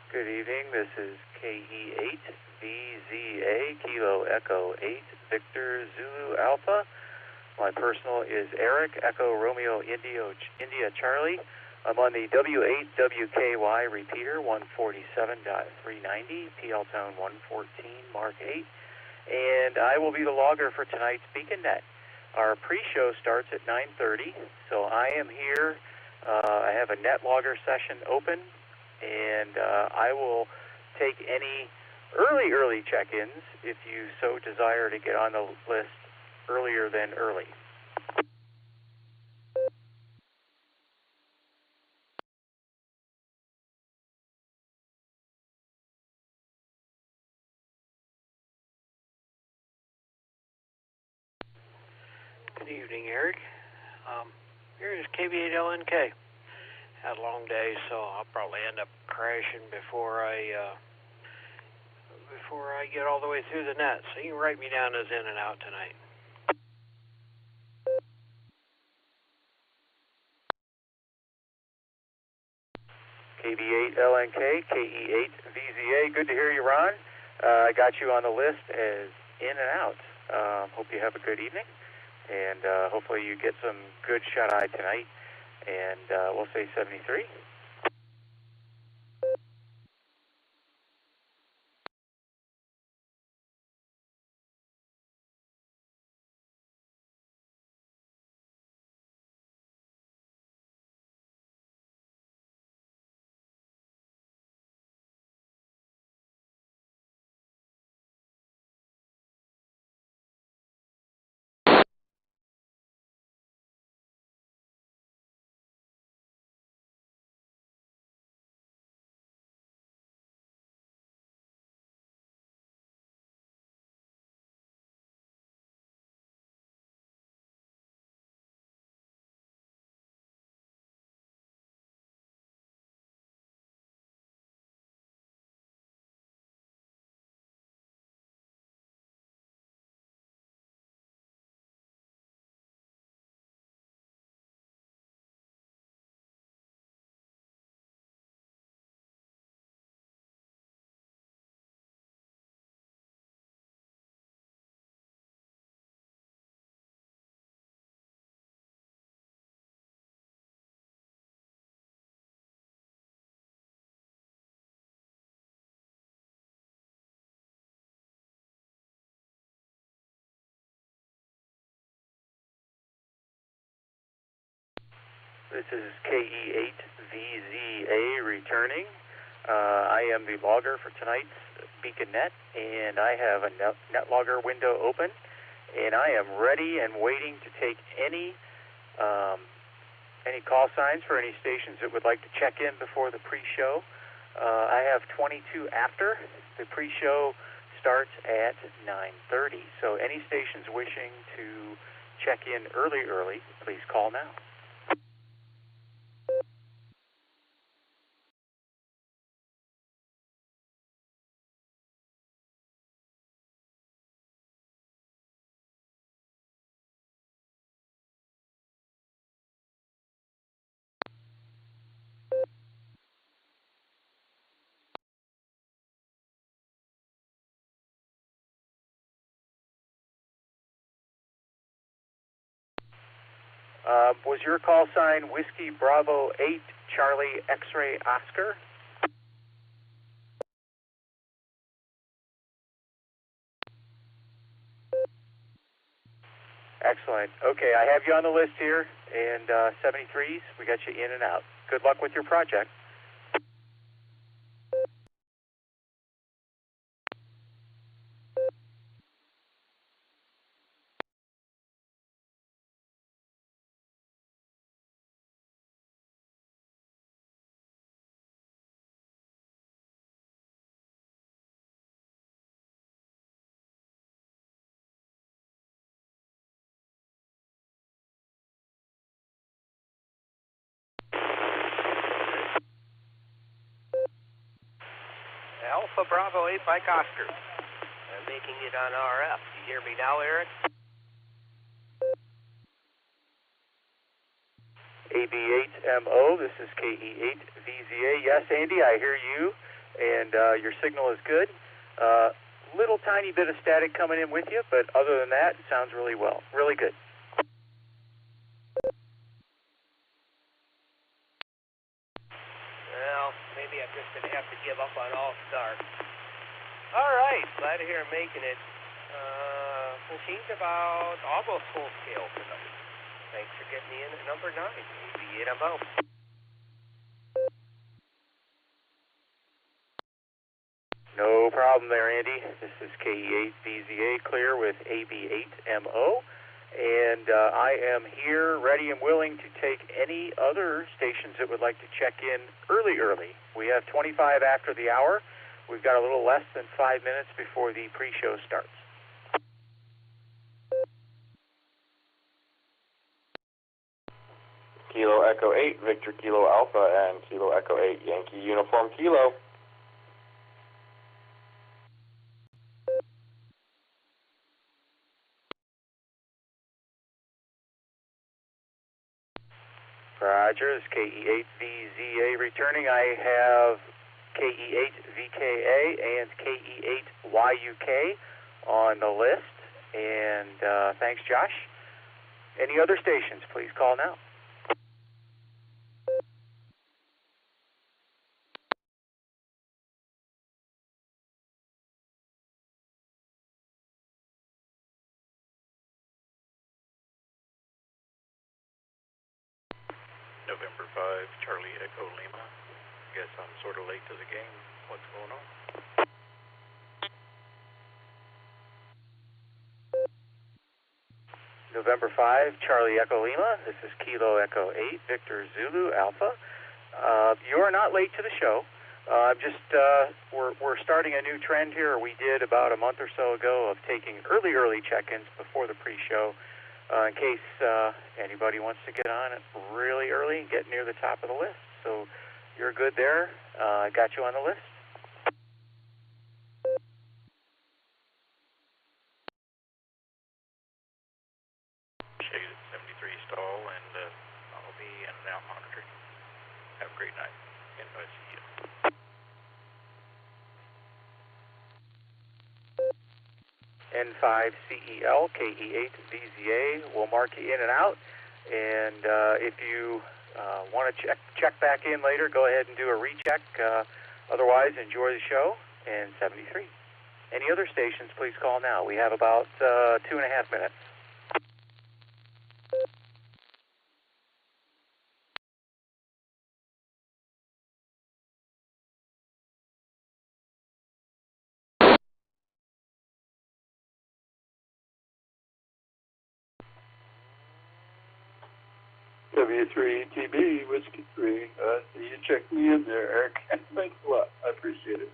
Good evening. This is KE8VZA, Kilo Echo 8, Victor Zulu Alpha. My personal is Eric, Echo Romeo India Charlie. I'm on the W8WKY repeater, 147.390, PL tone 114, Mark 8. And I will be the logger for tonight's BeaconNet. Our pre-show starts at 9:30, so I am here. I have a NetLogger session open, and I will take any early check-ins if you so desire to get on the list earlier than early. Good evening, Eric. Here is KB8LNK. Had a long day, so I'll probably end up crashing before I get all the way through the net. So you can write me down as in and out tonight. KB8LNK, KE8VZA. Good to hear you, Ron. I got you on the list as in and out. Hope you have a good evening, and hopefully you get some good shut-eye tonight. And we'll say 73. This is KE8VZA returning. I am the logger for tonight's BeaconNet, and I have a NetLogger window open, and I am ready and waiting to take any call signs for any stations that would like to check in before the pre-show. I have 22 after. The pre-show starts at 9:30, so any stations wishing to check in early, please call now. Was your call sign Whiskey Bravo 8 Charlie X-Ray Oscar? Excellent. Okay, I have you on the list here, and 73s, we got you in and out. Good luck with your project. Alpha Bravo 8 Mike Oscar. I'm making it on RF. You hear me now, Eric? AB8MO, this is KE8VZA. Yes, Andy, I hear you and your signal is good. Little tiny bit of static coming in with you, but other than that, it sounds really well. Really good. Well, maybe I'm just going to have to give up on All-Star. All right, glad to hear I'm making it. Machine's about almost full scale tonight. Thanks for getting me in at number 9. Maybe I'm out. No problem there, Andy. This is KE8VZA clear with AB8MO, and I am here ready and willing to take any other stations that would like to check in early. We have 25 after the hour. We've got a little less than 5 minutes before the pre-show starts. Kilo Echo 8, Victor Kilo Alpha, and Kilo Echo 8, Yankee Uniform Kilo. Roger, this is KE8VZA returning. I have KE8VKA and KE8YUK on the list. And thanks, Josh. Any other stations, please call now. November 5, Charlie Echo Lima. Guess I'm sort of late to the game. What's going on? November 5, Charlie Echo Lima. This is Kilo Echo 8, Victor Zulu Alpha. You are not late to the show. We're starting a new trend here. We did about a month or so ago of taking early check-ins before the pre-show. In case anybody wants to get on it really early and get near the top of the list. So you're good there. I got you on the list. Shade at 73 stall, and I'll be in and out monitoring. Have a great night. And I see you. N5CEL, KE8VZA will mark you in and out. And if you want to check back in later, go ahead and do a recheck. Otherwise, enjoy the show. And 73. Any other stations, please call now. We have about 2.5 minutes. W3TB, Whiskey 3. You checked me in there, Eric. Thanks a lot. I appreciate it.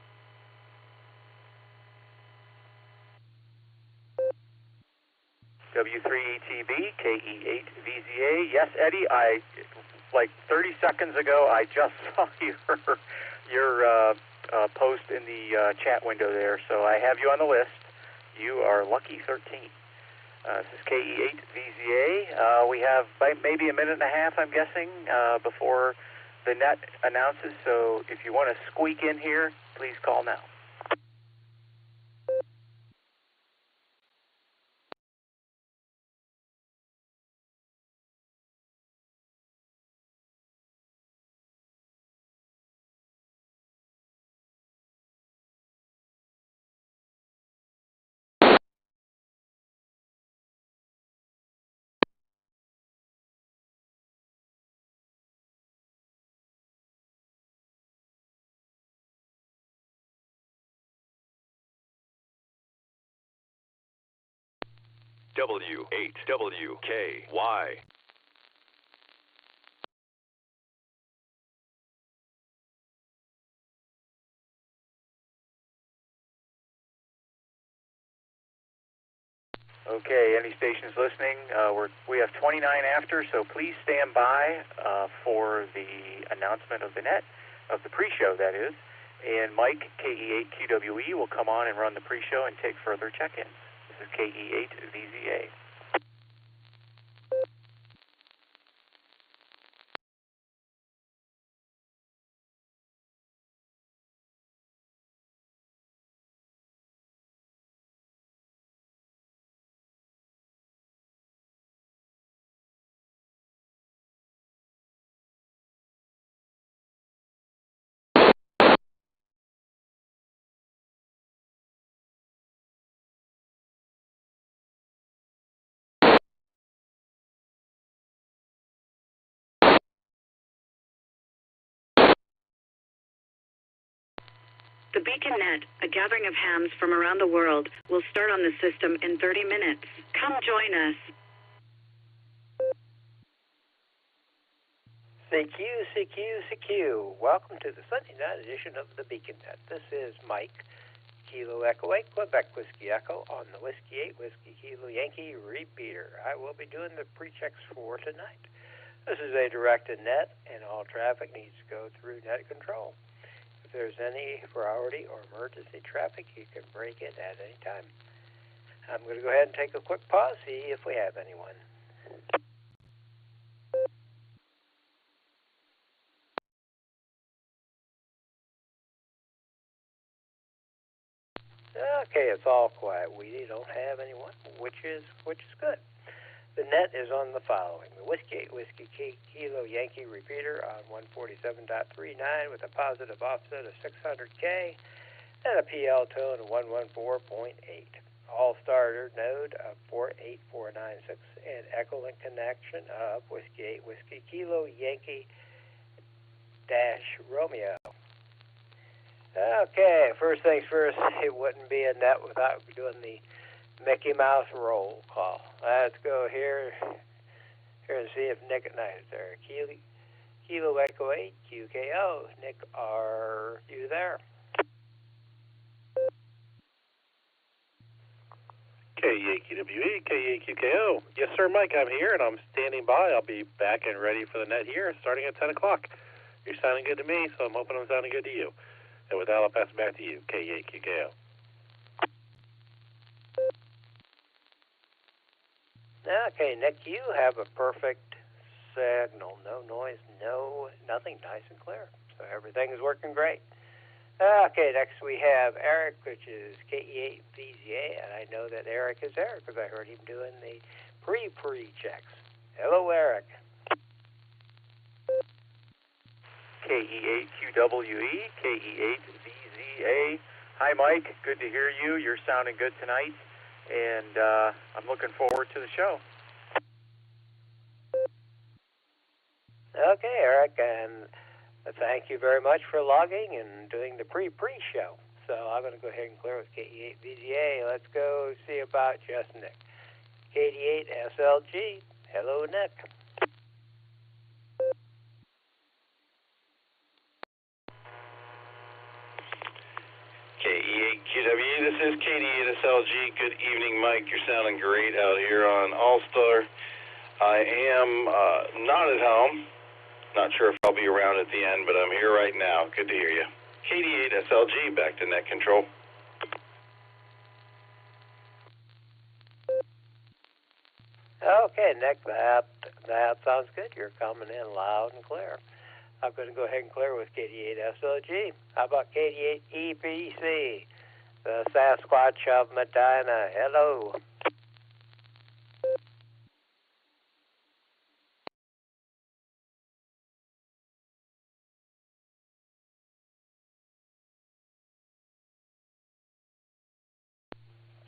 W3ETB, KE8VZA. Yes, Eddie, like 30 seconds ago, I just saw your post in the chat window there, so I have you on the list. You are lucky 13. This is KE8VZA. We have maybe a minute and a half, I'm guessing, before the net announces, so if you want to squeak in here, please call now. W8WKY. Okay, any stations listening, we have 29 after, so please stand by for the announcement of the net, of the pre-show, that is. And Mike, KE8QWE, will come on and run the pre-show and take further check-ins. This is KE8VZA. The Beacon Net, a gathering of hams from around the world, will start on the system in 30 minutes. Come join us. CQ. Welcome to the Sunday night edition of the Beacon Net. This is Mike, Kilo Echo 8, Quebec Whiskey Echo on the Whiskey 8, Whiskey Kilo Yankee repeater. I will be doing the pre-checks for tonight. This is a directed net, and all traffic needs to go through net control. If there's any priority or emergency traffic, you can break it at any time. I'm going to go ahead and take a quick pause, see if we have anyone. Okay, it's all quiet. We don't have anyone, which is good. The net is on the following: the Whiskey 8 Whiskey Kilo Yankee repeater on 147.39 with a positive offset of 600K and a PL tone of 114.8. All starter node of 48496 and echo link connection of Whiskey 8 Whiskey Kilo Yankee dash Romeo. Okay, first things first, it wouldn't be a net without doing the Mickey Mouse roll call. Let's go here and see if Nick at Night is there. Kilo Echo 8, QKO. Nick, are you there? KAQWE, KAQKO. Yes, sir, Mike, I'm here, and I'm standing by. I'll be back and ready for the net here starting at 10 o'clock. You're sounding good to me, so I'm hoping I'm sounding good to you. And with that, I'll pass it back to you, KAQKO. Okay, Nick, you have a perfect signal. No noise, nothing, nice and clear. So everything is working great. Okay, next we have Eric, which is KE8VZA, and I know that Eric is there because I heard him doing the pre-checks. Hello, Eric. KE8QWE, KE8VZA. Hi, Mike. Good to hear you. You're sounding good tonight, and I'm looking forward to the show. Okay, Eric, and thank you very much for logging and doing the pre-show. So I'm going to go ahead and clear with KE8VZA. Let's go see about just Nick. KD8SLG. Hello, Nick. KE8QWE, this is KD8SLG. Good evening, Mike. You're sounding great out here on All-Star. I am not at home. Not sure if I'll be around at the end, but I'm here right now. Good to hear you. KD8SLG, back to net control. Okay, Nick, that sounds good. You're coming in loud and clear. I'm going to go ahead and clear with KD8SLG. How about KD8EPC, the Sasquatch of Medina? Hello.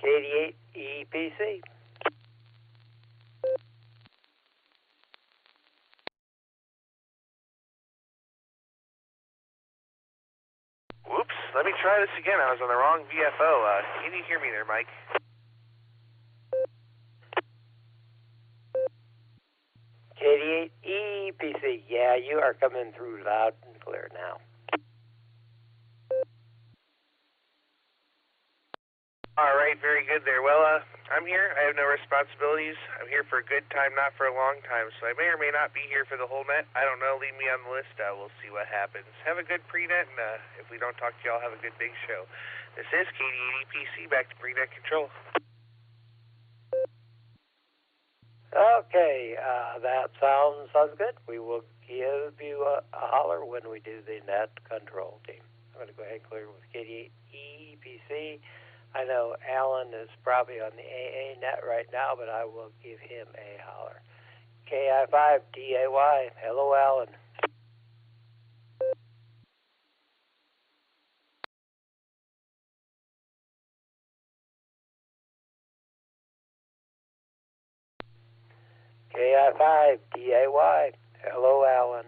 KD8EPC. Whoops, let me try this again. I was on the wrong VFO. Can you hear me there, Mike? KD8EPC. Yeah, you are coming through loud and clear now. All right, very good there. Well, I'm here. I have no responsibilities. I'm here for a good time, not for a long time, so I may or may not be here for the whole net. I don't know. Leave me on the list. We'll see what happens. Have a good pre-net, and if we don't talk to y'all, have a good big show. This is KD8EPC, back to pre-net control. Okay, that sounds good. We will give you a holler when we do the net control team. I'm going to go ahead and clear with KD8EPC. I know Alan is probably on the AA net right now, but I will give him a holler. KI5DAY. Hello, Alan. KI5DAY. Hello, Alan.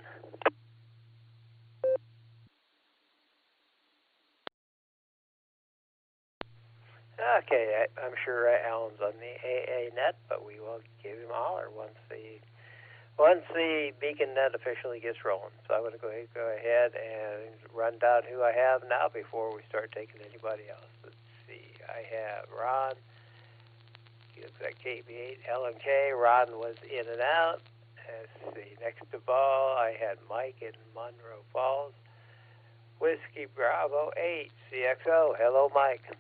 Okay, I'm sure Alan's on the AA net, but we will give him a holler once the beacon net officially gets rolling. So I'm going to go ahead and run down who I have now before we start taking anybody else. Let's see. I have Ron. He looks like KB8 LMK. Ron was in and out. Let's see. Next to ball, I had Mike in Monroe Falls. Whiskey Bravo 8 CXO. Hello, Mike.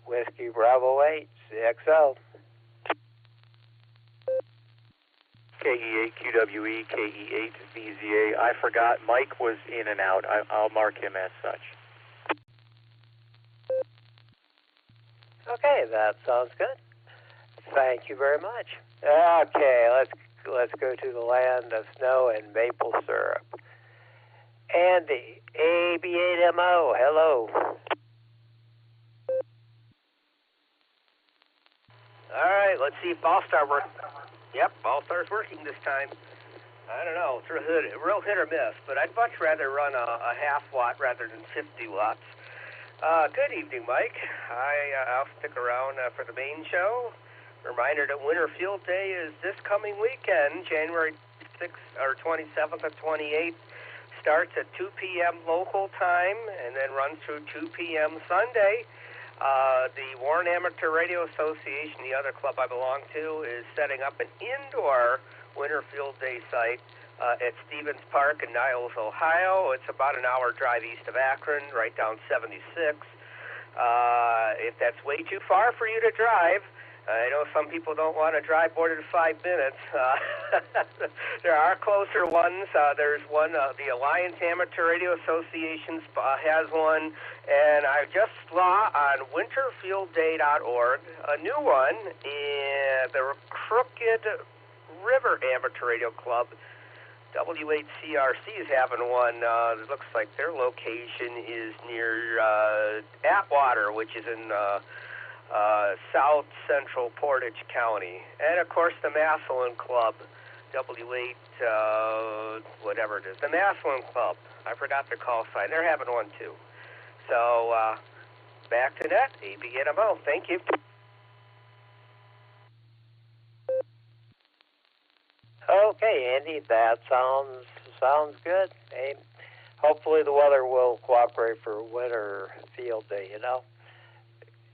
Whiskey Bravo 8 CXO. KE8 QWE, KE8 VZA. I forgot Mike was in and out. I'll mark him as such. Okay, that sounds good. Thank you very much. Okay, let's go to the land of snow and maple syrup. Andy, AB8MO, hello. All right, let's see if Ballstar works. Yep, Ballstar's working this time. I don't know, it's real hit or miss, but I'd much rather run a half watt rather than 50 watts. Good evening, Mike. I'll stick around for the main show. Reminder that Winter Field Day is this coming weekend, January 6th or 27th or 28th. Starts at 2 p.m. local time and then runs through 2 p.m. Sunday. The Warren Amateur Radio Association, the other club I belong to, is setting up an indoor Winter Field Day site at Stevens Park in Niles, Ohio. It's about an hour drive east of Akron, right down 76. If that's way too far for you to drive, I know some people don't want to drive more than 5 minutes. There are closer ones. There's one, the Alliance Amateur Radio Association has one, and I just saw on winterfieldday.org a new one in the Crooked River Amateur Radio Club. W8CRC is having one. It looks like their location is near Atwater, which is in south central Portage County. And of course the Massillon Club, W8 whatever it is, the Massillon Club. I forgot their call sign. They're having one too. So back to net, ABNMO. Thank you. Okay, Andy, that sounds good. Hey, hopefully the weather will cooperate for Winter Field Day, you know.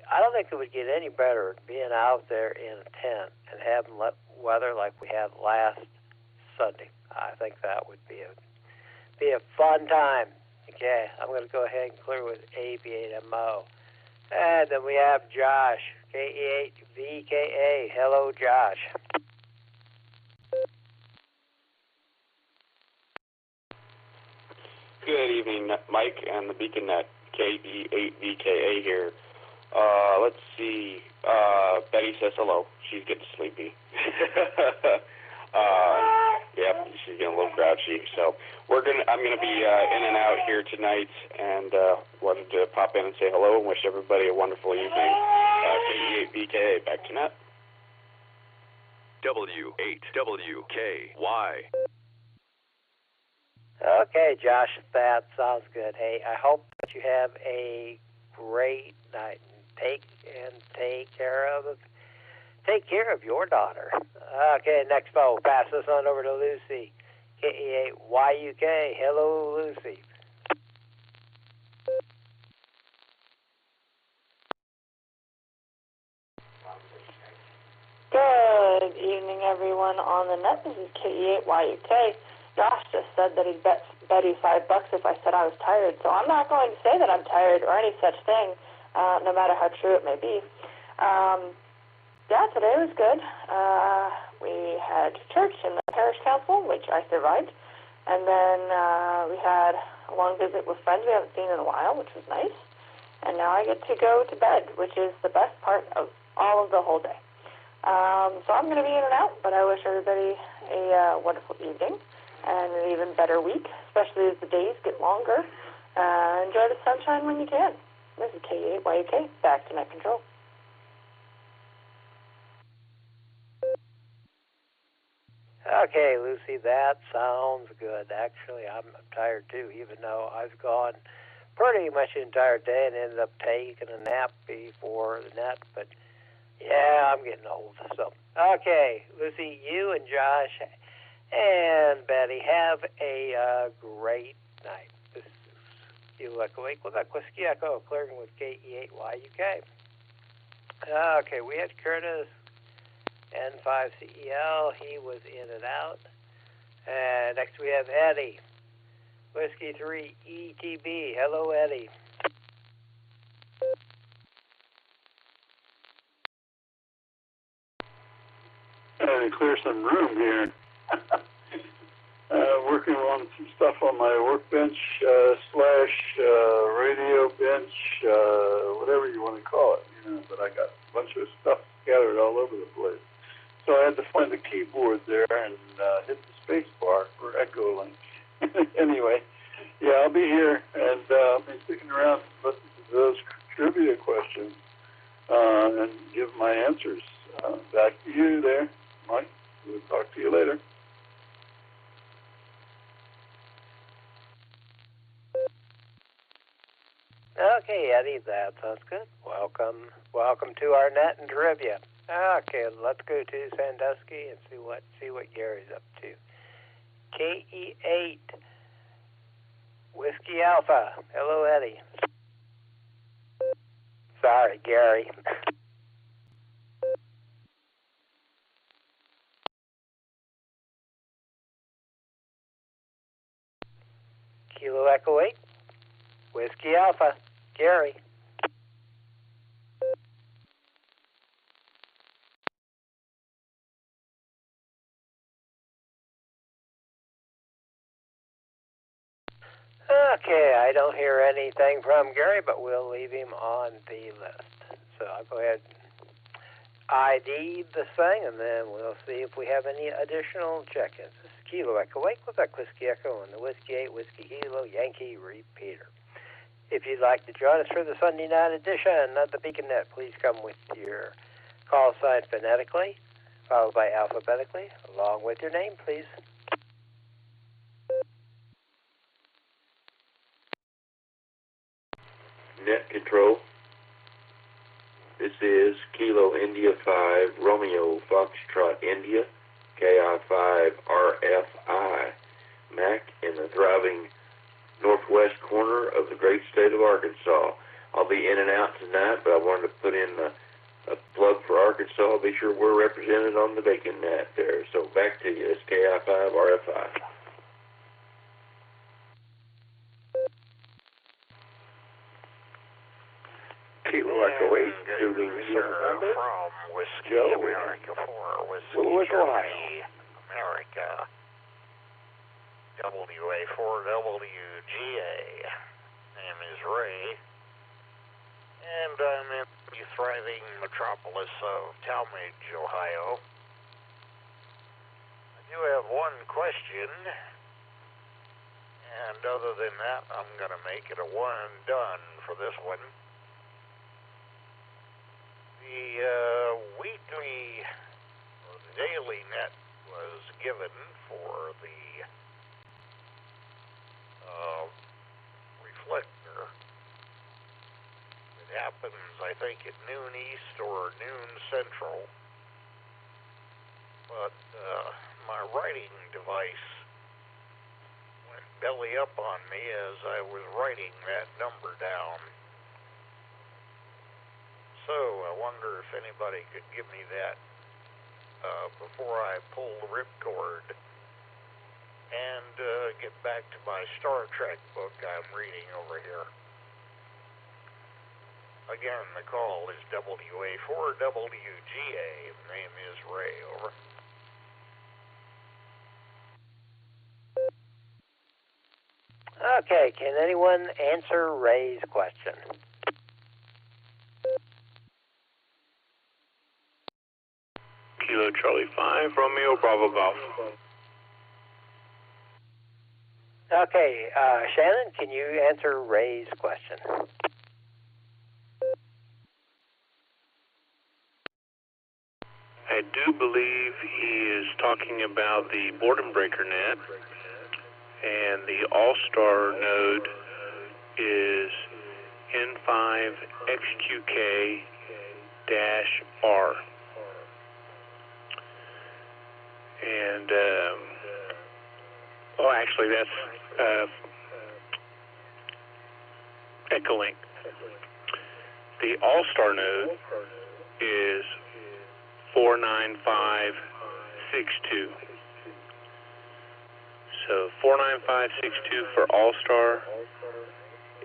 I don't think it would get any better being out there in a tent and having weather like we had last Sunday. I think that would be a fun time. Okay, I'm going to go ahead and clear with AB8MO. And then we have Josh, KE8VKA. Hello, Josh. Good evening, Mike and the Beacon Net, KE8VKA here. Let's see. Betty says hello. She's getting sleepy. Yep, she's getting a little grouchy. So I'm gonna be in and out here tonight, and wanted to pop in and say hello and wish everybody a wonderful evening. KE8VKA, back to net. W8WKY. Okay, Josh, that sounds good. Hey, I hope that you have a great night. Take care of your daughter. Okay, next phone. Pass this on over to Lucy. KE8YUK. Hello, Lucy. Good evening, everyone on the net. This is KE8YUK. Josh just said that he'd bet Betty $5 if I said I was tired, so I'm not going to say that I'm tired or any such thing, no matter how true it may be. Yeah, today was good. We had church in the parish council, which I survived, and then we had a long visit with friends we haven't seen in a while, which was nice, and now I get to go to bed, which is the best part of all of the whole day. So I'm going to be in and out, but I wish everybody a wonderful evening and an even better week, especially as the days get longer. Enjoy the sunshine when you can. This is KE8YUK, back to net control. Okay, Lucy, that sounds good. Actually, I'm tired too, even though I've gone pretty much the entire day and ended up taking a nap before the net. But yeah, I'm getting old. So, okay, Lucy, you and Josh and Betty have a great night. This is You Look Awake with Whiskey Echo, clearing with KE8YUK. Okay, we had Curtis, N5CEL. He was in and out. And next we have Eddie, Whiskey 3 ETB. Hello, Eddie. To clear some room here. Working on some stuff on my workbench slash radio bench, whatever you want to call it. But I got a bunch of stuff scattered all over the place. So I had to find the keyboard there and hit the space bar for echoing. Anyway, yeah, I'll be here, and I'll be sticking around to listen to those trivia questions and give my answers. Back to you there, Mike. We'll talk to you later. Okay, Eddie, that sounds good. Welcome to our net and trivia. Okay, let's go to Sandusky and see what Gary's up to. KE8 Whiskey Alpha. Hello, Eddie. Sorry, Gary. Kilo Echo 8 Whiskey Alpha. Gary. Okay, I don't hear anything from Gary, but we'll leave him on the list. So I'll go ahead and ID the thing, and then we'll see if we have any additional check-ins. This is Kilo Echo 8 with that Whiskey Echo and the Whiskey 8 Whiskey Kilo Yankee Repeater. If you'd like to join us for the Sunday night edition of the Beacon Net, please come with your call sign phonetically, followed by alphabetically, along with your name, please. Net control. This is Kilo India 5 Romeo Foxtrot India KI5 RFI Mac in the thriving northwest corner of the great state of Arkansas. I'll be in and out tonight, but I wanted to put in a plug for Arkansas. Be sure we're represented on the Bacon Net there. So back to you. It's KI5 RFI. Kilo Echo 8, shooting number. From Whiskey Joe. America 4, Whiskey Louisville, Germany, America, WA4WGA. Name is Ray, and I'm in the thriving metropolis of Talmadge, Ohio. I do have one question, and other than that, I'm going to make it a one and done for this one. The weekly or the daily net was given for the reflector. It happens, I think, at noon east or noon central. But my writing device went belly up on me as I was writing that number down. So I wonder if anybody could give me that before I pull the ripcord and get back to my Star Trek book I'm reading over here. Again, the call is WA4WGA. Name is Ray, over. Okay, can anyone answer Ray's question? Kilo Charlie 5, Romeo Bravo Golf. Okay, Shannon, can you answer Ray's question? I do believe he is talking about the boredom breaker net, and the all-star node is N5XQK-R. And, actually that's Echolink. The all-star node is 49562. So 49562 for all-star,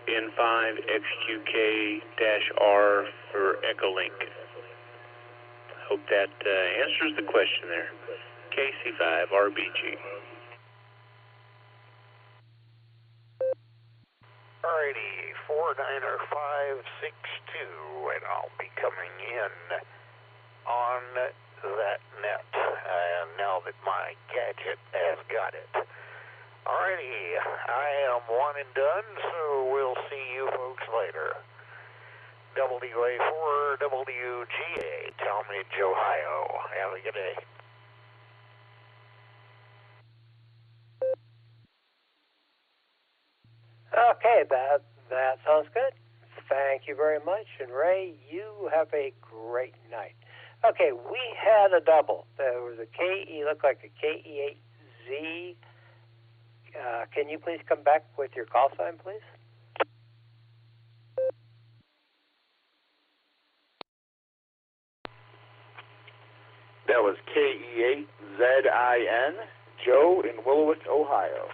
N5XQK-R for Echolink. Hope that answers the question there. KC5RBG. Alrighty, 49562, and I'll be coming in on that net, now that my gadget has got it. Alrighty, I am one and done, so we'll see you folks later. WA4 WGA, Talmadge, Ohio. Have a good day. Okay, that sounds good. Thank you very much. And Ray, you have a great night. Okay, we had a double. There was a KE, looked like a KE8Z. Can you please come back with your call sign, please? That was KE8ZIN, Joe in Willowitz, Ohio.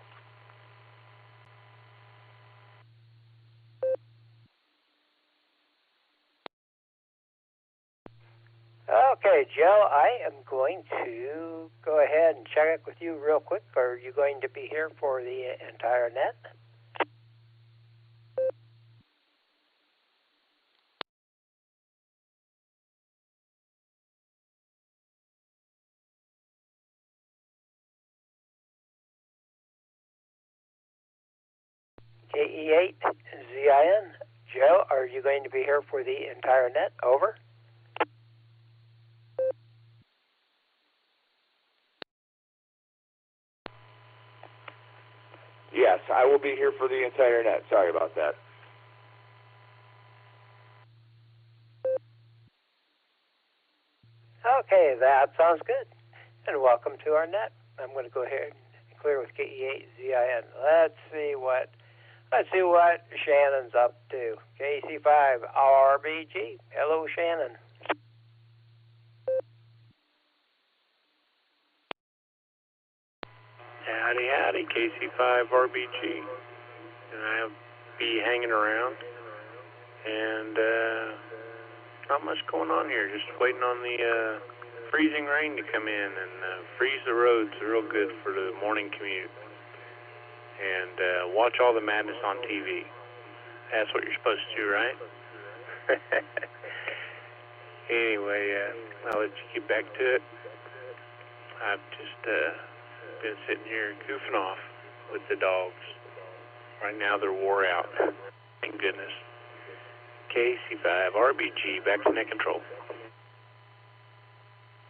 Okay, Joe, I am going to go ahead and check it with you real quick. Are you going to be here for the entire net? KE8ZIN, Joe, are you going to be here for the entire net? Over. Yes, I will be here for the entire net. Sorry about that. Okay, that sounds good. And welcome to our net. I'm going to go ahead and clear with KE8ZIN. Let's see what Shannon's up to. KC5RBG. Hello, Shannon. Howdy, howdy, KC5RBG. And I'll be hanging around. And not much going on here. Just waiting on the freezing rain to come in and freeze the roads real good for the morning commute. And watch all the madness on TV. That's what you're supposed to do, right? Anyway, I'll let you get back to it. I've just been sitting here goofing off with the dogs. Right now they're wore out. Thank goodness. KC5RBG, back to net control.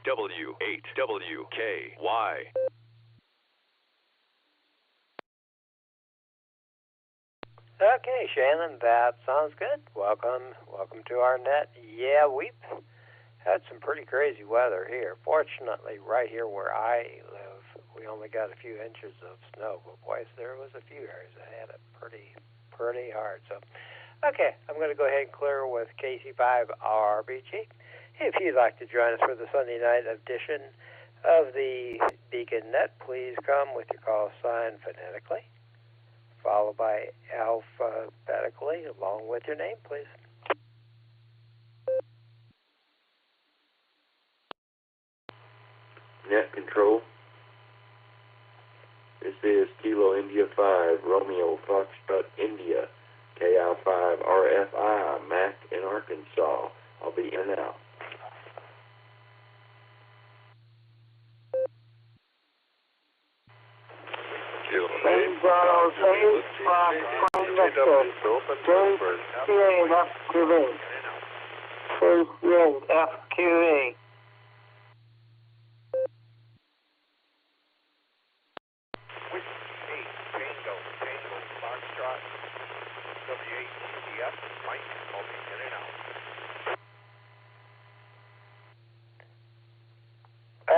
W8WKY. Okay, Shannon, that sounds good. Welcome to our net. Yeah, we've had some pretty crazy weather here. Fortunately, right here where I live, we only got a few inches of snow, but boy, there was a few areas that had it pretty hard. So, okay, I'm going to go ahead and clear with KC5RBG. If you'd like to join us for the Sunday night edition of the Beacon Net, please come with your call sign phonetically, followed by alphabetically, along with your name, please. Net control. This is Kilo India 5, Romeo Foxtrot India, KI5 RFI, Mac in Arkansas. I'll be in and out. FQV. Mike. I'll be in and out.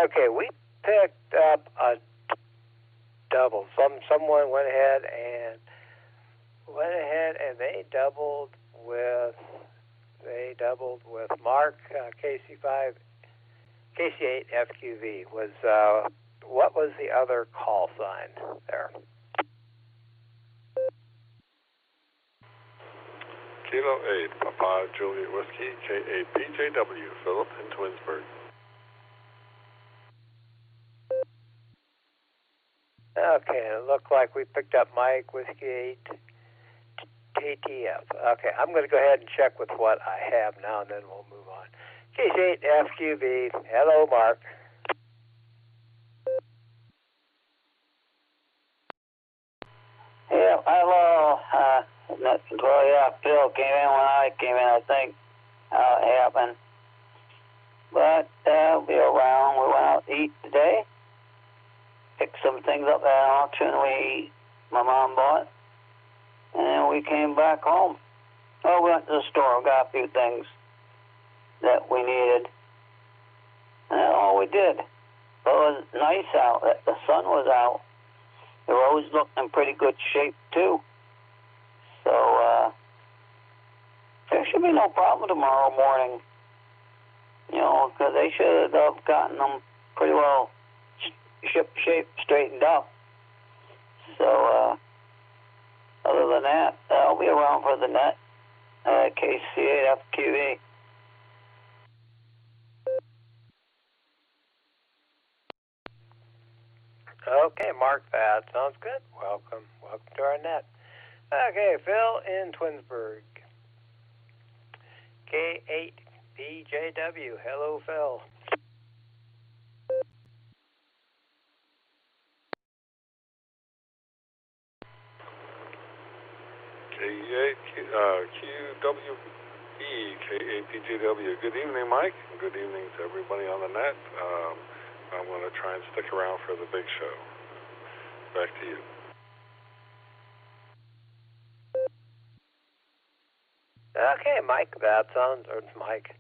Okay, we picked up a double. Someone went ahead and they doubled with Mark KC8 FQV. What was the other call sign there? Kilo 8, Papa Juliet Whiskey, K8PJW, Philip in Twinsburg. Okay, it looked like we picked up Mike Whiskey 8 TTF. Okay, I'm going to go ahead and check with what I have now, and then we'll move on. Case 8 FQV. Hello, Mark. Yeah, hello. Well, yeah, Phil came in when I came in, I think. How it happened. But I'll be around. We went out to eat today. Picked some things up at an auction my mom bought. And then we came back home. Oh, we went to the store, got a few things that we needed. And that's all we did. But it was nice out. The sun was out. The roads looked in pretty good shape, too. So, there should be no problem tomorrow morning. You know, because they should have gotten them pretty well ship shape straightened up. So, other than that, I'll be around for the net. KC8FQV. Okay, Mark, that sounds good. Welcome to our net. Okay, Phil in Twinsburg. K8PJW. Hello, Phil. K8QWE, K8PJW. Good evening, Mike. Good evening to everybody on the net. I'm going to try and stick around for the big show. Back to you. Okay, Mike, Mike.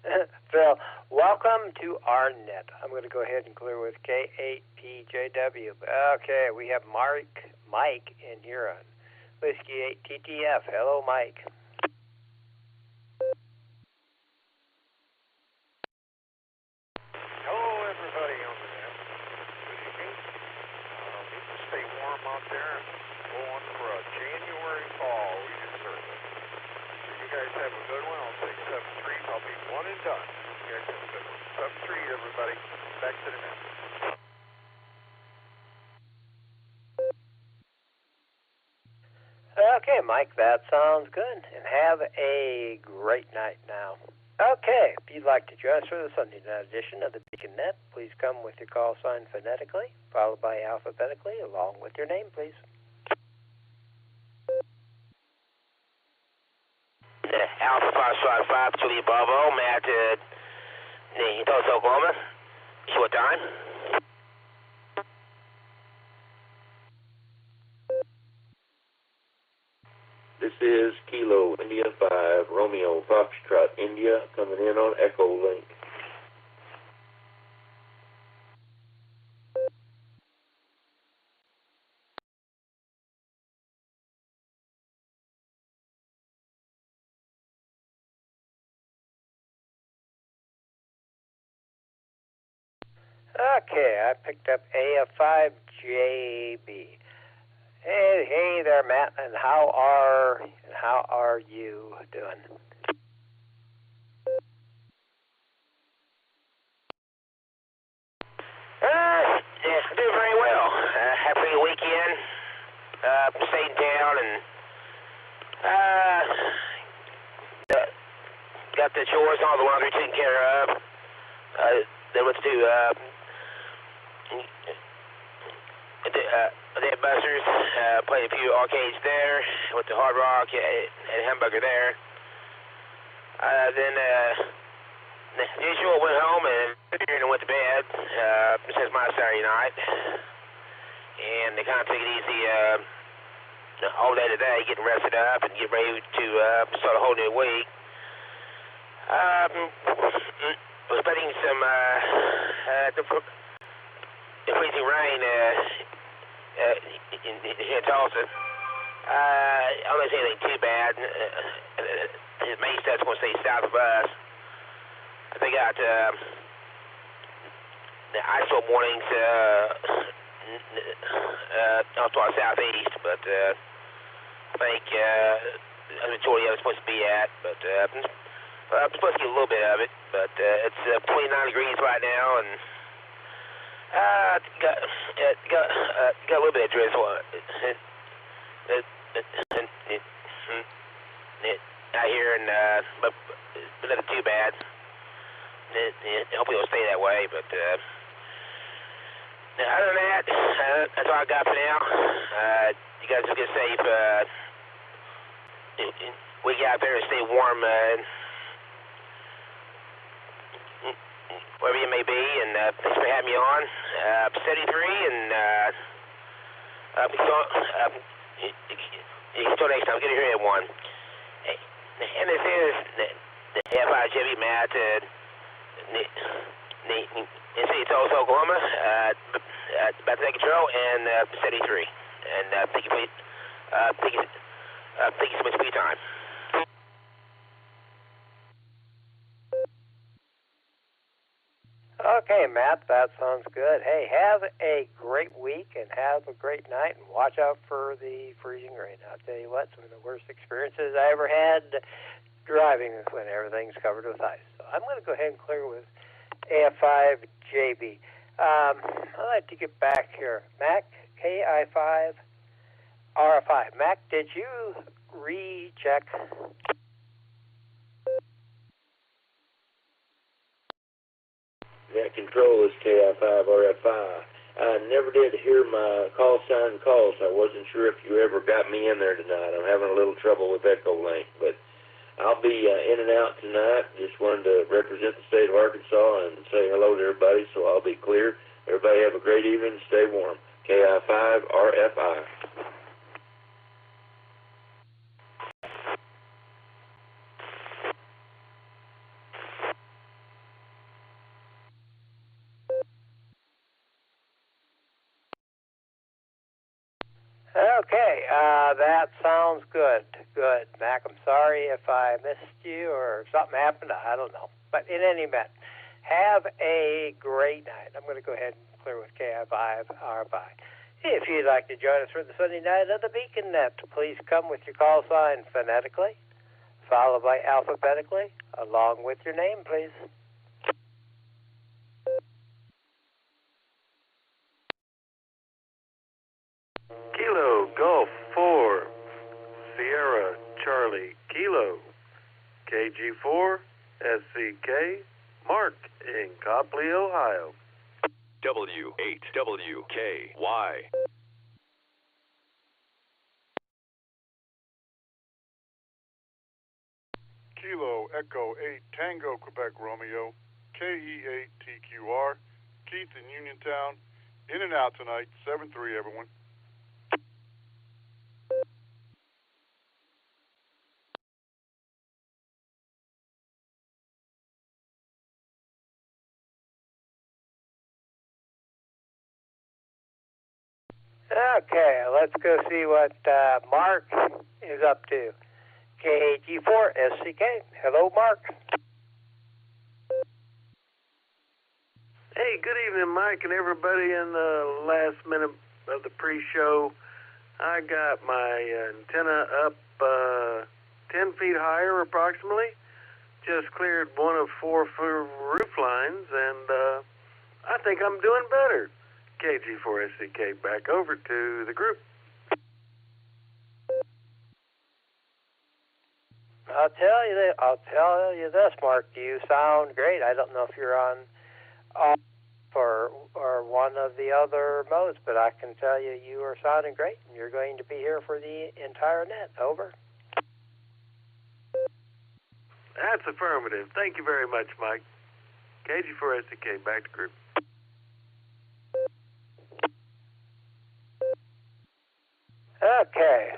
Phil, welcome to our net. I'm going to go ahead and clear with K8PJW. Okay, we have Mike in here on Whiskey 8 TTF. Hello, Mike. Hello, everybody on the net. Good evening. Need to stay warm out there and go on for a January fall. We deserve it. So you guys have a good one. I'll take 7-3. I'll be one and done. You guys have a good one. 7-3, everybody. Back to the net. Okay, Mike, that sounds good. And have a great night now. Okay, if you'd like to join us for the Sunday night edition of the Beacon Net, please come with your call sign phonetically, followed by alphabetically, along with your name, please. Alpha 555 Julia Bravo, Matt, Tulsa, Oklahoma. Short time. This is Kilo India 5 Romeo Foxtrot India coming in on Echo Link. Okay, I picked up AF5JB. Hey there, Matt, and how are you doing? Doing very well. Happy weekend. Stayed down and got the chores, all the laundry taken care of. Then went to the Busters, played a few arcades there. Went to Hard Rock, had a hamburger there. Then as usual, went home and went to bed. Since my Saturday night, and they kind of take it easy all day today, getting rested up and getting ready to start a whole new week. Was expecting some freezing rain here in Tulsa. I don't see anything too bad. The main stuff's going to stay south of us. They got the ice storm warnings off to our southeast, but I think the majority of it's supposed to be at, but I'm supposed to get a little bit of it, but it's 29 degrees right now, and got a little bit of drizzle out here, and but nothing too bad. Hopefully it'll stay that way, but other than that, that's all I got for now. You guys just get safe. We get out there and stay warm, wherever you may be, and thanks for having me on. 73, and until next time, good to hear everyone. And this is the FI Chevy Matt in City Tulsa, Oklahoma, about to take control, and 73. And thank you so much for your time. Okay, Matt, that sounds good. Hey, have a great week and have a great night, and watch out for the freezing rain. I'll tell you what, some of the worst experiences I ever had driving is when everything's covered with ice. So I'm going to go ahead and clear with AF5JB. I'd like to get back here. Mac, KI5, RF5. Mac, did you recheck? Net control is KI5RFI. I never did hear my call sign calls. I wasn't sure if you ever got me in there tonight. I'm having a little trouble with Echo Link, but I'll be in and out tonight. Just wanted to represent the state of Arkansas and say hello to everybody, so I'll be clear. Everybody have a great evening. Stay warm. KI5RFI. Okay, that sounds good. Good. Mac, I'm sorry if I missed you or something happened. I don't know. But in any event, have a great night. I'm going to go ahead and clear with KI5RFI. If you'd like to join us for the Sunday night of the Beacon Net, please come with your call sign phonetically, followed by alphabetically, along with your name, please. Kilo Golf 4 Sierra Charlie Kilo KG4 SCK Mark in Copley, Ohio. W8WKY. Kilo Echo 8 Tango Quebec Romeo KE8TQR Keith in Uniontown. In and out tonight. 7-3 everyone. Okay, let's go see what Mark is up to. KG4 SCK. Hello, Mark. Hey, good evening, Mike, and everybody in the last minute of the pre-show. I got my antenna up 10 feet higher, approximately. Just cleared one of 4 roof lines, and I think I'm doing better. KG4SCK, back over to the group. I'll tell you this, Mark. You sound great. I don't know if you're on off or one of the other modes, but I can tell you you are sounding great, and you're going to be here for the entire net. Over. That's affirmative. Thank you very much, Mike. KG4SCK, back to group. Okay,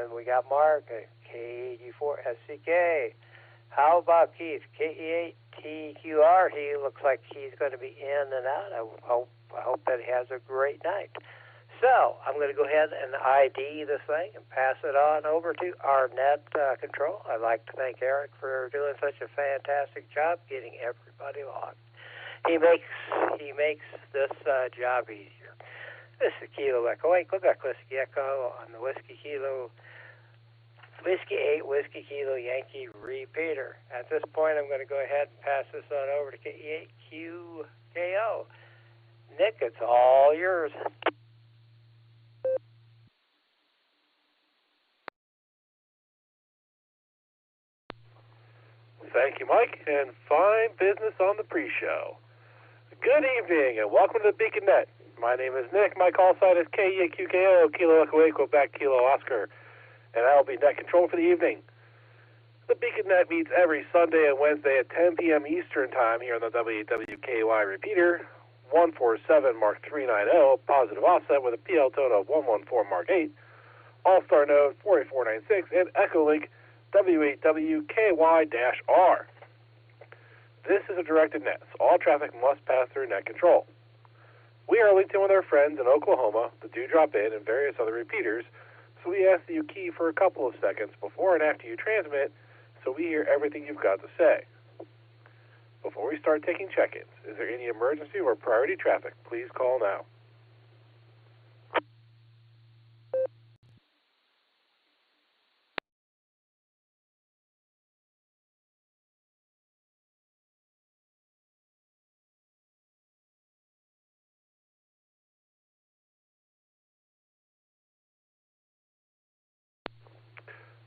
And we got Mark at K84SCK. How about Keith? KE8TQR. He looks like he's going to be in and out. I hope that he has a great night. So I'm going to go ahead and ID this thing and pass it on over to our net control. I'd like to thank Eric for doing such a fantastic job getting everybody logged. He makes this job easier. This is Kilo Echo 8, Quebec Whiskey Echo on the Whiskey 8 Whiskey Kilo Yankee repeater. At this point, I'm going to go ahead and pass this on over to KE8QKO. Nick, it's all yours. Thank you, Mike, and fine business on the pre-show. Good evening, and welcome to the Beacon Net. My name is Nick. My call sign is KEQKO, Kilo Echo 8, Quebec, Kilo Oscar, and I'll be net control for the evening. The Beacon Net meets every Sunday and Wednesday at 10 p.m. Eastern Time here on the WWKY repeater, 147 Mark 390, positive offset with a PL tone of 114 Mark 8, All-Star node 48496, and Echo Link W8WKY-R. This is a directed net, so all traffic must pass through net control. We are linked in with our friends in Oklahoma, the Dewdrop Inn, and various other repeaters, so we ask that you key for a couple of seconds before and after you transmit so we hear everything you've got to say. Before we start taking check-ins, is there any emergency or priority traffic? Please call now.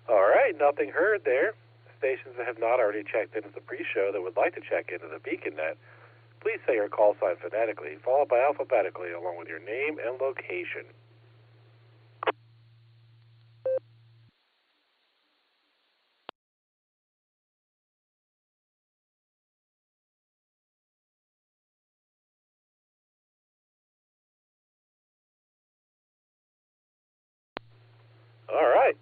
All right, nothing heard there. Stations that have not already checked into the pre-show that would like to check into the Beacon Net, please say your call sign phonetically, followed by alphabetically, along with your name and location. All right.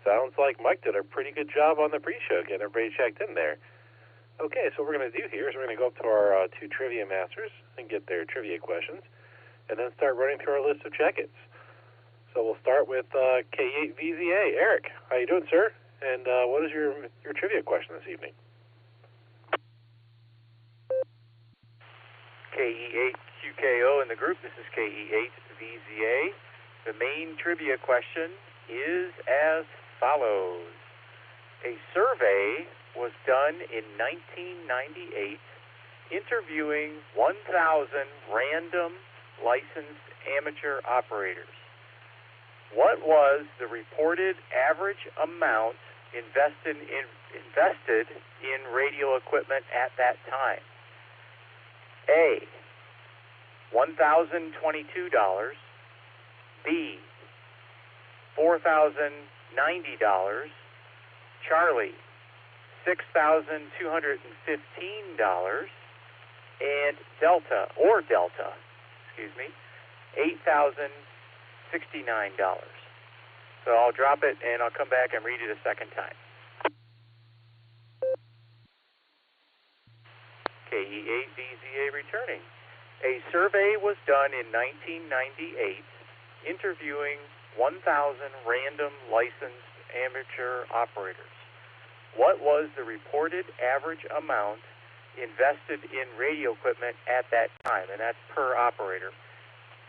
Sounds like Mike did a pretty good job on the pre-show, getting everybody checked in there. Okay, so what we're going to do here is we're going to go up to our two trivia masters and get their trivia questions, and then start running through our list of check-ins. So we'll start with K8VZA. Eric, how you doing, sir? And what is your trivia question this evening? KE8QKO in the group. This is KE8VZA. The main trivia question is as follows. A survey was done in 1998 interviewing 1,000 random licensed amateur operators. What was the reported average amount invested in radio equipment at that time? A, $1,022. B, $4,090. Charlie, $6,215. And Delta, $8,069. So I'll drop it and I'll come back and read it a second time. KE8VZA returning. A survey was done in 1998 interviewing 1,000 random licensed amateur operators. What was the reported average amount invested in radio equipment at that time? And that's per operator.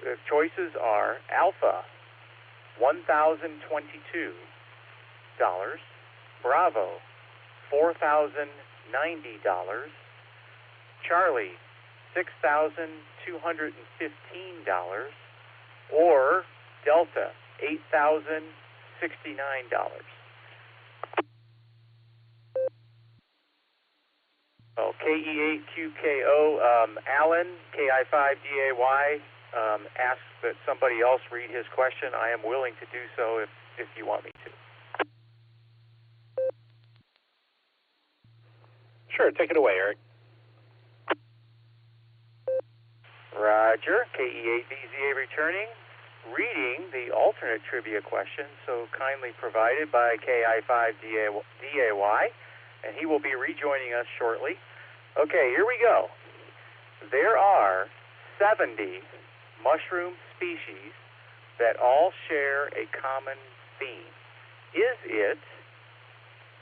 The choices are Alpha, $1,022. Bravo, $4,090. Charlie, $6,215. Or Delta, $8,069. Oh, KE8QKO, Alan, KI5DAY, asks that somebody else read his question. I am willing to do so if you want me to. Sure, take it away, Eric. Roger, KE8VZA returning. reading the alternate trivia question so kindly provided by KI5DAY, and he will be rejoining us shortly. Okay, here we go. There are 70 mushroom species that all share a common theme. Is it,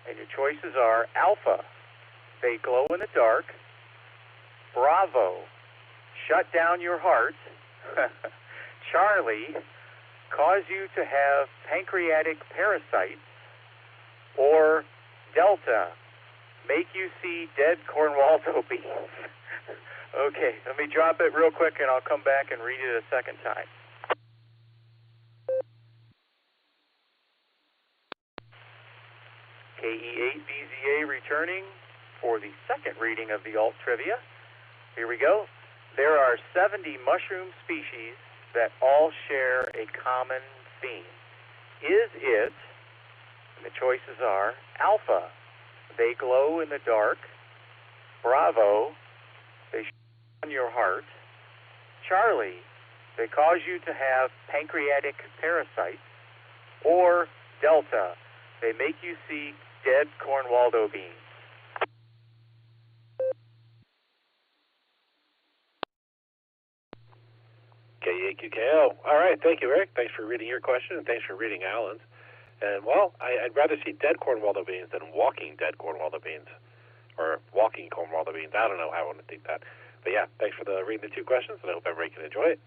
and your choices are Alpha, they glow in the dark; Bravo, shut down your heart; Charlie, cause you to have pancreatic parasites; or Delta, make you see dead Cornwaldo beans? Okay, let me drop it real quick and I'll come back and read it a second time. KE8BZA returning for the second reading of the alt trivia. Here we go. There are 70 mushroom species that all share a common theme. Is it, and the choices are Alpha, they glow in the dark; Bravo, they shine on your heart; Charlie, they cause you to have pancreatic parasites; or Delta, they make you see dead Cornwaldo beans? KAQKO. All right, thank you, Eric. Thanks for reading your question, and thanks for reading Alan's. And, well, I'd rather see dead Cornwaldo beans than walking dead Cornwaldo beans, or walking Cornwaldo beans. I don't know how I want to think that. But, yeah, thanks for reading the two questions, and I hope everybody can enjoy it.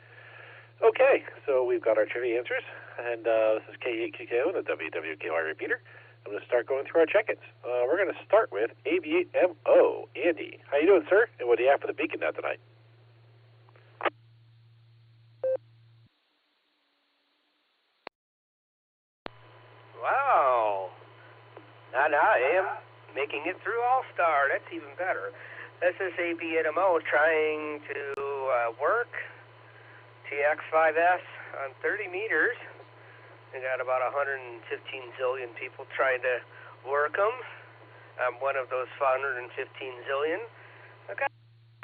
Okay, so we've got our trivia answers, and this is KAQKO, the WWKY repeater. I'm going to start going through our check-ins. We're going to start with AB8MO. Andy, how you doing, sir? And what do you have for the Beacon Net tonight? Wow. Now I am making it through All-Star. That's even better. This is AB8MO trying to work TX5S on 30 meters. We got about 115 zillion people trying to work them. I'm one of those 115 zillion. I got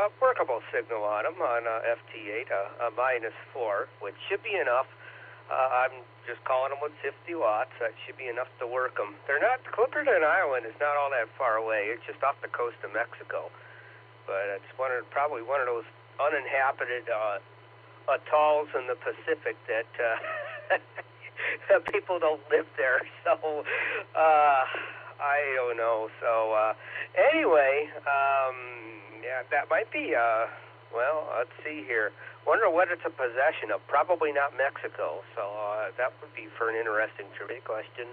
a workable signal on them on FT8, a -4, which should be enough. I'm just calling them with 50 watts. That should be enough to work them. They're not, Clipperton Island is not all that far away. It's just off the coast of Mexico. But it's probably one of those uninhabited atolls in the Pacific that people don't live there. So, I don't know. So, anyway, yeah, that might be, well, let's see here. Wonder what it's a possession of. Probably not Mexico. So that would be for an interesting trivia question.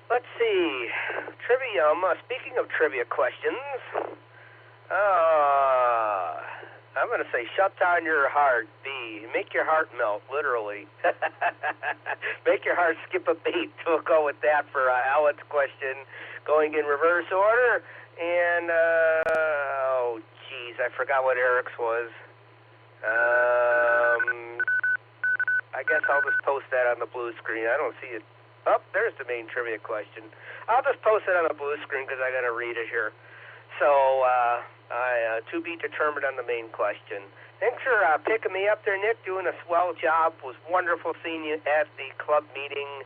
Let's see. Trivia. Speaking of trivia questions, I'm going to say shut down your heart. B. Make your heart melt, literally. Make your heart skip a beat. We'll go with that for Alan's question. Going in reverse order. And, oh, geez, I forgot what Eric's was. I guess I'll just post that on the blue screen. I don't see it. Oh, there's the main trivia question. I'll just post it on the blue screen because I got to read it here. So, to be determined on the main question. Thanks for picking me up there, Nick. Doing a swell job. Was wonderful seeing you at the club meeting.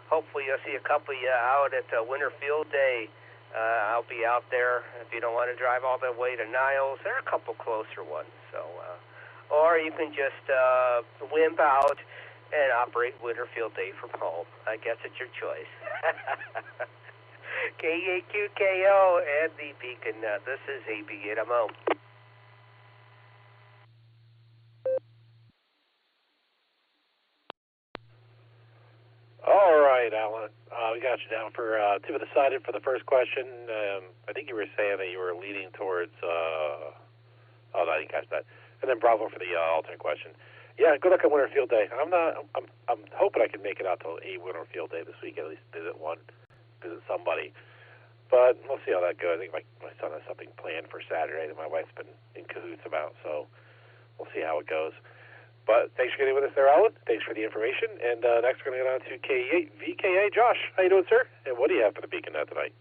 Hopefully you'll see a couple of you out at Winter Field Day. I'll be out there. If you don't want to drive all the way to Niles, there are a couple closer ones. So, or you can just wimp out and operate Winterfield Day from home. I guess it's your choice. KAQKO and the Beacon. This is AB8MO. All right, Alan. We got you down for tip of the sided for the first question. I think you were saying that you were leaning towards. Oh, no, I didn't catch that. And then Bravo for the alternate question. Yeah, good luck on Winter Field Day. I'm hoping I can make it out to a Winter Field Day this week. At least visit somebody. But we'll see how that goes. I think my son has something planned for Saturday that my wife's been in cahoots about. So we'll see how it goes. But thanks for getting with us there, Alan. Thanks for the information. And next we're going to get on to KE8VKA. Josh, how you doing, sir? And what do you have for the Beacon Net tonight?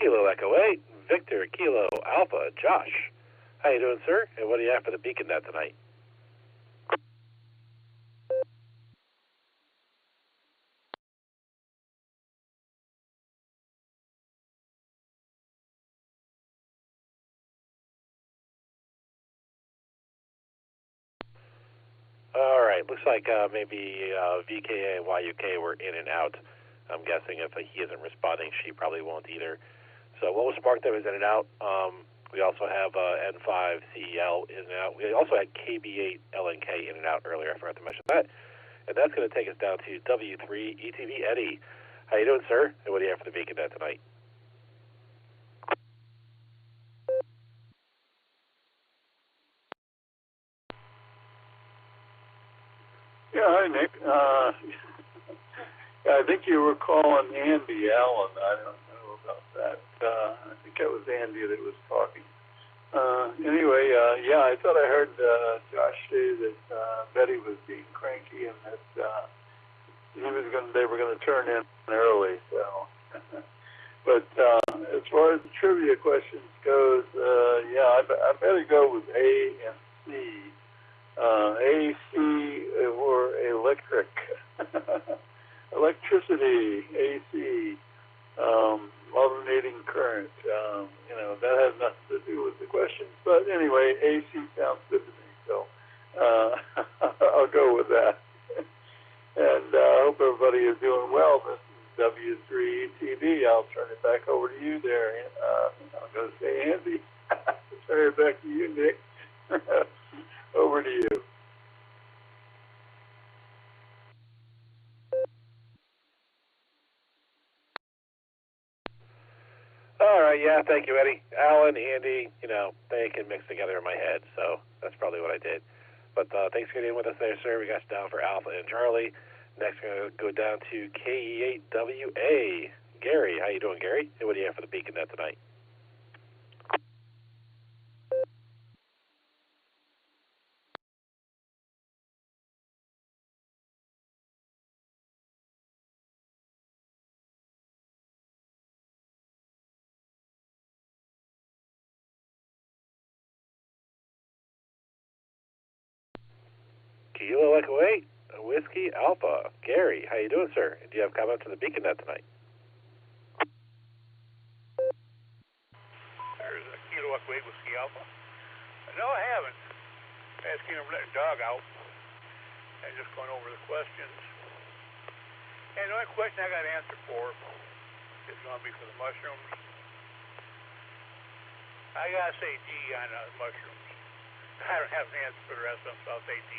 Kilo Echo 8, Victor Kilo Alpha, Josh. How you doing, sir? And what do you have for the Beacon Net tonight? All right, looks like maybe VKA and YUK were in and out. I'm guessing if he isn't responding, she probably won't either. So what was sparked there was in and out. We also have N5CEL in and out. We also had KB8 LNK in and out earlier. I forgot to mention that. And that's going to take us down to W3 ETV Eddie. How you doing, sir? And what do you have for the Beacon Net tonight? Yeah, hi, Nick. I think you were calling Andy Allen. I don't know about that. I think it was Andy that was talking. Anyway, yeah, I thought I heard Josh say that Betty was being cranky and that they were going to turn in early. So, but as far as the trivia questions goes, yeah, I better go with A and C. AC or electric, electricity, AC, alternating current. That has nothing to do with the questions. But anyway, AC sounds good to me, so I'll go with that. And I hope everybody is doing well. This is W3TV. I'll turn it back over to you there. I'm going to say Andy. Turn it back to you, Nick. Over to you. All right, yeah, thank you, Eddie. Alan, Andy, they can mix together in my head, so that's probably what I did. But thanks for getting in with us there, sir. We got you down for Alpha and Charlie. Next, we're going to go down to KE8WA. Gary, how you doing, Gary? And what do you have for the Beacon Net tonight? Kilo Echo 8, Whiskey Alpha. Gary, how you doing, sir? Do you have comments on the Beacon Net tonight? There's a Kilo Echo 8 Whiskey Alpha. No, I haven't. Asking him to let the dog out and just going over the questions. And the only question I got an answer for is going to be for the mushrooms. I got to say D on the mushrooms. I don't have an answer for the rest of them, so I'll say D.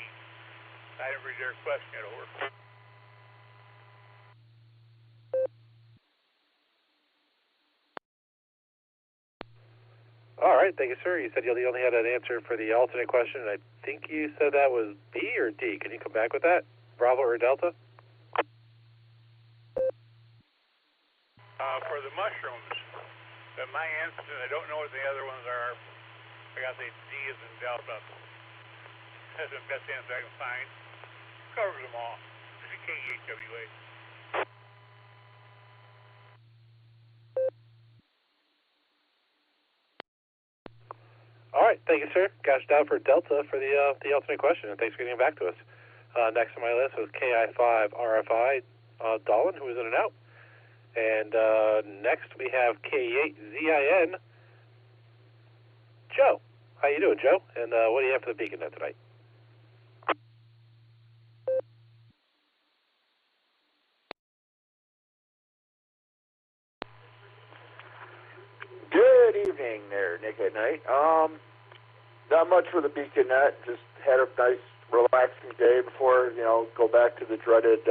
I didn't read their question yet, over. All right, thank you, sir. You said you only had an answer for the alternate question, and I think you said that was B or D. Can you come back with that? Bravo or Delta? For the mushrooms, my answer, I don't know what the other ones are. I got to say D is in Delta. That's the best answer I can find. Covers them all. It's a KEHWA. All right, thank you, sir. Got you down for Delta for the alternate question, and thanks for getting back to us. Next on my list was KI5RFI Dolan, who was in and out. And next we have K8ZIN Joe. How you doing, Joe? And what do you have for the Beacon Net tonight? Good evening there, Nick at Night. Not much for the Beacon Net. Just had a nice, relaxing day before, go back to the dreaded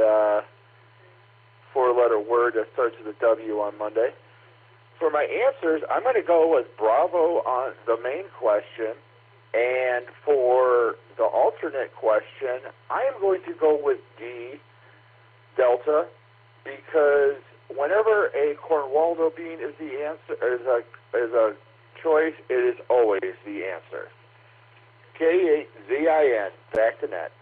four-letter word that starts with a W on Monday. For my answers, I'm going to go with Bravo on the main question, and for the alternate question, I am going to go with D, Delta, because whenever a Cornwaldo bean is the answer, is a choice, it is always the answer. K8ZIN, back to net.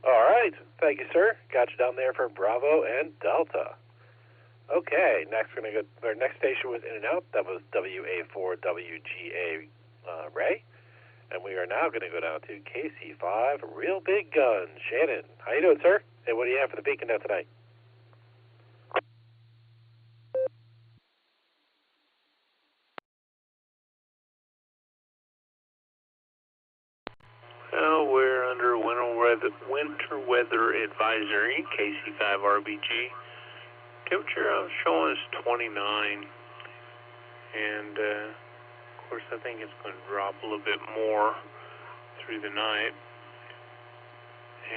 All right. Thank you, sir. Got you down there for Bravo and Delta. Okay, next we're going to go. Our next station was In and Out. That was WA4WGA Ray. And we are now going to go down to KC5 Real Big Guns. Shannon, how you doing, sir? And what do you have for the Beacon Net tonight? Well, we're under winter weather advisory, KC5RBG. Temperature I'm showing is 29, and of course I think it's going to drop a little bit more through the night.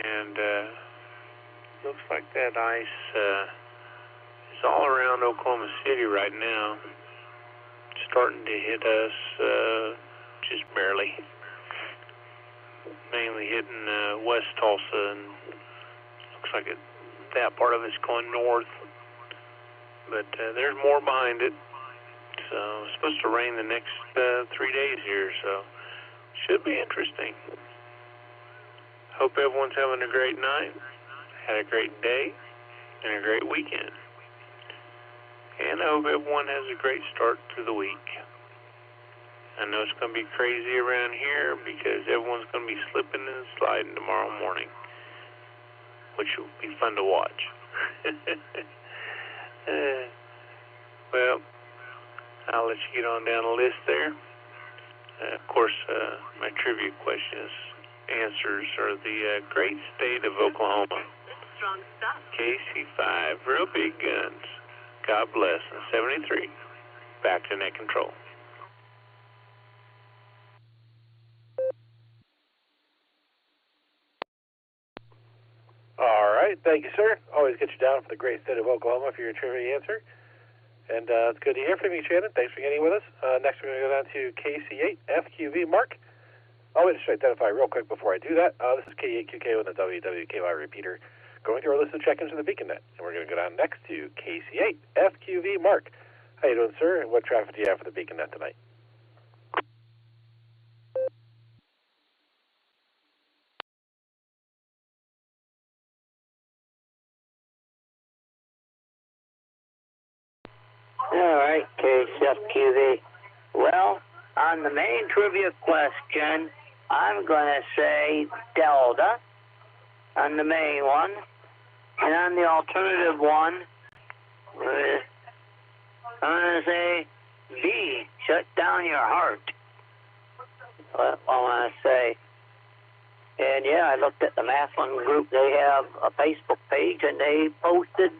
And looks like that ice is all around Oklahoma City right now, starting to hit us just barely. Mainly hitting West Tulsa, and looks like that part of it's going north. But there's more behind it. So it's supposed to rain the next 3 days here, so should be interesting. Hope everyone's having a great night, had a great day, and a great weekend. And I hope everyone has a great start to the week. I know it's going to be crazy around here because everyone's going to be slipping and sliding tomorrow morning, which will be fun to watch. Well, I'll let you get on down the list there. Of course, my trivia answers are the great state of Oklahoma. KC5, Real Big Guns. God bless. 73. Back to net control. All right, thank you, sir. Always get you down for the great state of Oklahoma for your trivia answer. And it's good to hear from you, Shannon. Thanks for getting with us. Next, we're going to go down to KC8FQV. Mark. I'll just identify real quick before I do that. This is K8QK with the WWKY repeater going through our list of check-ins for the Beacon Net. And we're going to go down next to KC8FQV. Mark. How you doing, sir? And what traffic do you have for the Beacon Net tonight? All right, KCFQV. Well, on the main trivia question, I'm going to say Delta on the main one. And on the alternative one, I'm going to say V, shut down your heart. That's what I want to say. And yeah, I looked at the Maslin group. They have a Facebook page, and they posted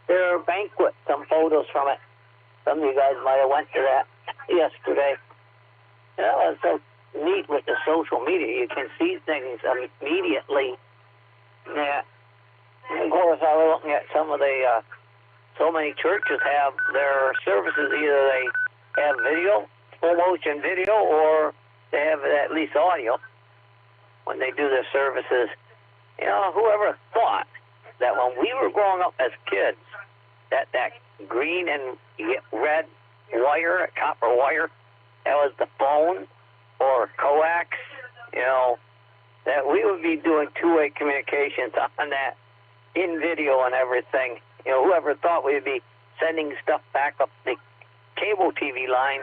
their banquet, some photos from it. Some of you guys might have went to that yesterday. That was so neat with the social media. You can see things immediately. Yeah. And of course, I was looking at some of the, so many churches have their services. Either they have video, full motion video, or they have at least audio when they do their services. You know, whoever thought that when we were growing up as kids, that green and red wire, copper wire, that was the phone or coax, you know, that we would be doing two-way communications on that in video and everything. You know, whoever thought we'd be sending stuff back up the cable TV line,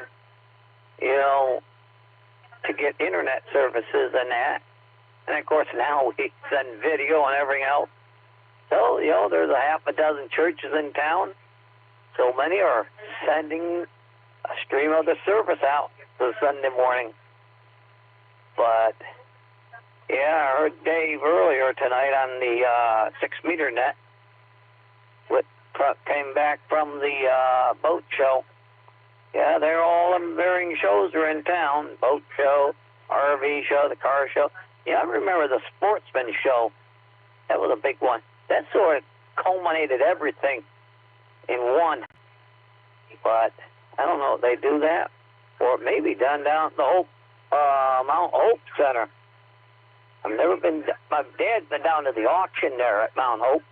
you know, to get internet services and that. And of course now we send video and everything else. So, you know, there's a half a dozen churches in town. So many are sending a stream of the service out for Sunday morning. But, yeah, I heard Dave earlier tonight on the 6-meter net. Came back from the boat show. Yeah, they're all in varying shows are in town. Boat show, RV show, the car show. Yeah, I remember the Sportsman show. That was a big one. That sort of culminated everything in one. But I don't know if they do that. Or maybe done down at the Hope, Mount Hope Center. I've never been, my dad's been down to the auction there at Mount Hope.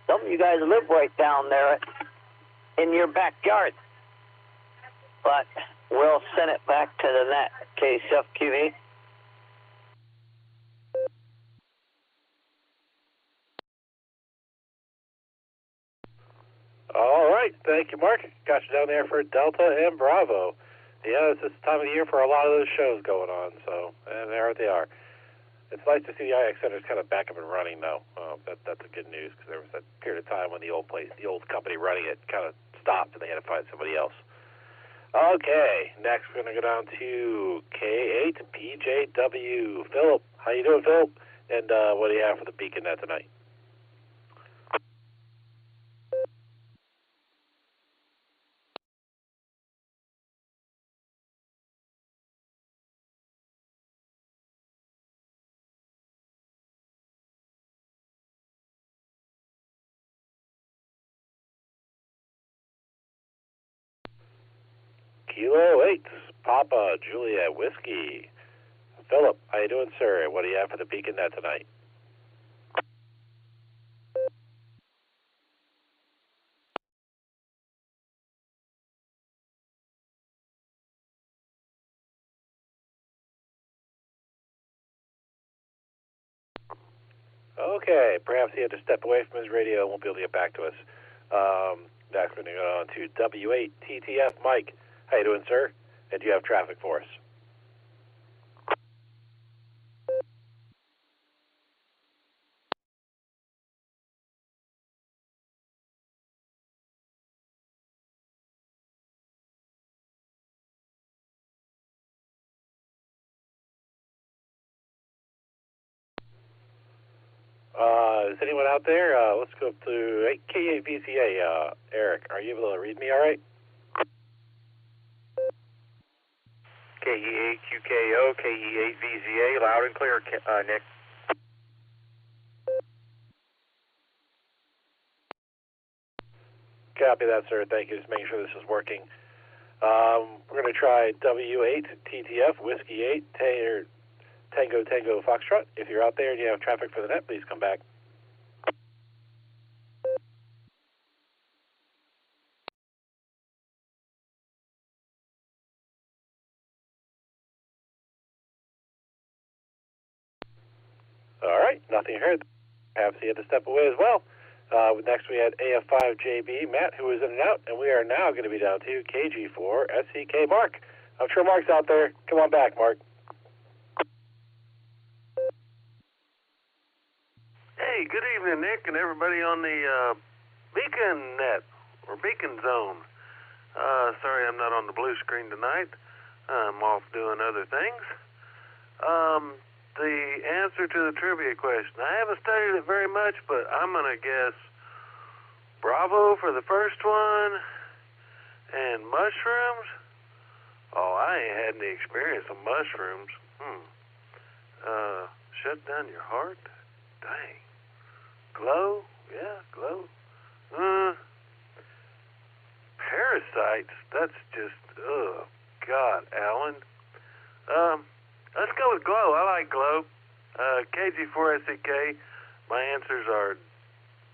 Some of you guys live right down there in your backyard. But we'll send it back to the net, KCFQV. right. Thank you, Mark. Got you down there for Delta and Bravo. Yeah, it's this time of the year for a lot of those shows going on, so, and there they are. It's nice to see the IX Center's kind of back up and running, though. That's a good news, because there was that period of time when the old company running it kind of stopped, and they had to find somebody else. Okay, next we're going to go down to K8PJW. Philip, how you doing, Philip? And what do you have for the Beacon Net tonight? Kilo 8, Papa Juliet Whiskey. Philip, how you doing, sir? What do you have for the Beacon Net tonight? Okay, perhaps he had to step away from his radio and won't be able to get back to us. Next, we're going to go on to W8TTF. Mike, how you doing, sir? And do you have traffic for us? Is anyone out there? Let's go up to K8VCA. Eric, are you able to read me all right? KE8QKO, KE8VZA, loud and clear, Nick. Copy that, sir. Thank you. Just making sure this is working. We're going to try W8TTF, Whiskey 8, Tango Foxtrot. If you're out there and you have traffic for the net, please come back. All right, nothing heard. Perhaps he had to step away as well. Next we had AF5JB, Matt, who was in and out, and we are now going to be down to KG4 SCK Mark. I'm sure Mark's out there. Come on back, Mark. Hey, good evening, Nick, and everybody on the Beacon Net, or Beacon Zone. Sorry I'm not on the blue screen tonight. I'm off doing other things. The answer to the trivia question. I haven't studied it very much, but I'm going to guess Bravo for the first one, and mushrooms. Oh, I ain't had any experience on mushrooms. Shut down your heart? Dang. Glow? Yeah, glow. Parasites? That's just, God, Alan. Let's go with glow. I like glow. KG4SCK. My answers are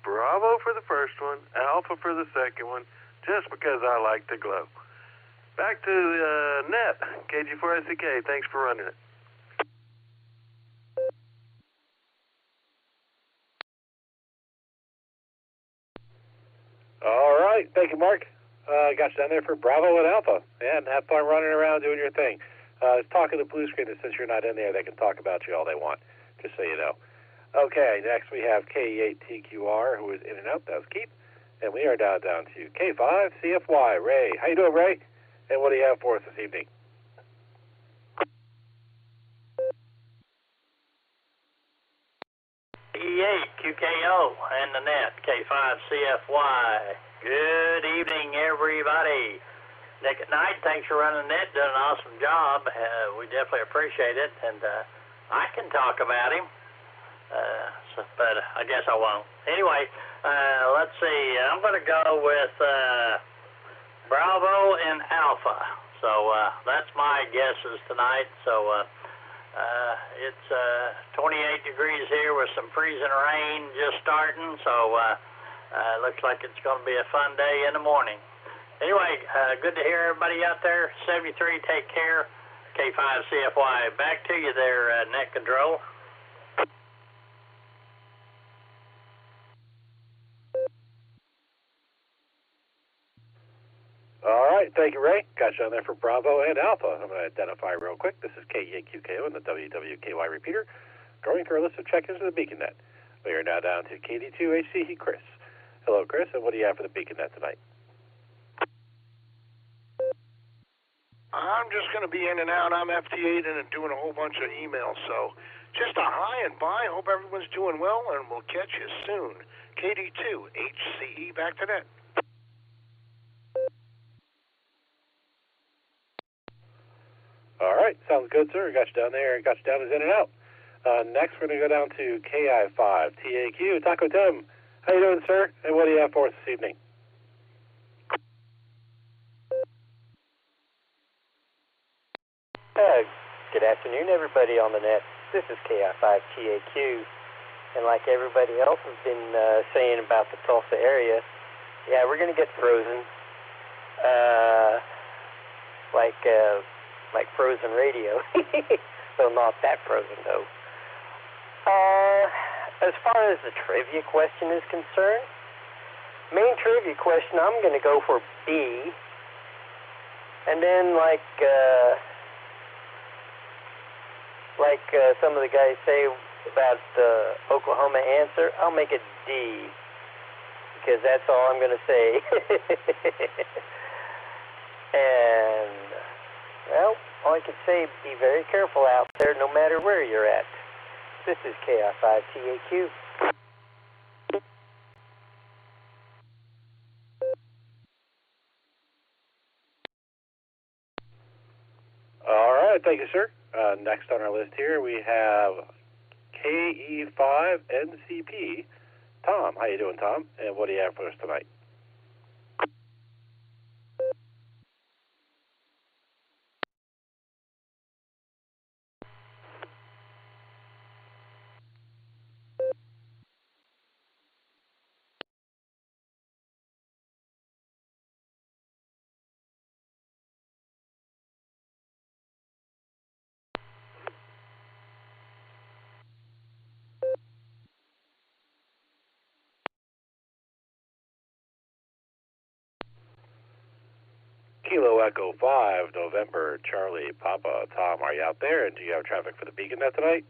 Bravo for the first one, Alpha for the second one, just because I like the glow. Back to the net. KG4SCK. Thanks for running it. All right. Thank you, Mark. Got you down there for Bravo and Alpha. And have fun running around doing your thing. Talk to the blue screen that since you're not in there, they can talk about you all they want, just so you know. Okay, next we have K8TQR, who is in and out. That was Keith. And we are down to K5CFY. Ray. How you doing, Ray? And what do you have for us this evening? K8QKO and the net, K5CFY. Good evening, everybody. Nick at Night, thanks for running the net, doing an awesome job. We definitely appreciate it, and I can talk about him, but I guess I won't. Anyway, let's see. I'm going to go with Bravo and Alpha. So that's my guesses tonight. So it's 28 degrees here with some freezing rain just starting, so looks like it's going to be a fun day in the morning. Anyway, good to hear everybody out there. 73, take care. K5CFY, back to you there, net control. right, thank you, Ray. Got you on there for Bravo and Alpha. I'm going to identify real quick. This is KEAQKO and the WWKY repeater, going through a list of check-ins to the BeaconNet. We are now down to KD2HC Chris. Hello, Chris, and what do you have for the BeaconNet tonight? I'm just going to be in and out. I'm FT8 and doing a whole bunch of emails, so just a hi and bye. Hope everyone's doing well, and we'll catch you soon. KD2HCE, back to net. All right, sounds good, sir. Got you down there. Got you down as in and out. Next, we're going to go down to KI5TAQ. Taco Tim, how you doing, sir? And what do you have for us this evening? Good afternoon, everybody on the net. This is KI5TAQ, and like everybody else has been saying about the Tulsa area, yeah, we're going to get frozen, like frozen radio. So not that frozen, though. As far as the trivia question is concerned, main trivia question, I'm going to go for B, and then like some of the guys say about the Oklahoma answer, I'll make it D, because that's all I'm going to say. And, well, all I can say is be very careful out there no matter where you're at. This is KI5TAQ. All right, thank you, sir. Next on our list here, we have KE5NCP. Tom, how you doing, Tom? And what do you have for us tonight? Kilo Echo 5, November, Charlie, Papa. Tom, are you out there? And do you have traffic for the BeaconNet tonight?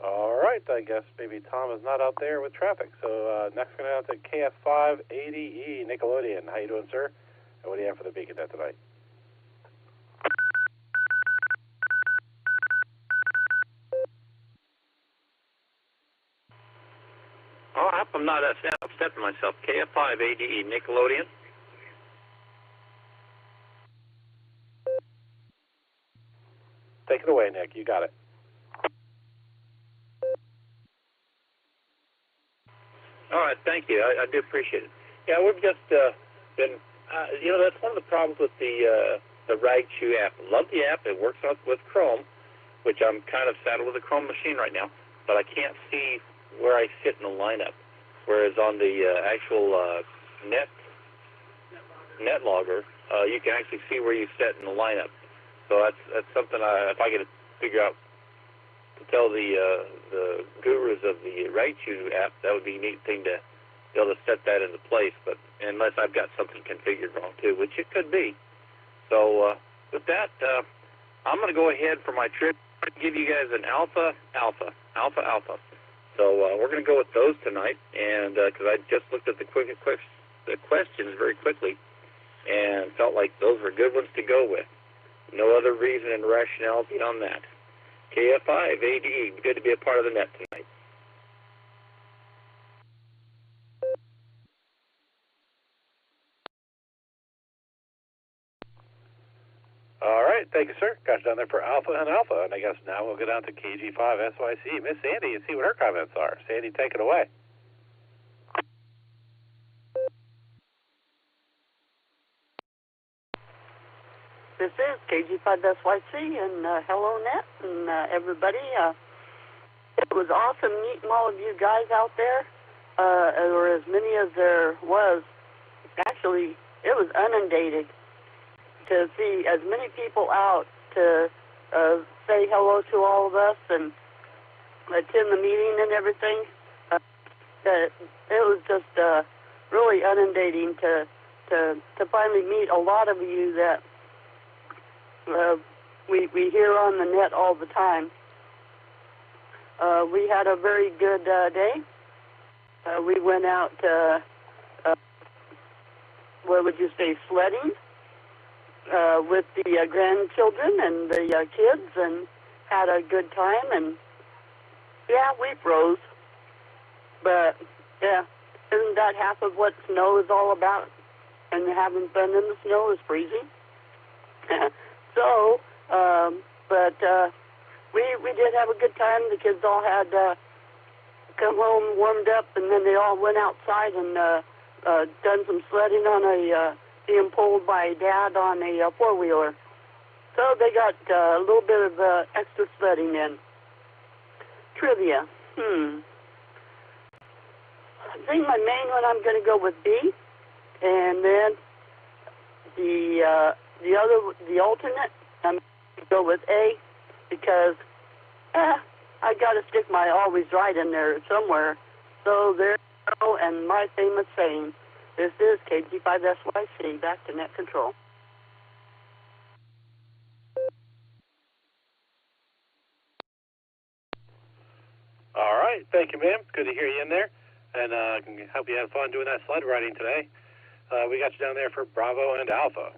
All right, I guess maybe Tom is not out there with traffic. So next we're going to have to KF5ADE, Nickelodeon. How you doing, sir? And what do you have for the BeaconNet tonight? Oh, I hope I'm not upsetting myself. KF5ADE, Nickelodeon. Take it away, Nick. You got it. All right, thank you. I do appreciate it. Yeah, we've just been, that's one of the problems with the RagChew app. Love the app. It works out with Chrome, which I'm kind of saddled with a Chrome machine right now, but I can't see where I sit in the lineup. Whereas on the actual NetLogger, you can actually see where you sit in the lineup. So that's something if I could figure out to tell the gurus of the RagChew app, that would be a neat thing to be able to set that into place. But unless I've got something configured wrong too, which it could be. So with that, I'm going to go ahead for my trip. I'm going to give you guys an alpha. So we're going to go with those tonight, and because I just looked at the questions very quickly, and felt like those were good ones to go with. No other reason and rationale beyond that. KF5ADE, good to be a part of the net tonight. All right, thank you, sir. Got you down there for Alpha, and I guess now we'll go down to KG5SYC. Miss Sandy, and see what her comments are. Sandy, take it away. This is KG5SYC, and hello, Net, and everybody. It was awesome meeting all of you guys out there, or as many as there was. Actually, it was inundated to see as many people out to say hello to all of us and attend the meeting and everything. That it was just really inundating to finally meet a lot of you that we hear on the net all the time. We had a very good day. We went out, what would you say, sledding with the grandchildren and the kids, and had a good time. And yeah, we froze, but yeah, isn't that half of what snow is all about? And having fun in the snow is freezing. So, but we did have a good time. The kids all had come home, warmed up, and then they all went outside and done some sledding on being pulled by Dad on a four-wheeler. So they got a little bit of extra sledding in. Trivia. I think my main one I'm going to go with B, and then the alternate I'm going to go with A, because I got to stick my always right in there somewhere. So there you go, and my famous saying. This is KG5SYC, back to net control. All right, thank you, ma'am. Good to hear you in there, and I hope you had fun doing that sled riding today. We got you down there for Bravo and Alpha.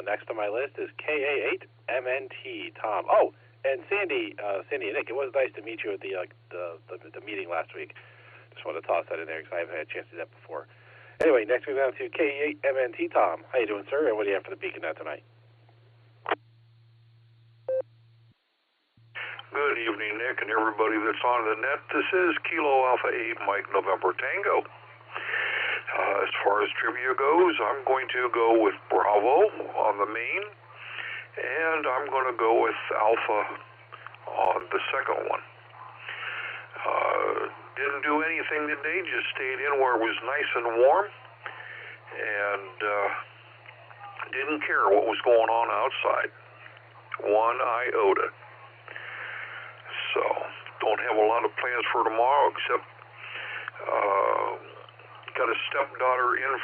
Next on my list is KA8MNT, Tom. Oh, and Sandy and Nick, it was nice to meet you at the meeting last week. Just wanted to toss that in there because I haven't had a chance to do that before. Anyway, next we go down to KA8MNT, Tom. How you doing, sir? And what do you have for the Beacon Net tonight? Good evening, Nick, and everybody that's on the net. This is Kilo Alpha 8 Mike November Tango. As far as trivia goes, I'm going to go with Bravo on the main, and I'm going to go with Alpha on the second one. Didn't do anything today, just stayed in where it was nice and warm, and didn't care what was going on outside. One iota. So, don't have a lot of plans for tomorrow, except got a stepdaughter and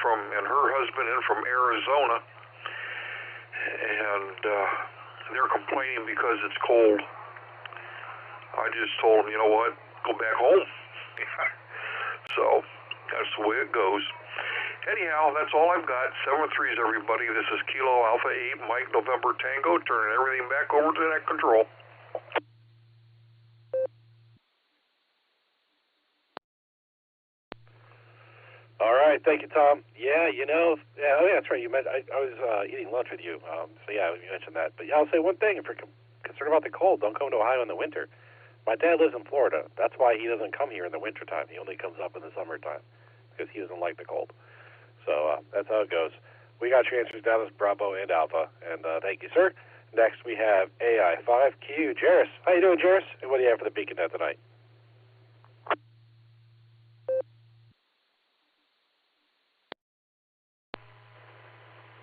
her husband in from Arizona, and they're complaining because it's cold. I just told them, you know what, go back home. So, that's the way it goes. Anyhow, that's all I've got. 7-3s, everybody. This is Kilo Alpha 8 Mike November Tango, turning everything back over to net control. All right, thank you, Tom. Yeah, that's right. You mentioned I was eating lunch with you, so yeah, you mentioned that. But yeah, I'll say one thing: if you're concerned about the cold, don't come to Ohio in the winter. My dad lives in Florida. That's why he doesn't come here in the wintertime. He only comes up in the summertime because he doesn't like the cold. So that's how it goes. We got your answers down as Bravo and Alpha, and thank you, sir. Next, we have AI5Q, Jairus. How you doing, Jairus? And what do you have for the Beacon Net tonight?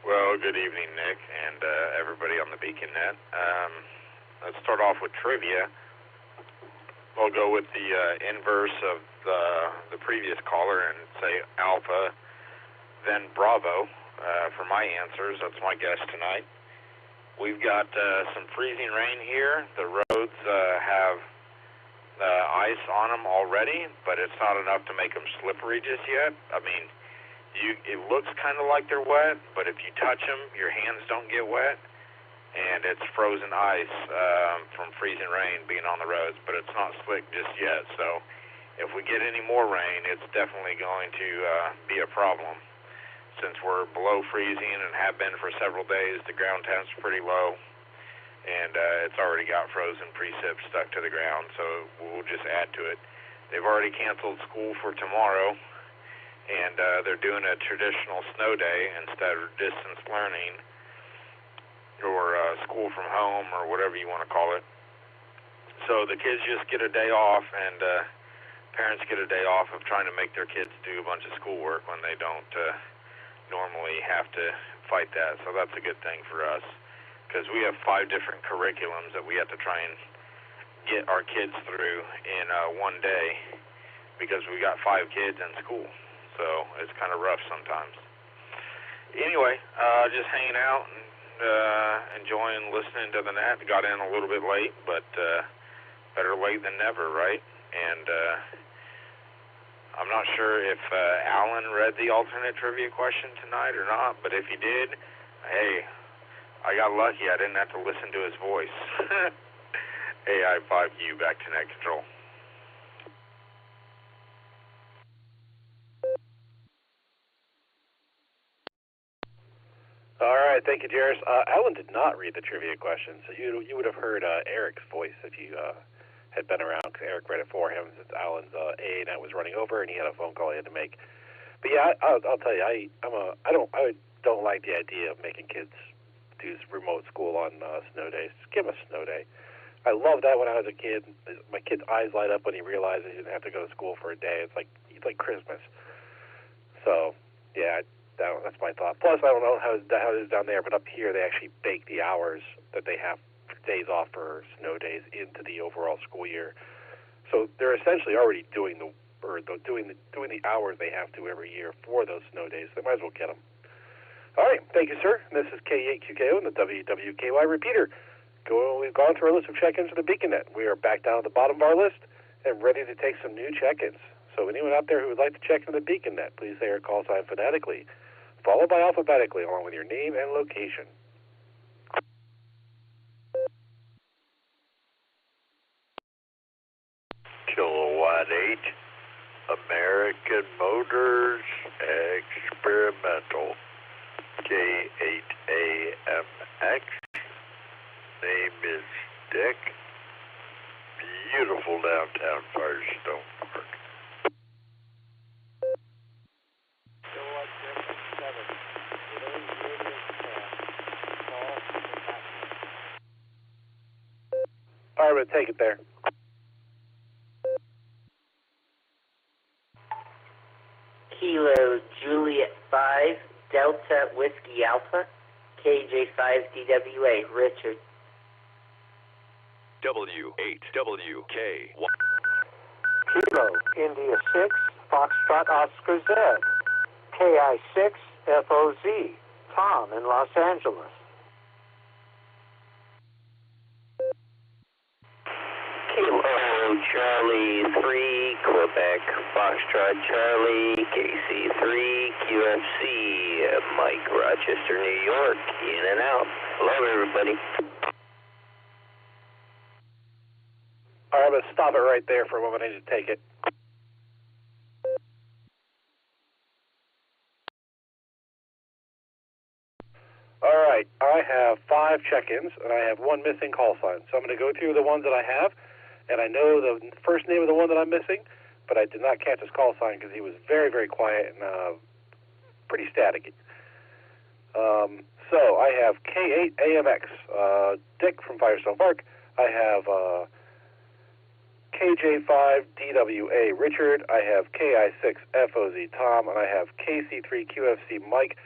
Well, good evening, Nick, and everybody on the Beacon Net. Let's start off with trivia. We'll go with the inverse of the previous caller and say Alpha, then Bravo for my answers. That's my guess tonight. We've got some freezing rain here. The roads have ice on them already, but it's not enough to make them slippery just yet. I mean, it looks kind of like they're wet, but if you touch them, your hands don't get wet, and it's frozen ice from freezing rain being on the roads, but it's not slick just yet. So if we get any more rain, it's definitely going to be a problem. Since we're below freezing and have been for several days, the ground temp's pretty low, and it's already got frozen precip stuck to the ground, so we'll just add to it. They've already canceled school for tomorrow, and they're doing a traditional snow day instead of distance learning. or school from home, or whatever you want to call it. So the kids just get a day off, and parents get a day off of trying to make their kids do a bunch of schoolwork when they don't normally have to fight that. So that's a good thing for us, because we have 5 different curriculums that we have to try and get our kids through in one day, because we got 5 kids in school. So it's kind of rough sometimes. Anyway, just hanging out and enjoying listening to the net. Got in a little bit late, but better late than never, right? And I'm not sure if Alan read the alternate trivia question tonight or not, but if he did, hey, I got lucky. I didn't have to listen to his voice. AI5Q, back to net control. All right, thank you, Jairus. Alan did not read the trivia question, so you would have heard Eric's voice if you had been around, because Eric read it for him since Alan's AANet was running over and he had a phone call he had to make. But yeah, I'll tell you, I don't like the idea of making kids do remote school on snow days. Just give them a snow day. I loved that when I was a kid. My kid's eyes light up when he realizes he didn't have to go to school for a day. It's like Christmas. So yeah. That's my thought. Plus, I don't know how it is down there, but up here they actually bake the hours that they have days off for snow days into the overall school year. So they're essentially already doing the hours they have to every year for those snow days. They might as well get them. All right, thank you, sir. This is K8QKO and the WWKY repeater. We've gone through our list of check-ins for the BeaconNet. We are back down at the bottom of our list and ready to take some new check-ins. So anyone out there who would like to check into the BeaconNet, please say your call sign phonetically, followed by alphabetically, along with your name and location. Kilowatt 8, American Motors Experimental, K8AMX, name is Dick, beautiful downtown Firestone Park. All right, I'm going to take it there. Kilo Juliet 5, Delta Whiskey Alpha, KJ5DWA, Richard. W8WK1. Kilo India 6, Foxtrot Oscar Z, KI6 FOZ, Tom in Los Angeles. Kilo Charlie 3, Quebec, Foxtrot Charlie, KC3, QFC, Mike, Rochester, New York, in and out. Hello, everybody. All right, I'm going to stop it right there for a moment. I need to take it. All right, I have 5 check-ins, and I have 1 missing call sign. So I'm going to go through the ones that I have, and I know the first name of the one that I'm missing, but I did not catch his call sign because he was very, very quiet and pretty staticky. So I have K8AMX, Dick from Firestone Park. I have KJ5DWA, Richard. I have KI6FOZ, Tom, and I have KC3QFC, Mike.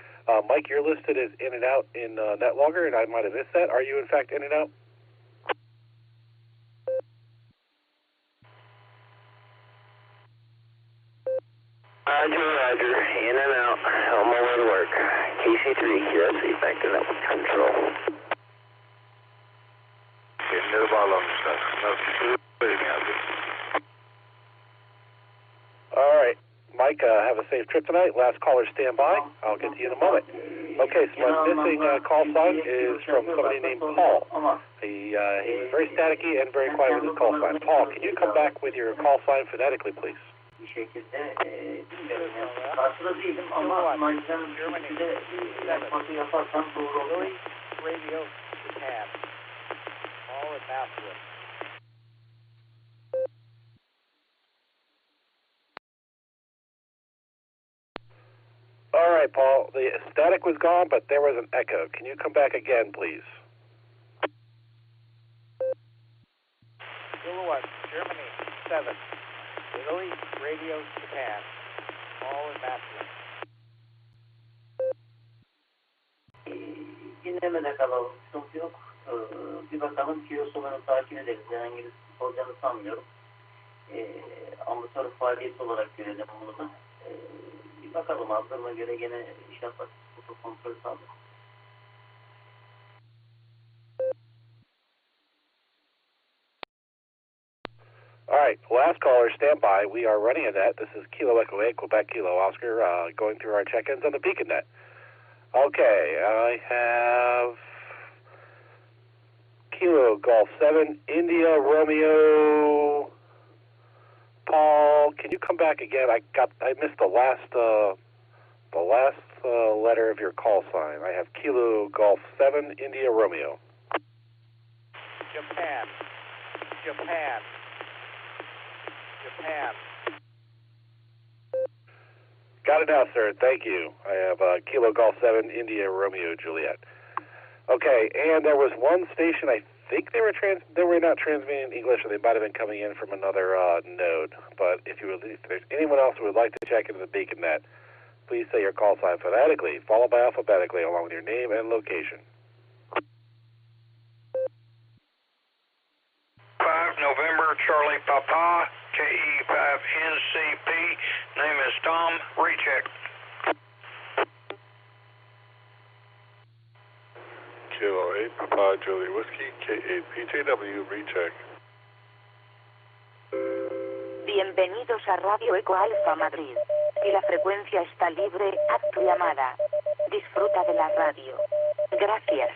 Mike, you're listed as in and out in NetLogger, and I might have missed that. Are you, in fact, in and out? Roger, in and out, on my way to work. KC3, QFC, back to network control. All right, Mike, have a safe trip tonight. Last caller, stand by. I'll get to you in a moment. Okay, so my missing call sign is from somebody named Paul. He was very staticky and very quiet with his call sign. Paul, can you come back with your call sign phonetically, please? Radio tab. All at Bathwood. All right, Paul. The static was gone, but there was an echo. Can you come back again, please? Kilowatt, Germany, 7. Italy, Radio, Japan. All in Master. Dinlemede kalalım, sıkıntı yok. Bir bakalım kilosularını takip ederiz. Herhangi bir sıkıntı olacağını sanmıyorum. Amatör faaliyet olarak görelim bunu da. Bir bakalım, hazırına göre gene inşallah kontrol sağlayalım. All right, last caller, stand by. We are running a net. This is Kilo Echo 8, Quebec Kilo Oscar, going through our check-ins on the Beacon Net. Okay, I have Kilo Golf 7, India Romeo. Paul, can you come back again? I missed the last letter of your call sign. I have Kilo Golf 7, India Romeo. Japan. Got it now, sir. Thank you. I have Kilo Golf 7, India Romeo Juliet. Okay, and there was one station, I think they were not transmitting English, or they might have been coming in from another node. But if there's anyone else who would like to check into the Beacon Net, please say your call sign phonetically, followed by alphabetically, along with your name and location. 5 November, Charlie Papa, KE5NCP, name is Tom, recheck. Kilo 8, Papa, Julie Whiskey, K8, PJW, recheck. Bienvenidos a Radio Eco Alfa Madrid. Si la frecuencia está libre, haz tu llamada. Disfruta de la radio. Gracias.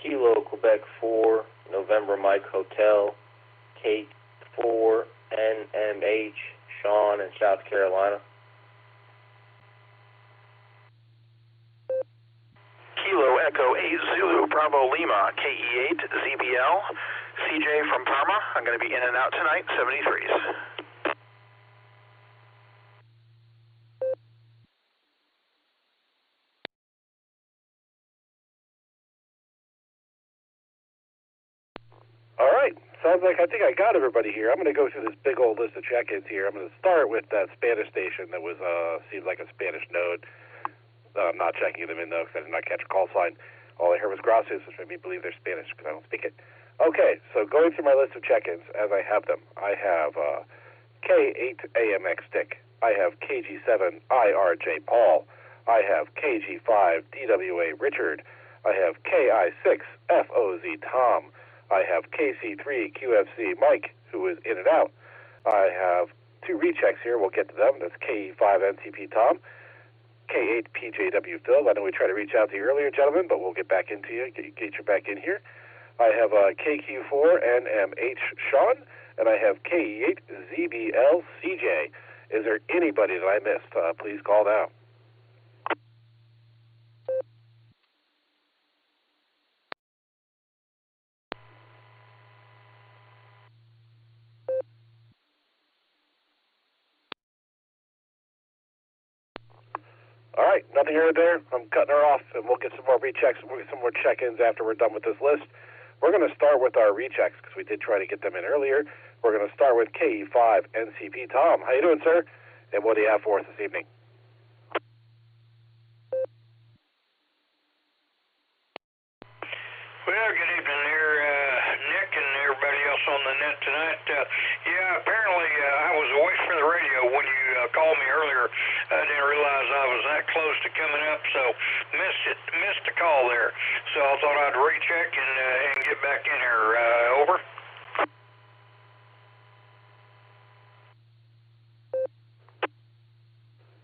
Kilo Quebec 4, November Mike Hotel, Kate 4, NMH, Sean in South Carolina. Kilo Echo 8 Zulu Bravo Lima, KE8 ZBL, CJ from Parma. I'm going to be in and out tonight, 73s. All right, sounds like I think I got everybody here. I'm going to go through this big old list of check-ins here. I'm going to start with that Spanish station that was seemed like a Spanish node. I'm not checking them in, though, because I did not catch a call sign. All I heard was gracias, which made me believe they're Spanish, because I don't speak it. Okay, so going through my list of check-ins as I have them, I have K8AMX Dick. I have KG7 IRJ Paul. I have KG5 DWA Richard. I have KI6 FOZ Tom. I have KC3 QFC Mike, who is in and out. I have two rechecks here. We'll get to them. That's KE5 NCP Tom. K8 PJW Phil. I know we tried to reach out to you earlier, gentlemen, but we'll get back into you, get you back in here. I have KQ4 NMH Sean, and I have KE8 ZBL CJ. Is there anybody that I missed? Please call now. All right, nothing here or there. I'm cutting her off, and we'll get some more rechecks. We'll get some more check-ins after we're done with this list. We're going to start with our rechecks because we did try to get them in earlier. We're going to start with KE5 NCP Tom. How you doing, sir? And what do you have for us this evening? Well, good evening there, Nick and everybody else on the net tonight. Yeah, apparently I was away from the radio when you called me earlier. I didn't realize I was that close to coming up, so missed the call there. So I thought I'd recheck and get back in here. Over.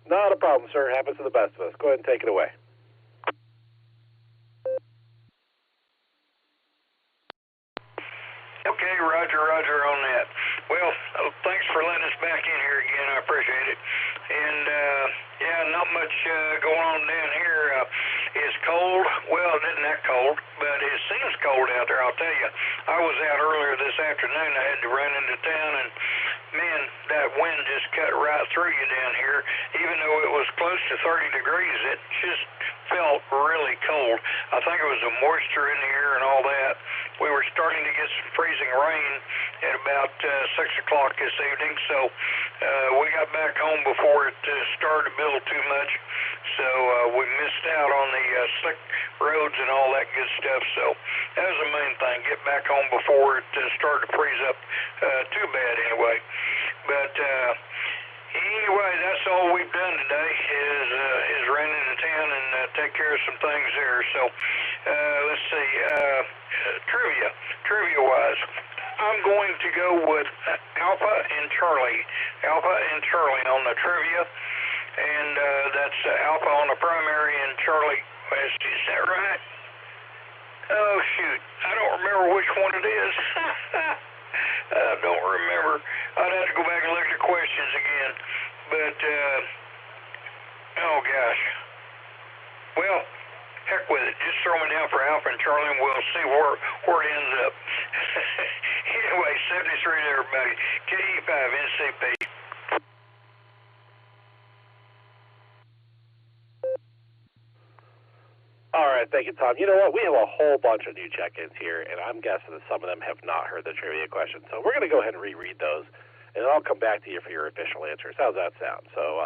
Not a problem, sir. Happens to the best of us. Go ahead and take it away. Okay, Roger on that. Well, thanks for letting us back in here again. I appreciate it. And, yeah, not much going on down here. It's cold. Well, it isn't that cold, but it seems cold out there, I'll tell you. I was out earlier this afternoon. I had to run into town, and, man, the that wind just cut right through you down here. Even though it was close to 30 degrees, it just felt really cold. I think it was the moisture in the air and all that. We were starting to get some freezing rain at about 6 o'clock this evening, so we got back home before it started to build too much. So we missed out on the slick roads and all that good stuff. So that was the main thing, get back home before it started to freeze up too bad anyway. But anyway, that's all we've done today is run into town and take care of some things there. So let's see, trivia-wise, I'm going to go with Alpha and Charlie on the trivia, and that's Alpha on the primary and Charlie West. Is that right? Oh shoot, I don't remember which one it is. I don't remember. I'd have to go back and look at the questions again. But, oh gosh. Well, heck with it. Just throw me down for Alpha and Charlie and we'll see where it ends up. Anyway, 73 to everybody. KE5 NCP. All right, thank you, Tom. You know what? We have a whole bunch of new check-ins here, and I'm guessing that some of them have not heard the trivia question. So we're going to go ahead and reread those, and then I'll come back to you for your official answers. How's that sound? So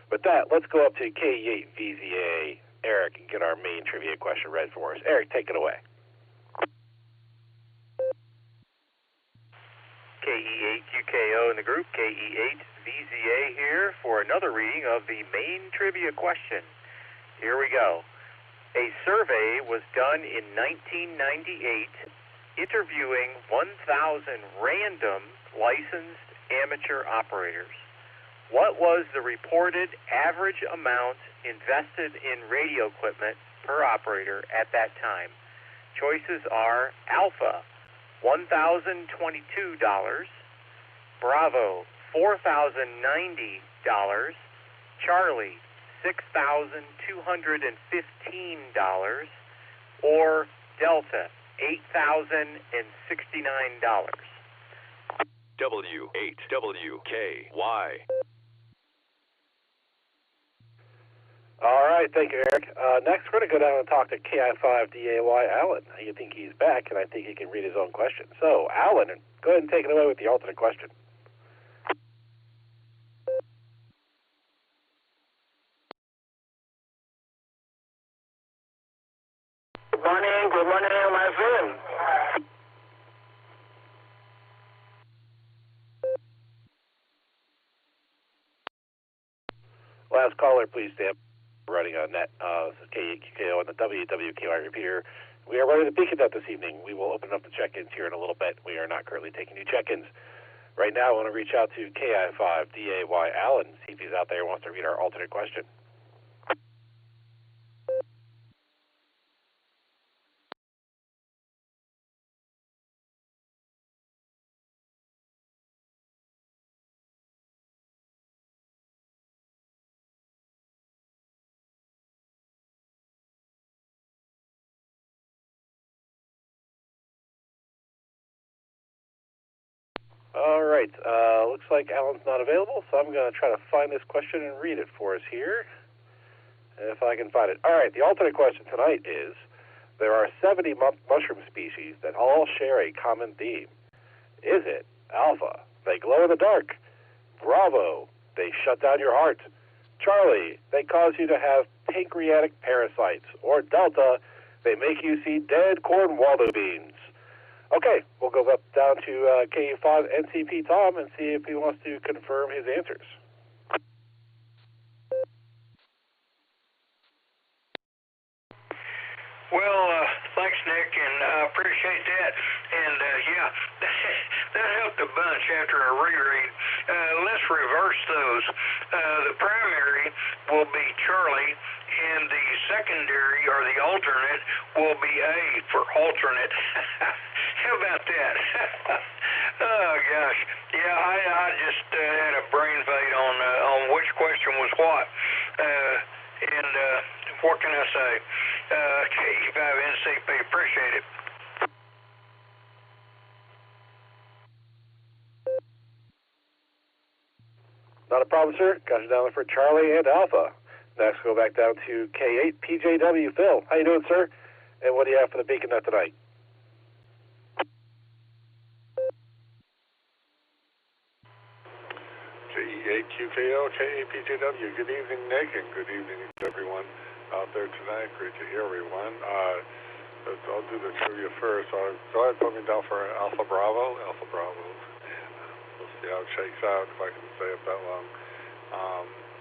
with that, let's go up to KE8VZA, Eric, and get our main trivia question read for us. Eric, take it away. KE8QKO in the group, KE8VZA here for another reading of the main trivia question. Here we go. A survey was done in 1998 interviewing 1,000 random licensed amateur operators. What was the reported average amount invested in radio equipment per operator at that time? Choices are Alpha, $1,022, Bravo, $4,090, Charlie, $6,215, or Delta, $8,069. W8WKY. All right, thank you, Eric. Next, we're going to go down and talk to KI5DAY Alan. I think he's back, and I think he can read his own question. So, Alan, go ahead and take it away with the alternate question. Good morning, my friend. Last caller, please stand. Running on net, KEKO on the WWKY repeater. We are running the Beacon Net this evening. We will open up the check-ins here in a little bit. We are not currently taking new check-ins. Right now, I want to reach out to KI5DAY Alan, see if he's out there and wants to read our alternate question. All right, looks like Alan's not available, so I'm going to try to find this question and read it for us here, if I can find it. All right, the alternate question tonight is, there are 70 mushroom species that all share a common theme. Is it Alpha, they glow in the dark? Bravo, they shut down your heart? Charlie, they cause you to have pancreatic parasites? Or Delta, they make you see dead corn waldo beans? Okay, we'll go up down to KU5 NCP Tom and see if he wants to confirm his answers. Well, thanks, Nick, and I appreciate that. And, yeah, that helped a bunch after a reread. Let's reverse those. The primary will be Charlie, and the secondary, or the alternate, will be A for alternate. How about that? Oh, gosh. Yeah, I just had a brain fade on which question was what. And what can I say? KE5NCP, appreciate it. Not a problem, sir. Got you down there for Charlie and Alpha. Next, go back down to K8, PJW. Phil, how you doing, sir? And what do you have for the Beacon Net tonight? K8QKO, K8PJW. Good evening, Nick, and good evening to everyone out there tonight. Great to hear everyone. I'll do the trivia first. So go ahead and put me down for Alpha Bravo, and we'll see how it shakes out if I can stay up that long.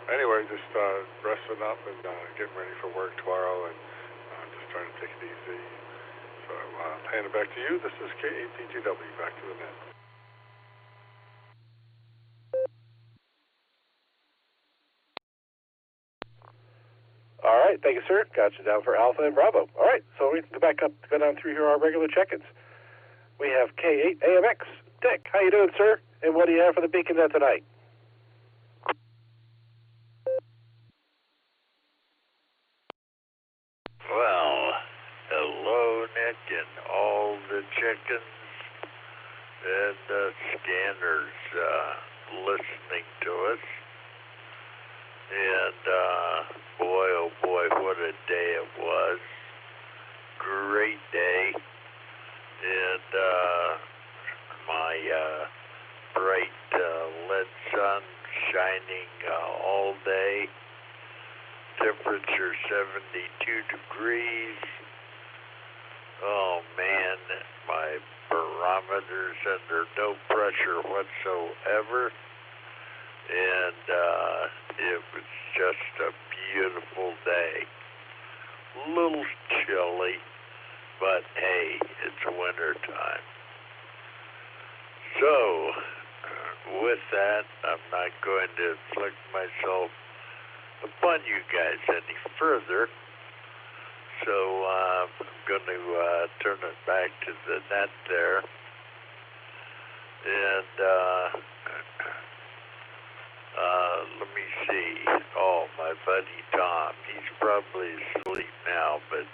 Anyway, just resting up and getting ready for work tomorrow, and just trying to take it easy. So hand it back to you. This is K8PGW. Back to the net. All right, thank you, sir. Got you down for Alpha and Bravo. All right, so we can go back up, go down through here our regular check-ins. We have K8 AMX. Dick, how you doing, sir? And what do you have for the Beacon Net tonight? Well, hello, Nick, and all the chickens and scanners listening to us. And boy, oh boy, what a day it was. Great day. And my bright lead sun shining all day. Temperature 72 degrees. Oh man, my barometer's under no pressure whatsoever. And it was just a beautiful day. A little chilly, but hey, it's winter time. So, with that, I'm not going to inflict myself upon you guys any further. So I'm going to turn it back to the net there. And let me see. Oh, my buddy Tom, he's probably asleep now, but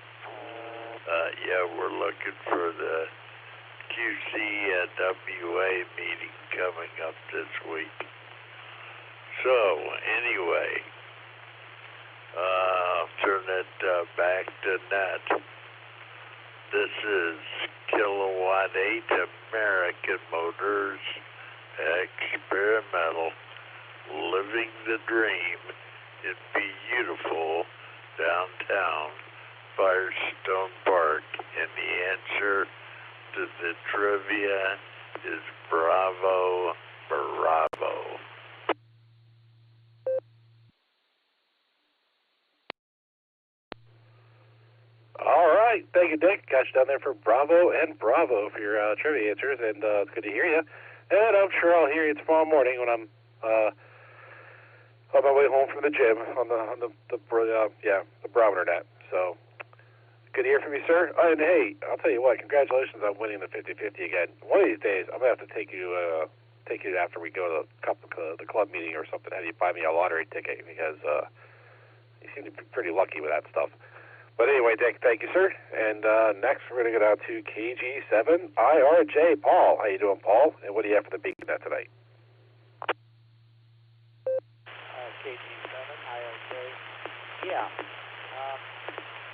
yeah, we're looking for the QCWA meeting coming up this week. So, anyway, I'll turn it back to net. This is Kilowatt 8 American Motors Experimental, living the dream in beautiful downtown Firestone Park. And the answer to the trivia is Bravo, Bravo. All right, thank you, Dick. Got you down there for Bravo and Bravo for your trivia answers, and it's good to hear you. And I'm sure I'll hear you tomorrow morning when I'm on my way home from the gym on the barometer net. So good to hear from you, sir. And hey, I'll tell you what, congratulations on winning the 50-50 again. One of these days, I'm gonna have to take you after we go to the club meeting or something. Have you buy me a lottery ticket, because you seem to be pretty lucky with that stuff. But anyway, Dick, thank you, sir. And next, we're going to go down to KG7IRJ. Paul, how you doing, Paul? And what do you have for the Beacon Net tonight? KG7IRJ. Yeah.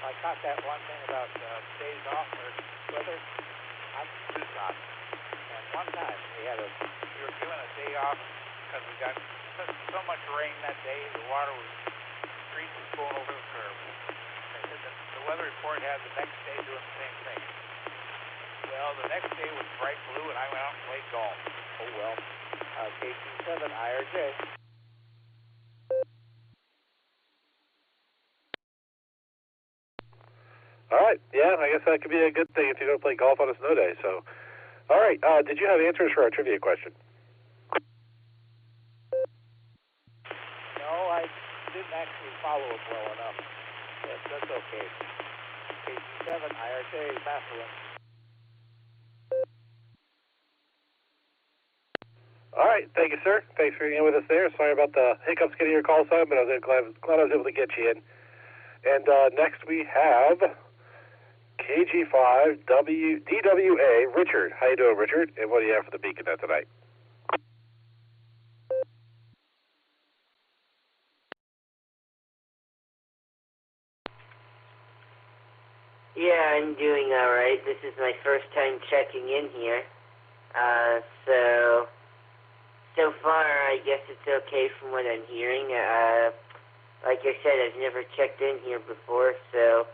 I caught that one thing about days off or weather. I'm from Tucson. And one time we were given a day off because we got so much rain that day, the water was, streets was going over the curb. The weather report had the next day doing the same thing. Well, the next day was bright blue, and I went out and played golf. Oh, well. KG7IRJ. All right. Yeah, I guess that could be a good thing if you're going to play golf on a snow day. So, all right. Did you have answers for our trivia question? No, I didn't actually follow it well enough. Yes, that's okay. KG7IRJ, Massillon. All right, thank you, sir. Thanks for being with us there. Sorry about the hiccups getting your call sign, but I was glad I was able to get you in. And next we have KG5DWA, Richard. How you doing, Richard? And what do you have for the Beacon Net tonight? Yeah, I'm doing all right. This is my first time checking in here. So far, I guess it's okay from what I'm hearing. Like I said, I've never checked in here before, so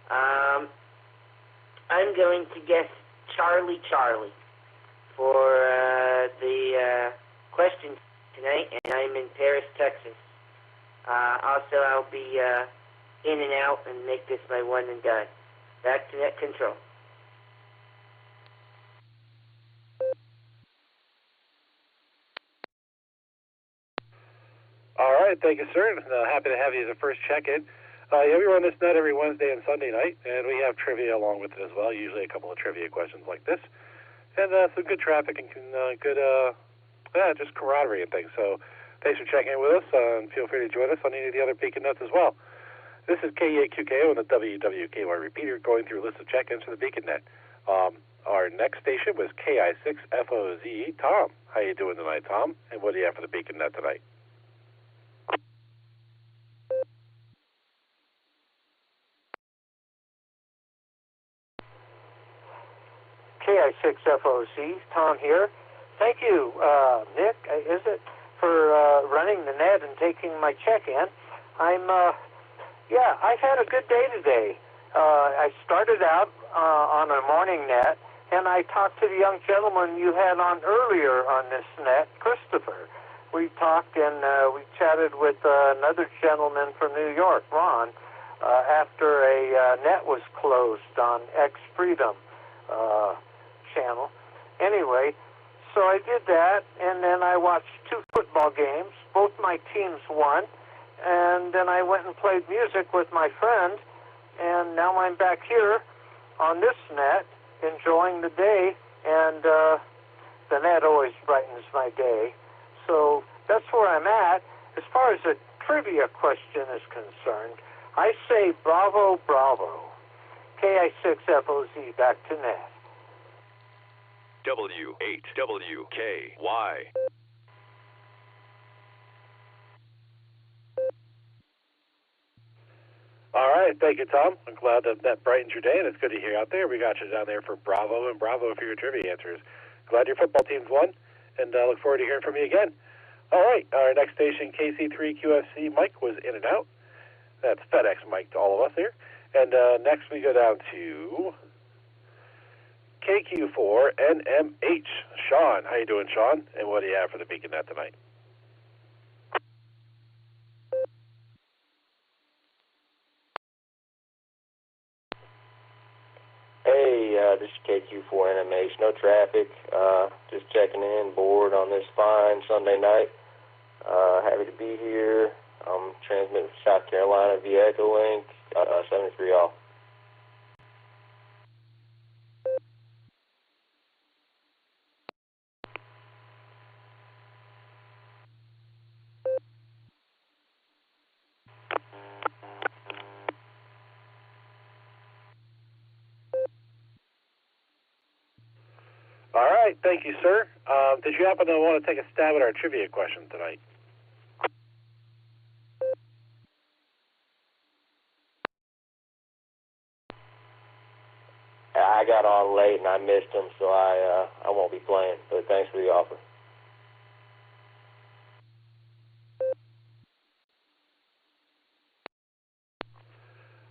I'm going to guess Charlie for the question tonight, and I'm in Paris, Texas. Also, I'll be in and out and make this my one and done. Back to net control. All right, thank you, sir. Happy to have you as a first check-in. Yeah, we run this net every Wednesday and Sunday night, and we have trivia along with it as well, usually a couple of trivia questions like this. And some good traffic and good, just camaraderie and things. So thanks for checking in with us, and feel free to join us on any of the other Beacon Nets as well. This is KEAQKO and the WWKY repeater going through a list of check-ins for the Beacon Net. Our next station was KI6FOZE. Tom, how you doing tonight, Tom? And what do you have for the Beacon Net tonight? KI6FOZ, Tom here. Thank you, Nick, is it, for running the net and taking my check-in. I've had a good day today. I started out on a morning net, and I talked to the young gentleman you had on earlier on this net, Christopher. We talked and we chatted with another gentleman from New York, Ron, after a net was closed on X Freedom channel. Anyway, so I did that, and then I watched 2 football games. Both my teams won, and then I went and played music with my friend, and now I'm back here on this net enjoying the day, and the net always brightens my day. So that's where I'm at. As far as the trivia question is concerned, I say bravo, bravo. KI6FOZ, back to net. W8WKY. All right, thank you, Tom. I'm glad that brightens your day, and it's good to hear you out there. We got you down there for bravo and bravo for your trivia answers. Glad your football team's won, and look forward to hearing from you again. All right, our next station, KC3QFC, Mike was in and out. That's FedEx Mike to all of us here. And next we go down to KQ4NMH. Sean, how you doing, Sean? And what do you have for the Beacon Net tonight? Hey, this is KQ4NMH. No traffic. Just checking in, bored on this fine Sunday night. Happy to be here. I'm transmitting from South Carolina via Echolink, 73 off. All right, thank you, sir. Did you happen to want to take a stab at our trivia question tonight? I got on late and I missed them, so I won't be playing. But thanks for the offer.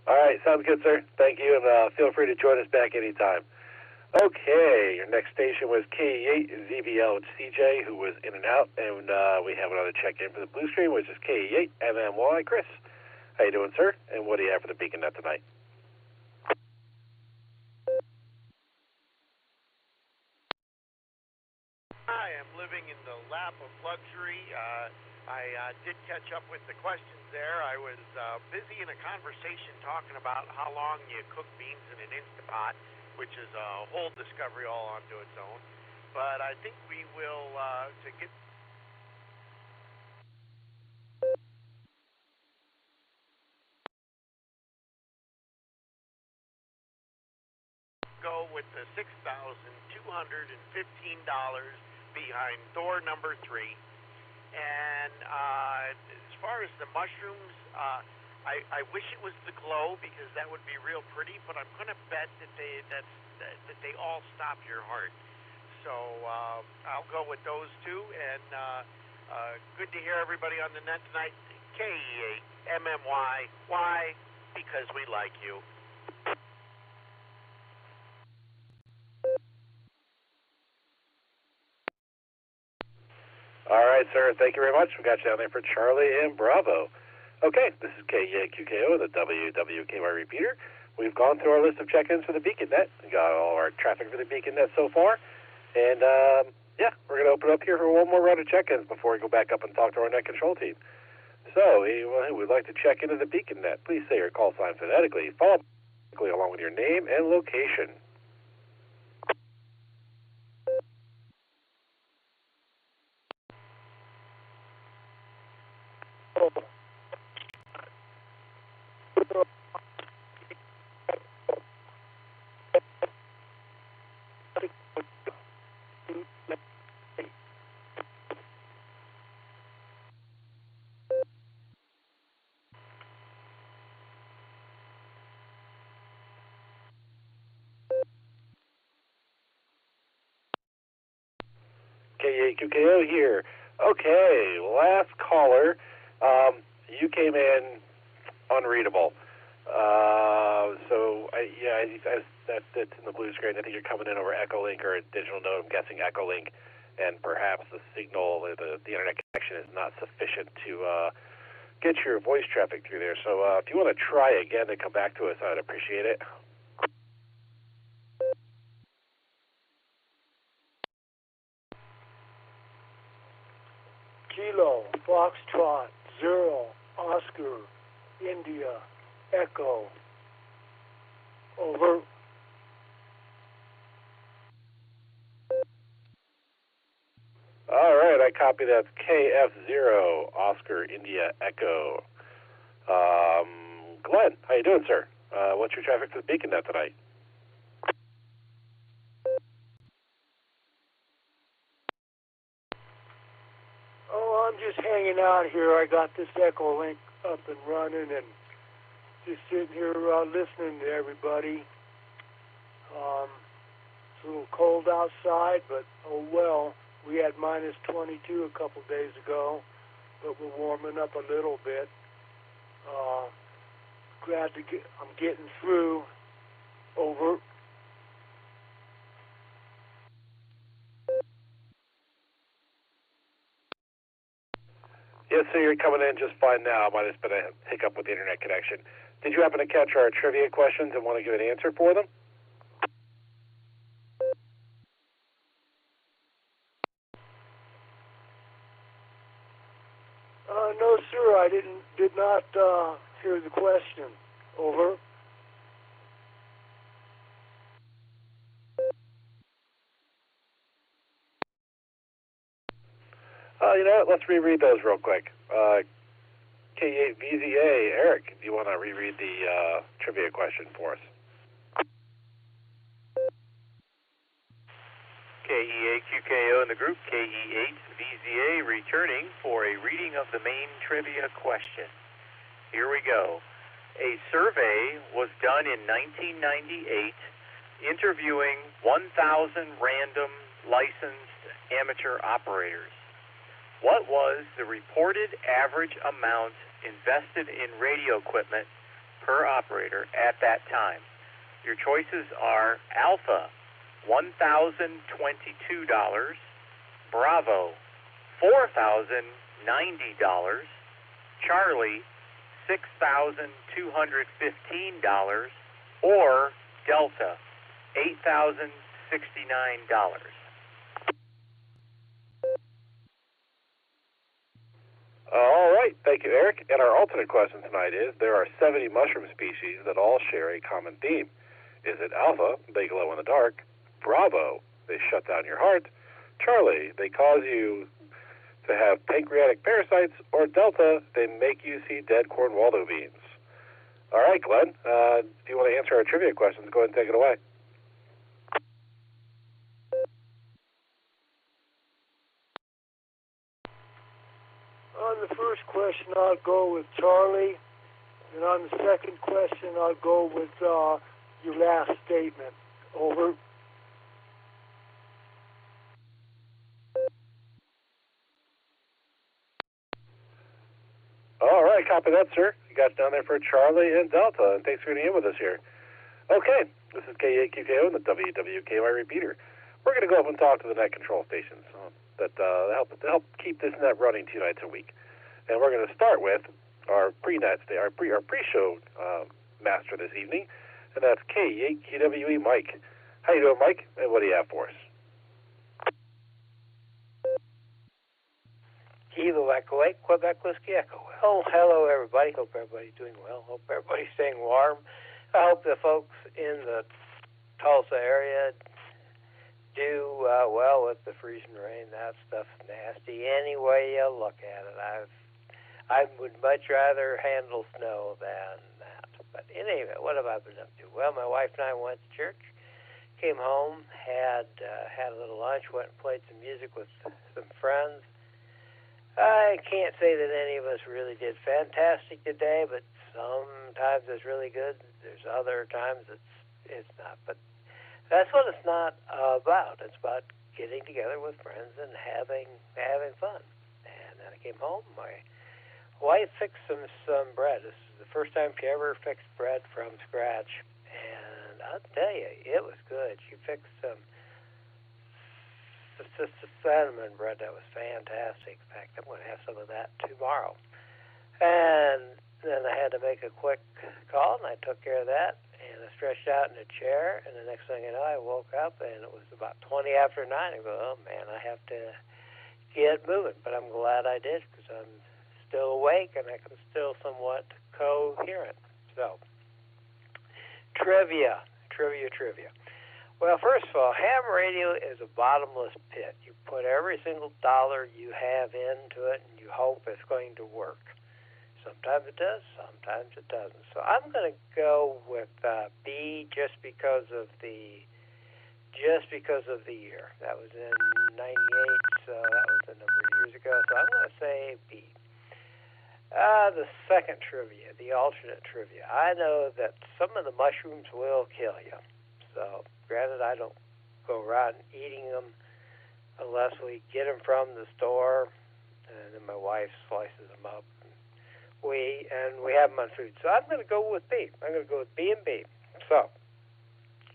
All right, sounds good, sir. Thank you, and feel free to join us back anytime. Okay, your next station was KE8ZBLCJ, who was in and out, and we have another check-in for the blue screen, which is KE8MMY. Chris, how you doing, sir? And what do you have for the Beacon Net tonight? I am living in the lap of luxury. I did catch up with the questions there. I was busy in a conversation talking about how long you cook beans in an Instapot, which is a whole discovery all onto its own. But I think we will, go with the $6,215 behind door number 3. And as far as the mushrooms, I wish it was the glow because that would be real pretty, but I'm going to bet that they all stop your heart. So I'll go with those two, and good to hear everybody on the net tonight. KE8MMY. Why? Because we like you. All right, sir. Thank you very much. We got you down there for Charlie and Bravo. Okay, this is KEAQKO, the WWKY repeater. We've gone through our list of check-ins for the BeaconNet. We got all our traffic for the BeaconNet so far. And, yeah, we're going to open up here for one more round of check-ins before we go back up and talk to our net control team. So, anyone who would like to check into the BeaconNet, please say your call sign phonetically, followed along with your name and location. KEAQKO here. Okay, last caller. You came in unreadable. That's in the blue screen. I think you're coming in over Echolink or a digital node. I'm guessing Echolink, and perhaps the signal, the internet connection is not sufficient to get your voice traffic through there. So if you want to try again and come back to us, I'd appreciate it. Kilo, Foxtrot, Zero, Oscar, India, Echo. Over. All right, I copy that. KF0, Oscar, India, Echo. Glenn, how you doing, sir? What's your traffic to the BeaconNet tonight? Oh, I'm just hanging out here. I got this Echo Link up and running and just sitting here listening to everybody. It's a little cold outside, but oh well. We had minus 22 a couple days ago, but we're warming up a little bit. I'm getting through. Over. Yes, sir, you're coming in just fine now. Might have been a hiccup with the internet connection. Did you happen to catch our trivia questions and want to give an answer for them? No, sir, I did not hear the question. Over. You know what? Let's reread those real quick. K8VZA, Eric, do you want to reread the trivia question for us? KEAQKO in the group, KE8VZA returning for a reading of the main trivia question. Here we go. A survey was done in 1998 interviewing 1,000 random licensed amateur operators. What was the reported average amount invested in radio equipment per operator at that time? Your choices are Alpha, $1,022, Bravo, $4,090, Charlie, $6,215, or Delta, $8,069. All right, thank you, Eric. And our alternate question tonight is, there are 70 mushroom species that all share a common theme. Is it Alpha, they glow in the dark, Bravo, they shut down your heart, Charlie, they cause you to have pancreatic parasites, or Delta, they make you see dead corn Waldo beans? All right, Glenn, if you want to answer our trivia questions, go ahead and take it away. On the first question, I'll go with Charlie. And on the second question, I'll go with your last statement. Over. All right, copy that, sir. You got down there for Charlie and Delta, and thanks for getting in with us here. Okay, this is K8QKO and the WWKY repeater. We're going to go up and talk to the net control stations that help keep this net running 2 nights a week. And we're going to start with our pre-net, our pre-show master this evening, and that's K8QWE Mike. How you doing, Mike? And what do you have for us? Kilo Echo 8, Quebec Whiskey Echo. Well, hello everybody. Hope everybody's doing well. Hope everybody's staying warm. I hope the folks in the Tulsa area do well with the freezing rain. That stuff's nasty. Any way you look at it, I would much rather handle snow than that. But in any event, what have I been up to? Well, my wife and I went to church, came home, had a little lunch, went and played some music with some friends. I can't say that any of us really did fantastic today, but sometimes it's really good. There's other times it's not. But that's what it's not about. It's about getting together with friends and having fun. And then I came home. My wife fixed some bread. This is the first time she ever fixed bread from scratch, and I'll tell you, it was good. She fixed some cinnamon bread that was fantastic. In fact, I'm going to have some of that tomorrow. And then I had to make a quick call, and I took care of that, and I stretched out in a chair, and the next thing you know, I woke up, and it was about 20 after 9. I go, oh, man, I have to get moving. But I'm glad I did, because I'm still awake, and I can still somewhat coherent. So, trivia. Well, first of all, ham radio is a bottomless pit. You put every single dollar you have into it, and you hope it's going to work. Sometimes it does, sometimes it doesn't. So I'm going to go with B just because of the year. That was in '98, so that was a number of years ago. So I'm going to say B. The second trivia, the alternate trivia. I know that some of the mushrooms will kill you. So, granted, I don't go around eating them unless we get them from the store, and then my wife slices them up. We have them on food. So I'm going to go with B. I'm going to go with B and B. So,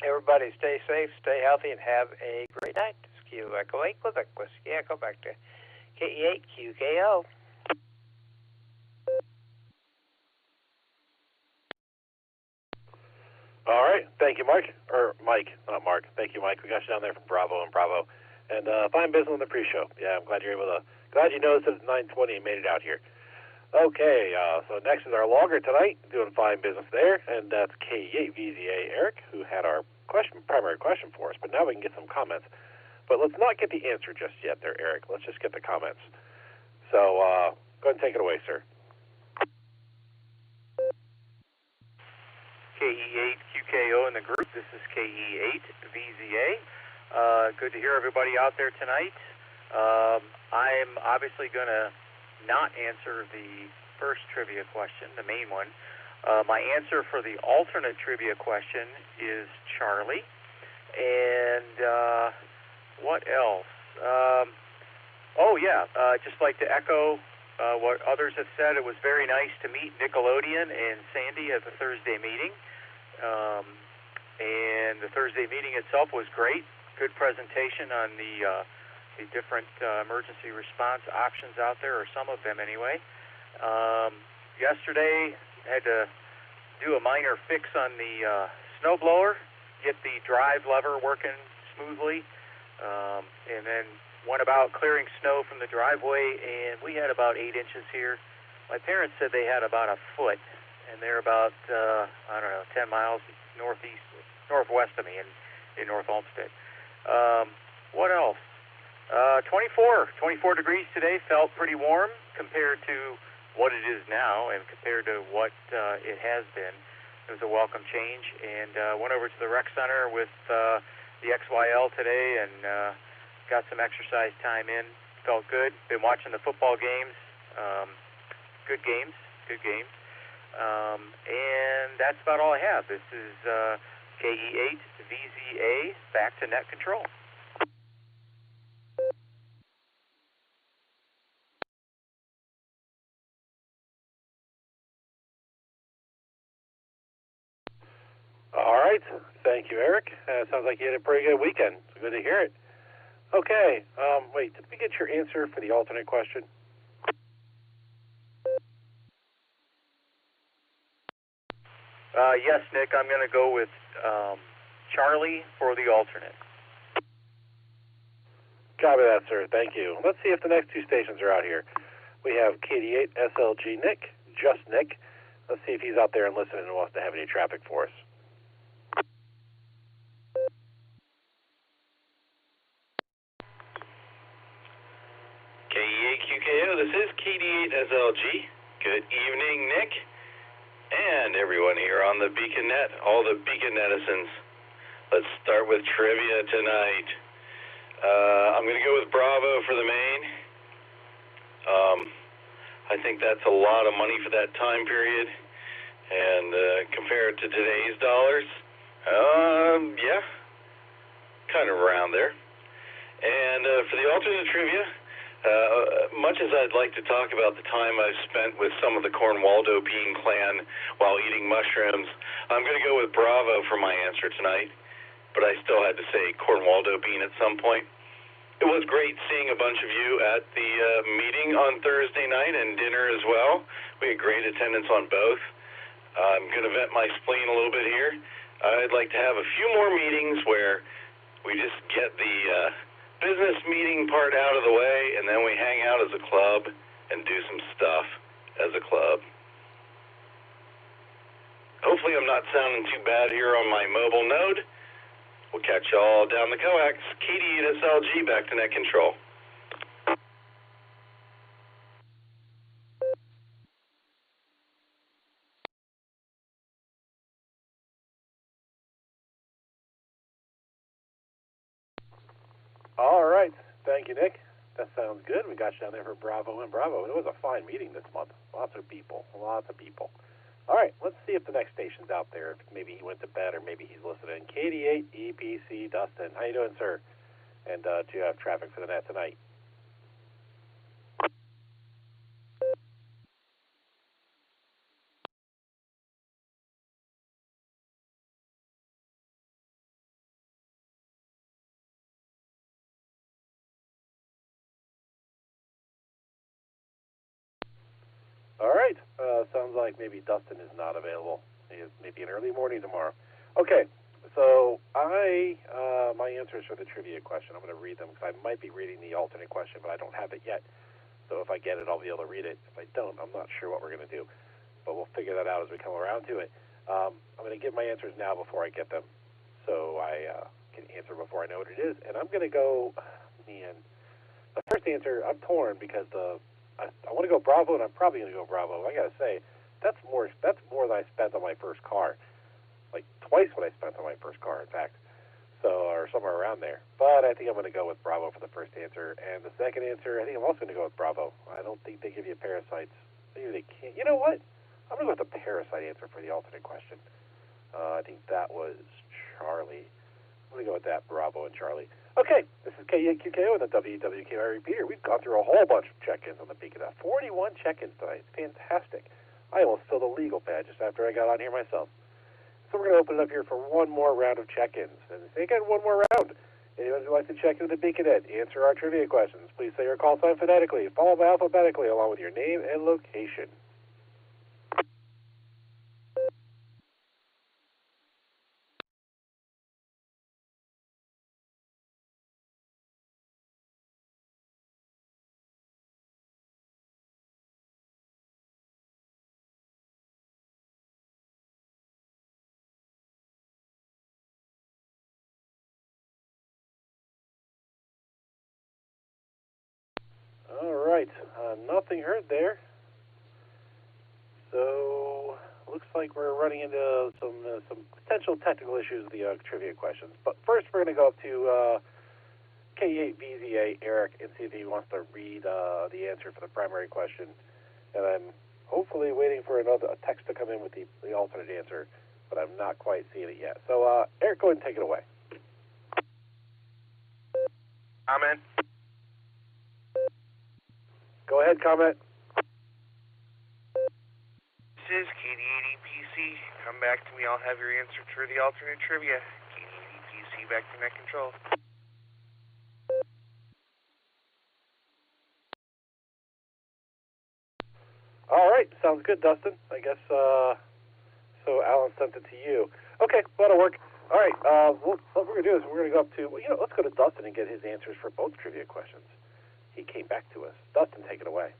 everybody stay safe, stay healthy, and have a great night. This is Kilo Echo 8, Quebec Whiskey Echo, back to KE8QKO. All right. Thank you, Mike. Or Mike, not Mark. Thank you, Mike. We got you down there from Bravo and Bravo. And fine business on the pre-show. Yeah, I'm glad you're glad you noticed it at 9:20 and made it out here. Okay, so next is our logger tonight, doing fine business there, and that's K8VZA Eric, who had our primary question for us, but now we can get some comments. But let's not get the answer just yet there, Eric. Let's just get the comments. So go ahead and take it away, sir. KE8QKO in the group. This is KE8VZA. Good to hear everybody out there tonight. I'm obviously going to not answer the first trivia question, the main one. My answer for the alternate trivia question is Charlie. And what else? Just like to echo what others have said. It was very nice to meet Nickelodeon and Sandy at the Thursday meeting. And the Thursday meeting itself was great. Good presentation on the different emergency response options out there, or some of them anyway. Yesterday, had to do a minor fix on the snowblower, get the drive lever working smoothly, and then went about clearing snow from the driveway, and we had about 8 inches here. My parents said they had about a foot, and they're about, 10 miles northwest of me in North Olmsted. What else? 24 degrees today, felt pretty warm compared to what it is now and compared to what it has been. It was a welcome change, and went over to the rec center with the XYL today and got some exercise time in. Felt good. Been watching the football games. Good games. And that's about all I have. This is KE8VZA, back to net control. All right. Thank you, Eric. Sounds like you had a pretty good weekend. It's good to hear it. Okay. Wait, did we get your answer for the alternate question? Yes, Nick, I'm going to go with Charlie for the alternate. Copy that, sir. Thank you. Let's see if the next two stations are out here. We have KD8 SLG Nick, just Nick. Let's see if he's out there and listening and wants to have any traffic for us. KE8QKO, this is KD8 SLG. Good evening, Nick, and everyone here on the Beacon Net, all the Beacon Netizens. Let's start with trivia tonight. I'm going to go with Bravo for the main. I think that's a lot of money for that time period, and compare it to today's dollars, yeah, kind of around there. And for the alternate trivia, much as I'd like to talk about the time I've spent with some of the Cornwaldo Bean clan while eating mushrooms, I'm going to go with Bravo for my answer tonight, but I still had to say Cornwaldo Bean at some point. It was great seeing a bunch of you at the meeting on Thursday night and dinner as well. We had great attendance on both. I'm going to vent my spleen a little bit here. I'd like to have a few more meetings where we just get the business meeting part out of the way, and then we hang out as a club and do some stuff as a club. Hopefully I'm not sounding too bad here on my mobile node. We'll catch y'all down the coax. KD8 SLG, back to net control. All right. Thank you, Nick. That sounds good. We got you down there for Bravo and Bravo. It was a fine meeting this month. Lots of people. All right. Let's see if the next station's out there. If maybe he went to bed or maybe he's listening. KD8 EPC Dustin. How you doing, sir? And do you have traffic for the net tonight? All right. Sounds like maybe Dustin is not available. He is maybe an early morning tomorrow. Okay. So my answers for the trivia question, I'm going to read them because I might be reading the alternate question, but I don't have it yet. So if I get it, I'll be able to read it. If I don't, I'm not sure what we're going to do. But we'll figure that out as we come around to it. I'm going to give my answers now before I get them, so I can answer before I know what it is. And I'm going to go, man, the first answer, I'm torn because I want to go Bravo, and I'm probably going to go Bravo. I got to say, that's more than I spent on my first car. Like twice what I spent on my first car, in fact. So, or somewhere around there. But I think I'm going to go with Bravo for the first answer. And the second answer, I think I'm also going to go with Bravo. I don't think they give you parasites. Maybe they can't. You know what? I'm going to go with the parasite answer for the alternate question. I think that was Charlie. I'm going to go with that, Bravo and Charlie. Okay, this is KEQKO and the WWKI repeater. We've gone through a whole bunch of check-ins on the Beacon. 41 check-ins tonight. It's fantastic. I almost filled a legal pad just after I got on here myself. So we're going to open it up here for one more round of check-ins. And again, one more round. Anyone who'd like to check into the Beacon Net, answer our trivia questions, please say your call sign phonetically, followed by alphabetically, along with your name and location. All right, nothing heard there. So looks like we're running into some potential technical issues with the trivia questions. But first, we're going to go up to K8VZA Eric and see if he wants to read the answer for the primary question, and then hopefully waiting for a text to come in with the alternate answer, but I'm not quite seeing it yet. So, Eric, go ahead and take it away. Comment? Go ahead, comment. This is KD80PC. Come back to me. I'll have your answer for the alternate trivia. KD80PC, back to net control. All right, sounds good, Dustin. I guess, so Alan sent it to you. Okay, that'll work. All right, what we're going to do is we're going to go up to, let's go to Dustin and get his answers for both trivia questions. He came back to us. Dustin, take it away.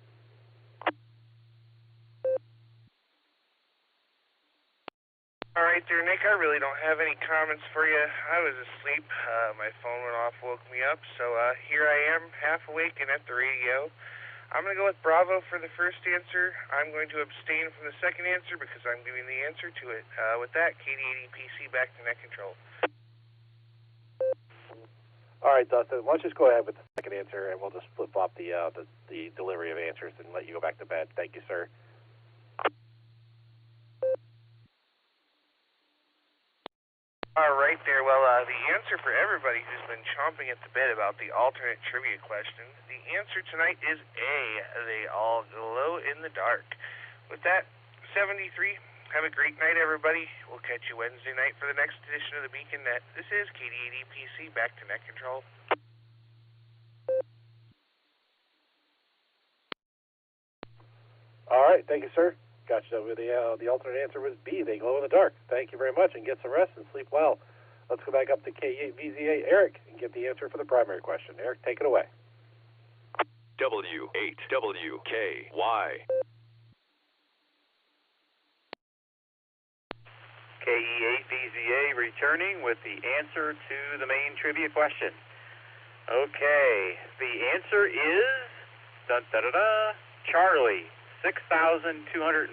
All right there, Nick, I really don't have any comments for you. I was asleep. My phone went off, woke me up, so here I am, half awake and at the radio. I'm going to go with Bravo for the first answer. I'm going to abstain from the second answer because I'm giving the answer to it. With that, KD80PC, back to net control. All right, Dustin, why don't you just go ahead with the second answer, and we'll just flip-flop the delivery of answers and let you go back to bed. Thank you, sir. All right there. Well, the answer for everybody who's been chomping at the bit about the alternate trivia question, the answer tonight is A. They all glow in the dark. With that, 73, have a great night, everybody. We'll catch you Wednesday night for the next edition of the Beacon Net. This is KD80PC, back to net control. All right, thank you, sir. Gotcha. The alternate answer was B. They glow in the dark. Thank you very much, and get some rest and sleep well. Let's go back up to K8VZA Eric and get the answer for the primary question. Eric, take it away. W8WKY. KE8VZA returning with the answer to the main trivia question. Okay, the answer is Charlie. $6,215.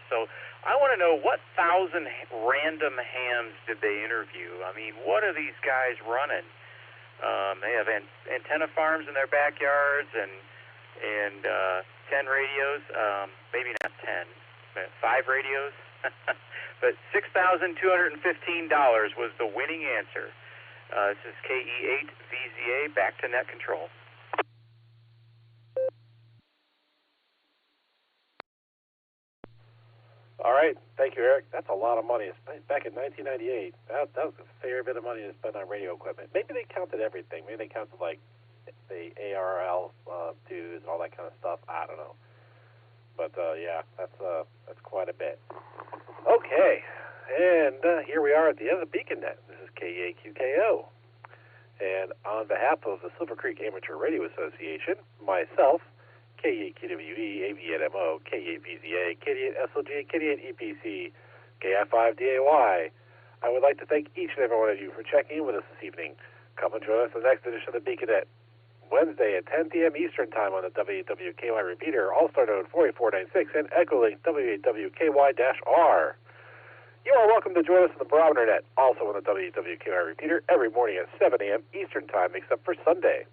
So I want to know, what 1,000 random hams did they interview? I mean, what are these guys running? They have antenna farms in their backyards and 10 radios. Maybe not 10, but 5 radios. But $6,215 was the winning answer. This is KE8VZA, back to net control. All right, thank you, Eric. That's a lot of money. Back in 1998, that was a fair bit of money to spend on radio equipment. Maybe they counted everything. Maybe they counted like the ARL dues and all that kind of stuff. I don't know. But yeah, that's quite a bit. Okay, and here we are at the end of the Beacon Net. This is KAQKO, and on behalf of the Silvercreek Amateur Radio Association, myself, K8QWE, AVNMO, K8VZA, K8SLG, K8EPC, KI5DAY. I would like to thank each and every one of you for checking in with us this evening. Come and join us for the next edition of the Beacon Net, Wednesday at 10 p.m. Eastern Time on the WWKY repeater, All-Star Node 48496, and Echolink WWKY-R. You are welcome to join us on the Barometer Net, also on the WWKY repeater, every morning at 7 a.m. Eastern Time, except for Sunday.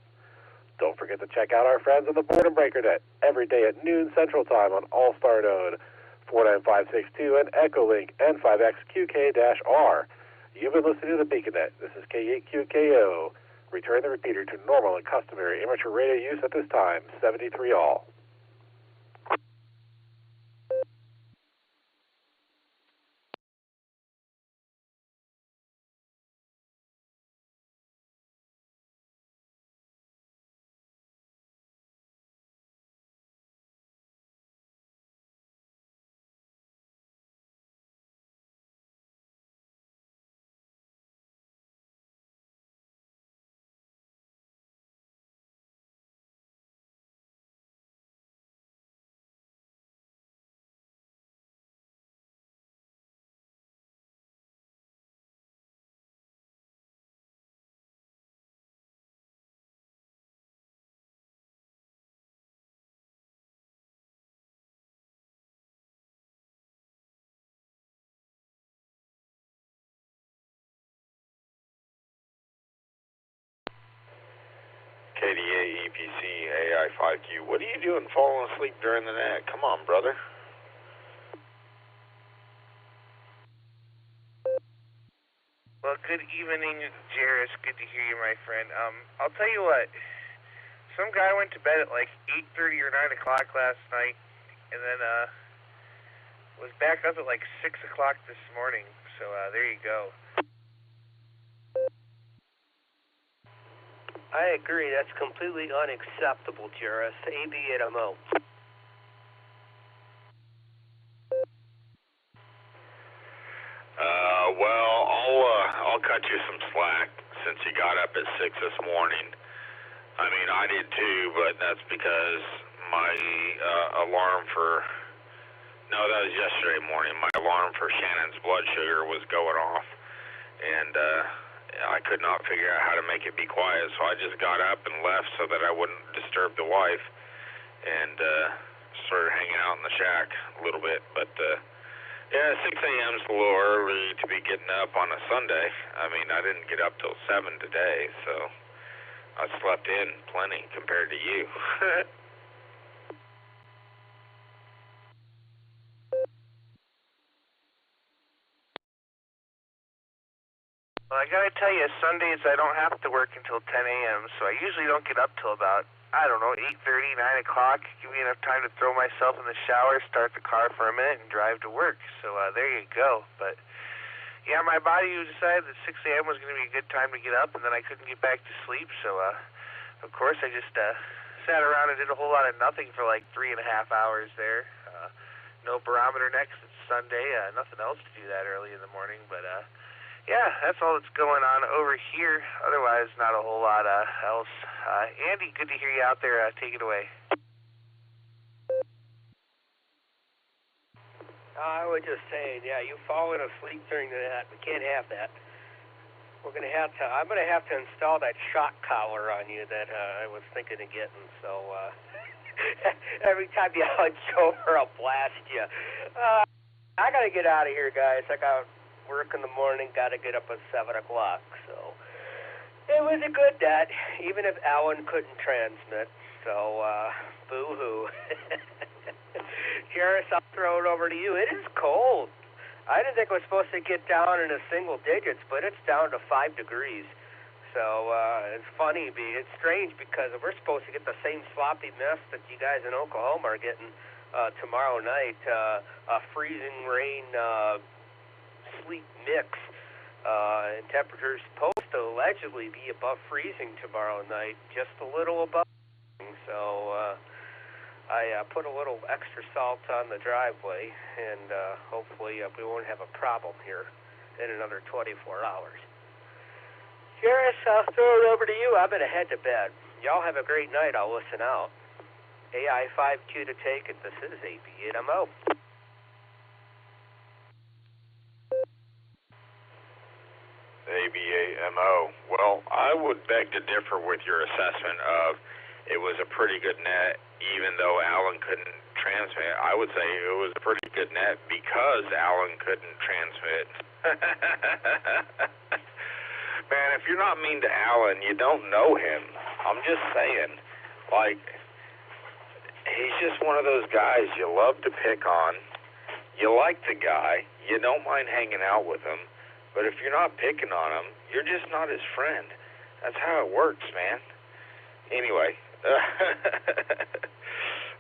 Don't forget to check out our friends on the Boredom Breaker Net every day at noon Central Time on All-Star Node 49562 and Echolink N5XQK-R. You've been listening to the Beacon Net. This is K8QKO. Return the repeater to normal and customary amateur radio use at this time, 73 all. KDA EPC AI5Q. What are you doing falling asleep during the net? Come on, brother. Well, good evening, Jairus. Good to hear you, my friend. I'll tell you what. Some guy went to bed at like 8:30 or 9 o'clock last night, and then was back up at like 6 o'clock this morning. So there you go. I agree. That's completely unacceptable, Jairus. AB at MO. Well, I'll cut you some slack since you got up at 6 this morning. I mean, I did too, but that's because my alarm for... No, that was yesterday morning. My alarm for Shannon's blood sugar was going off, and I could not figure out how to make it be quiet, so I just got up and left so that I wouldn't disturb the wife, and started hanging out in the shack a little bit, but... Yeah, 6 a.m. is a little early to be getting up on a Sunday. I mean, I didn't get up till 7 today, so I slept in plenty compared to you. Well, I gotta tell you, Sundays I don't have to work until 10 a.m., so I usually don't get up till about, I don't know, 8:30, 9 o'clock. Give me enough time to throw myself in the shower, start the car for a minute, and drive to work. So there you go. But, yeah, my body decided that 6 a.m. was going to be a good time to get up, and then I couldn't get back to sleep. So, of course, I just sat around and did a whole lot of nothing for like 3.5 hours there. No barometer next. It's Sunday. Nothing else to do that early in the morning, but... yeah, that's all that's going on over here. Otherwise, not a whole lot else. Andy, good to hear you out there. Take it away. I was just saying, yeah, you falling asleep during the net. We can't have that. I'm gonna have to install that shock collar on you that I was thinking of getting. So every time you hunch over, I'll blast you. I gotta get out of here, guys. I got work in the morning, got to get up at 7 o'clock, so it was a good net, even if Alan couldn't transmit, so boo-hoo. Jairus, I'll throw it over to you. It is cold. I didn't think it was supposed to get down in the single digits, but it's down to 5 degrees, so it's funny, it's strange because we're supposed to get the same sloppy mess that you guys in Oklahoma are getting tomorrow night, a freezing rain sleep mix, and temperatures supposed to allegedly be above freezing tomorrow night, just a little above. So I put a little extra salt on the driveway, and hopefully we won't have a problem here in another 24 hours. Jairus, I'll throw it over to you. I'm going to head to bed. Y'all have a great night. I'll listen out. AI5Q to take it. This is AB8MO. ABAMO. Well, I would beg to differ with your assessment of it was a pretty good net, even though Alan couldn't transmit. I would say it was a pretty good net because Alan couldn't transmit. Man, if you're not mean to Alan, you don't know him. I'm just saying, like, he's just one of those guys you love to pick on. You like the guy. You don't mind hanging out with him. But if you're not picking on him, you're just not his friend. That's how it works, man. Anyway,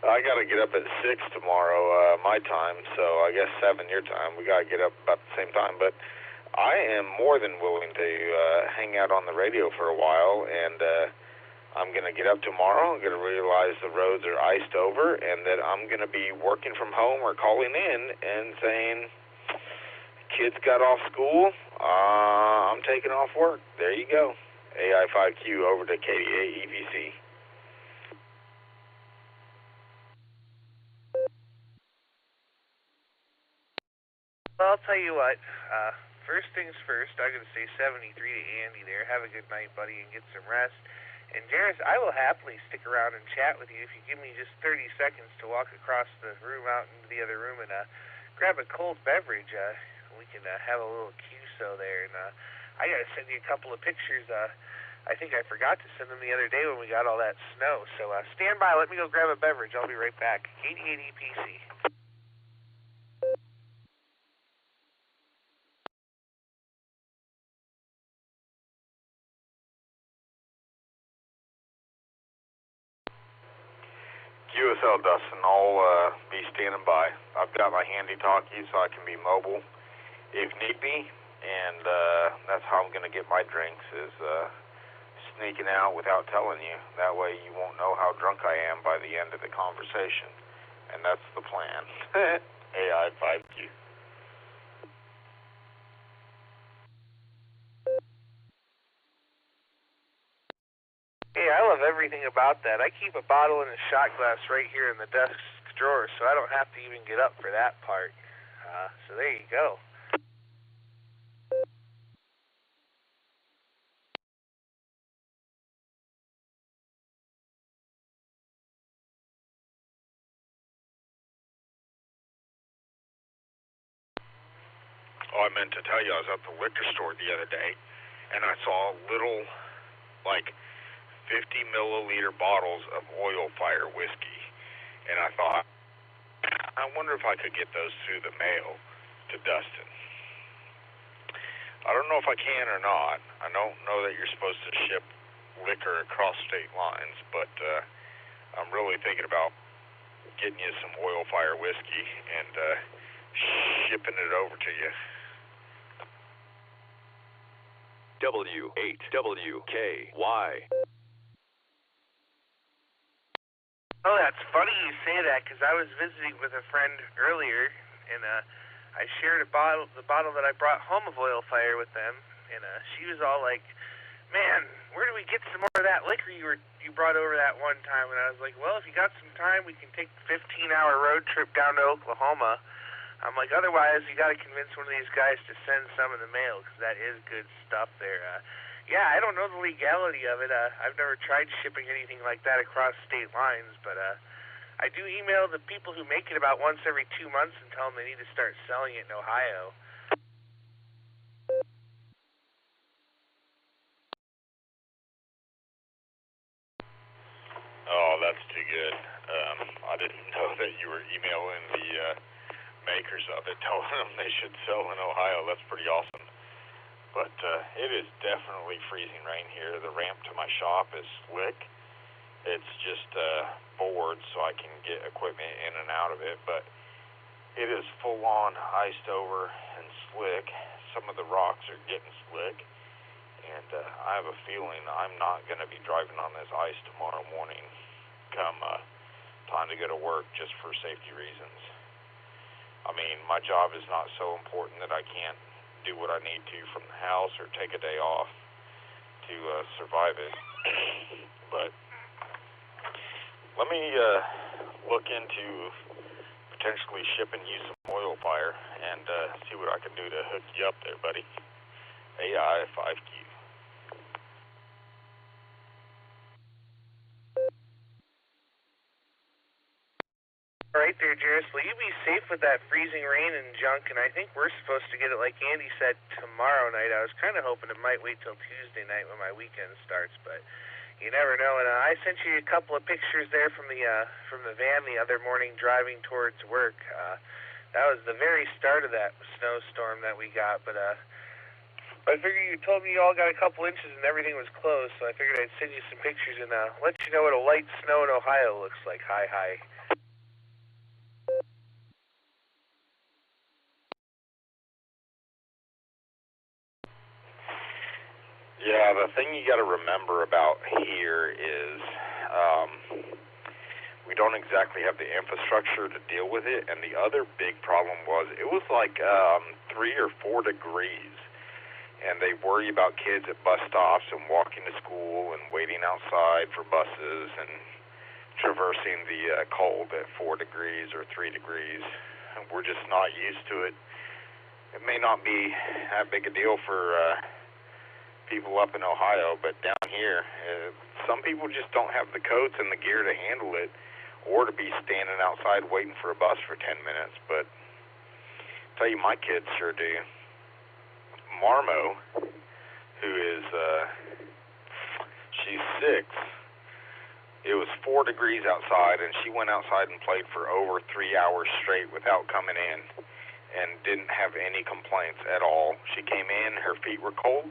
I got to get up at 6 tomorrow, my time, so I guess 7 your time. We got to get up about the same time. But I am more than willing to hang out on the radio for a while, and I'm going to get up tomorrow. I'm going to realize the roads are iced over and that I'm going to be working from home or calling in and saying... Kids got off school, I'm taking off work. There you go. AI5Q over to KDA EPC. Well, I'll tell you what, first things first, I'm going to say 73 to Andy there. Have a good night, buddy, and get some rest. And Jairus, I will happily stick around and chat with you if you give me just 30 seconds to walk across the room out into the other room and grab a cold beverage. We can have a little QSO there, and I got to send you a couple of pictures. I think I forgot to send them the other day when we got all that snow. So stand by. Let me go grab a beverage. I'll be right back. 88 EPC. QSL, Dustin, I'll be standing by. I've got my handy talkie so I can be mobile if need be, and that's how I'm going to get my drinks, is sneaking out without telling you. That way you won't know how drunk I am by the end of the conversation, and that's the plan. AI 5Q. Hey, I love everything about that. I keep a bottle and a shot glass right here in the desk drawer, so I don't have to even get up for that part. So there you go. Oh, I meant to tell you, I was at the liquor store the other day, and I saw little, like, 50 milliliter bottles of oil fire whiskey, and I thought, I wonder if I could get those through the mail to Dustin. I don't know if I can or not. I don't know that you're supposed to ship liquor across state lines, but I'm really thinking about getting you some oil fire whiskey and shipping it over to you. W8WKY. Oh, that's funny you say that, because I was visiting with a friend earlier, and I shared the bottle that I brought home of oil fire with them, and she was all like, "Man, where do we get some more of that liquor you brought over that one time?" And I was like, "Well, if you got some time, we can take the 15-hour road trip down to Oklahoma." I'm like, otherwise, you got to convince one of these guys to send some in the mail, because that is good stuff there. Yeah, I don't know the legality of it. I've never tried shipping anything like that across state lines, but I do email the people who make it about once every 2 months and tell them they need to start selling it in Ohio. Oh, that's too good. I didn't know that you were emailing the makers of it, telling them they should sell in Ohio. That's pretty awesome. But it is definitely freezing rain here. The ramp to my shop is slick. It's just boards so I can get equipment in and out of it, but it is full-on iced over and slick. Some of the rocks are getting slick, and I have a feeling I'm not going to be driving on this ice tomorrow morning come time to go to work, just for safety reasons. I mean, my job is not so important that I can't do what I need to from the house or take a day off to survive it. But let me look into potentially shipping you some oil fire and see what I can do to hook you up there, buddy. AI 5Q. All right there, Jairus. Well, you be safe with that freezing rain and junk, and I think we're supposed to get it, like Andy said, tomorrow night. I was kind of hoping it might wait till Tuesday night when my weekend starts, but you never know. And I sent you a couple of pictures there from the van the other morning driving towards work. That was the very start of that snowstorm that we got, but I figured you told me you all got a couple inches and everything was closed, so I figured I'd send you some pictures and let you know what a light snow in Ohio looks like. Hi. Yeah, the thing you got to remember about here is we don't exactly have the infrastructure to deal with it, and the other big problem was it was like 3 or 4 degrees, and they worry about kids at bus stops and walking to school and waiting outside for buses and traversing the cold at 4 degrees or 3 degrees. And we're just not used to it. It may not be that big a deal for people up in Ohio, but down here, some people just don't have the coats and the gear to handle it, or to be standing outside waiting for a bus for 10 minutes. But I'll tell you, my kids sure do. Marmo, who is she's 6. It was 4 degrees outside, and she went outside and played for over 3 hours straight without coming in and didn't have any complaints at all. She came in, her feet were cold,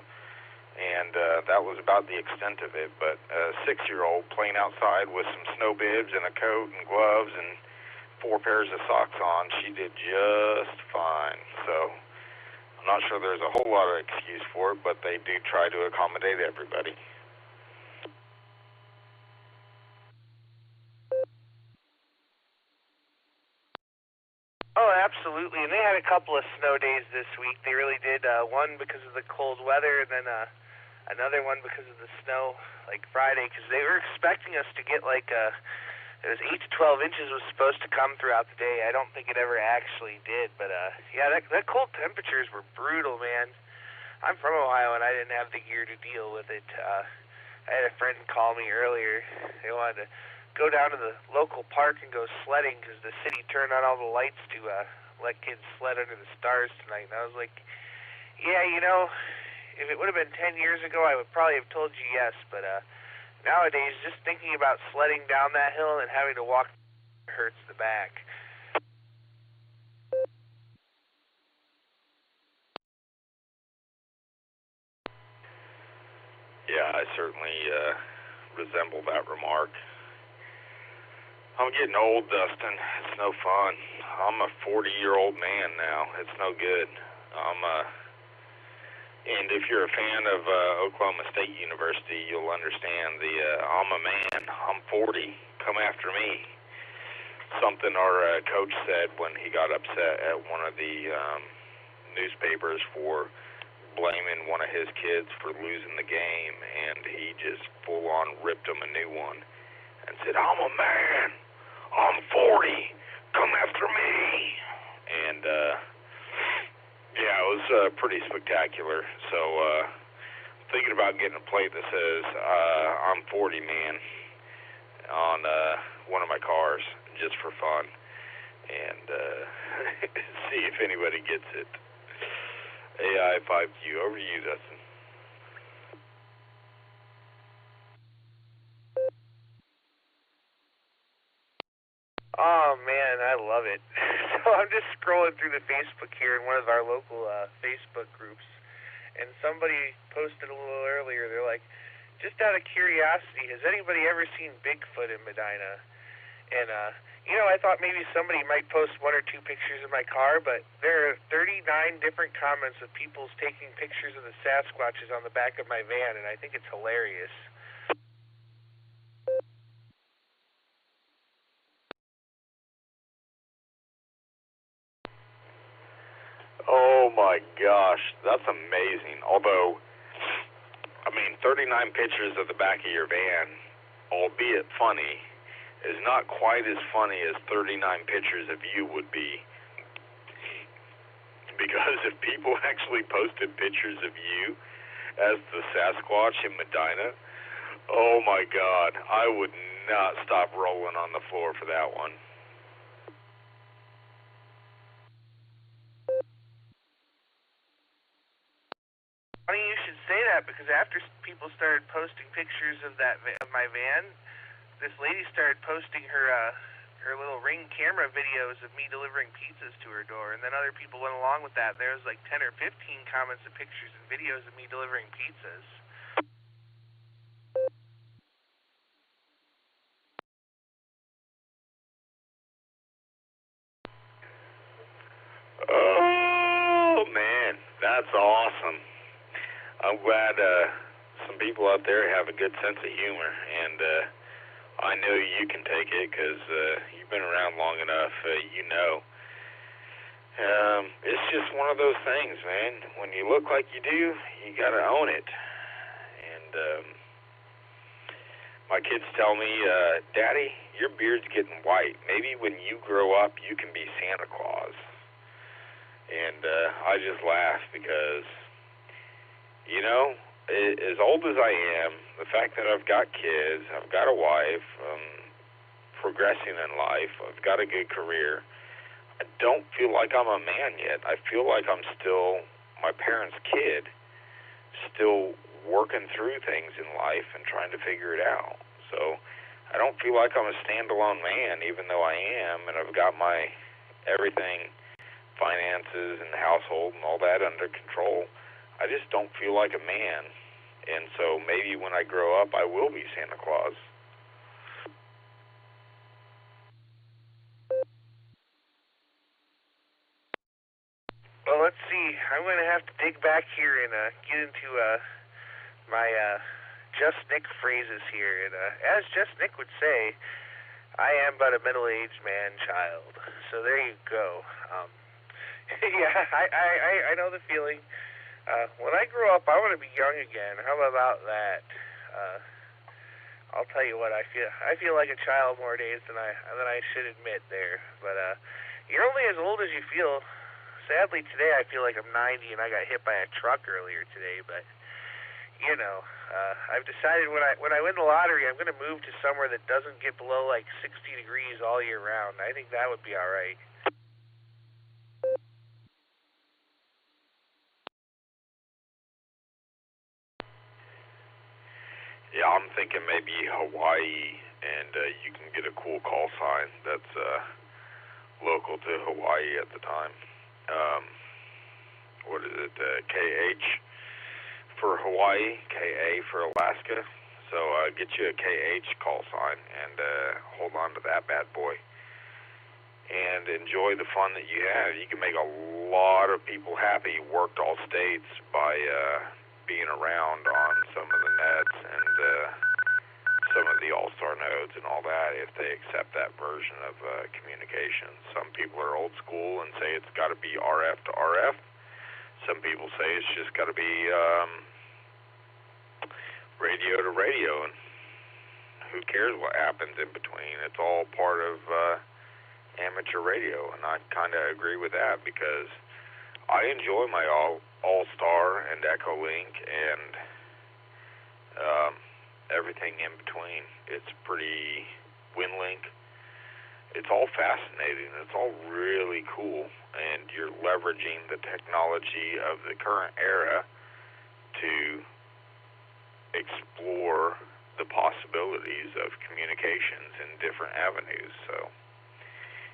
and that was about the extent of it. But a 6-year-old playing outside with some snow bibs and a coat and gloves and 4 pairs of socks on, she did just fine. So I'm not sure there's a whole lot of excuse for it, but they do try to accommodate everybody. Oh, absolutely. And they had a couple of snow days this week. They really did. One because of the cold weather, and then another one because of the snow, like Friday, because they were expecting us to get like it was 8 to 12 inches was supposed to come throughout the day. I don't think it ever actually did, but yeah, that cold temperatures were brutal, man. I'm from Ohio, and I didn't have the gear to deal with it. I had a friend call me earlier. They wanted to go down to the local park and go sledding because the city turned on all the lights to let kids sled under the stars tonight. And I was like, yeah, you know, if it would have been 10 years ago, I would probably have told you yes. But nowadays, just thinking about sledding down that hill and having to walk hurts the back. Yeah, I certainly resemble that remark. I'm getting old, Dustin. It's no fun. I'm a 40-year-old man now. It's no good. And if you're a fan of Oklahoma State University, you'll understand the I'm a man, I'm 40, come after me. Something our coach said when he got upset at one of the newspapers for blaming one of his kids for losing the game, and he just full-on ripped him a new one and said, I'm a man, I'm 40, come after me. And yeah, it was pretty spectacular. So thinking about getting a plate that says I'm 40, man, on one of my cars just for fun, and see if anybody gets it. AI5Q, over to you, Dustin. Oh, man, I love it. So I'm just scrolling through the Facebook here in one of our local Facebook groups, and somebody posted a little earlier. They're like, just out of curiosity, has anybody ever seen Bigfoot in Medina? And, you know, I thought maybe somebody might post 1 or 2 pictures of my car, but there are 39 different comments of people taking pictures of the Sasquatches on the back of my van, and I think it's hilarious. Oh my gosh, that's amazing. Although, I mean, 39 pictures of the back of your van, albeit funny, is not quite as funny as 39 pictures of you would be. Because if people actually posted pictures of you as the Sasquatch in Medina, oh my God, I would not stop rolling on the floor for that one. Funny you should say that, because after people started posting pictures of of my van, this lady started posting her little Ring camera videos of me delivering pizzas to her door, and then other people went along with that. There was like 10 or 15 comments of pictures and videos of me delivering pizzas. Oh man, that's awesome. I'm glad some people out there have a good sense of humor, and I know you can take it because you've been around long enough. You know, it's just one of those things, man. When you look like you do, you gotta own it. And my kids tell me, Daddy, your beard's getting white. Maybe when you grow up, you can be Santa Claus. And I just laugh because, you know, as old as I am, the fact that I've got kids, I've got a wife, progressing in life, I've got a good career, I don't feel like I'm a man yet. I feel like I'm still my parents' kid, still working through things in life and trying to figure it out. So I don't feel like I'm a standalone man, even though I am, and I've got my everything, finances and household and all that under control. I just don't feel like a man. And so maybe when I grow up, I will be Santa Claus. Well, let's see. I'm going to have to dig back here and get into my Just Nick phrases here. And as Just Nick would say, I am but a middle-aged man-child. So there you go. Yeah, I know the feeling. When I grow up, I want to be young again. How about that? I'll tell you what, I feel like a child more days than I should admit there. But you're only as old as you feel. Sadly, today I feel like I'm 90 and I got hit by a truck earlier today. But you know, I've decided when I win the lottery, I'm going to move to somewhere that doesn't get below like 60 degrees all year round. I think that would be all right. Yeah, I'm thinking maybe Hawaii, and you can get a cool call sign that's local to Hawaii at the time. What is it? KH for Hawaii, KA for Alaska. So get you a KH call sign and hold on to that bad boy. And enjoy the fun that you have. You can make a lot of people happy. Worked all states by being around on some of the nets and some of the all-star nodes and all that if they accept that version of communication. Some people are old school and say it's got to be RF to RF. Some people say it's just got to be radio to radio, and who cares what happens in between? It's all part of amateur radio, and I kind of agree with that because I enjoy my All-Star and Echolink and everything in between. It's pretty WinLink. It's all fascinating. It's all really cool, and you're leveraging the technology of the current era to explore the possibilities of communications in different avenues. So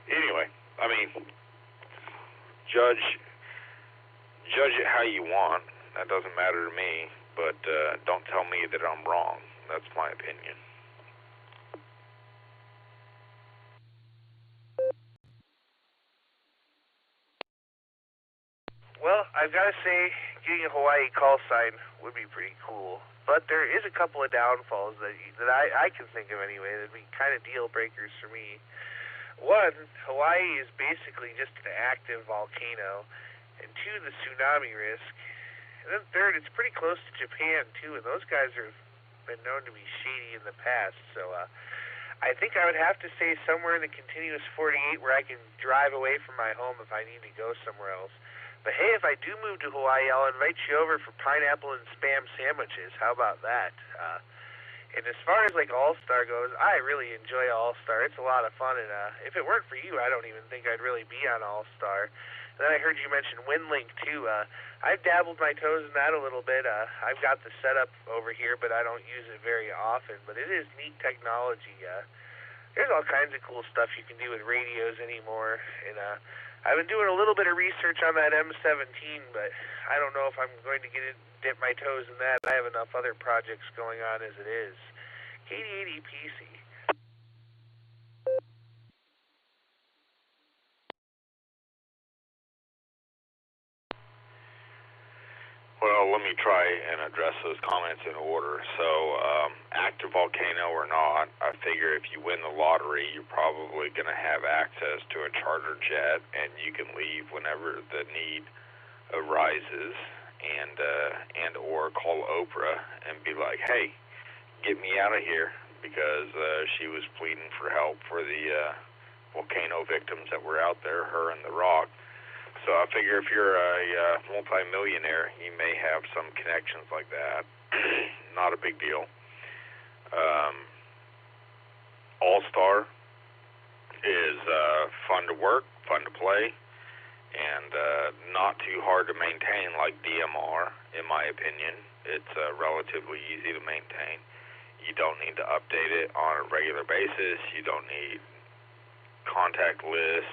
anyway, I mean, judge it how you want. That doesn't matter to me, but don't tell me that I'm wrong. That's my opinion. Well, I've got to say, getting a Hawaii call sign would be pretty cool. But there is a couple of downfalls that I can think of anyway that would be kind of deal breakers for me. One, Hawaii is basically just an active volcano. And two, the tsunami risk. And then third, it's pretty close to Japan, too, and those guys have been known to be shady in the past. So I think I would have to say somewhere in the continuous 48 where I can drive away from my home if I need to go somewhere else. But hey, if I do move to Hawaii, I'll invite you over for pineapple and Spam sandwiches. How about that? And as far as like All-Star goes, I really enjoy All-Star. It's a lot of fun, and if it weren't for you, I don't even think I'd really be on All-Star. And then I heard you mention WinLink too. I've dabbled my toes in that a little bit. I've got the setup over here, but I don't use it very often. But it is neat technology. There's all kinds of cool stuff you can do with radios anymore, and I've been doing a little bit of research on that M17, but I don't know if I'm going to dip my toes in that. I have enough other projects going on as it is. KD80PC. Well, let me try and address those comments in order. So, active volcano or not, I figure if you win the lottery, you're probably going to have access to a charter jet, and you can leave whenever the need arises, and or call Oprah and be like, hey, get me out of here, because she was pleading for help for the volcano victims that were out there, her and The Rock. So I figure if you're a multi-millionaire, you may have some connections like that. Not a big deal. All-Star is fun to work, fun to play, and not too hard to maintain like DMR, in my opinion. It's relatively easy to maintain. You don't need to update it on a regular basis. You don't need contact lists.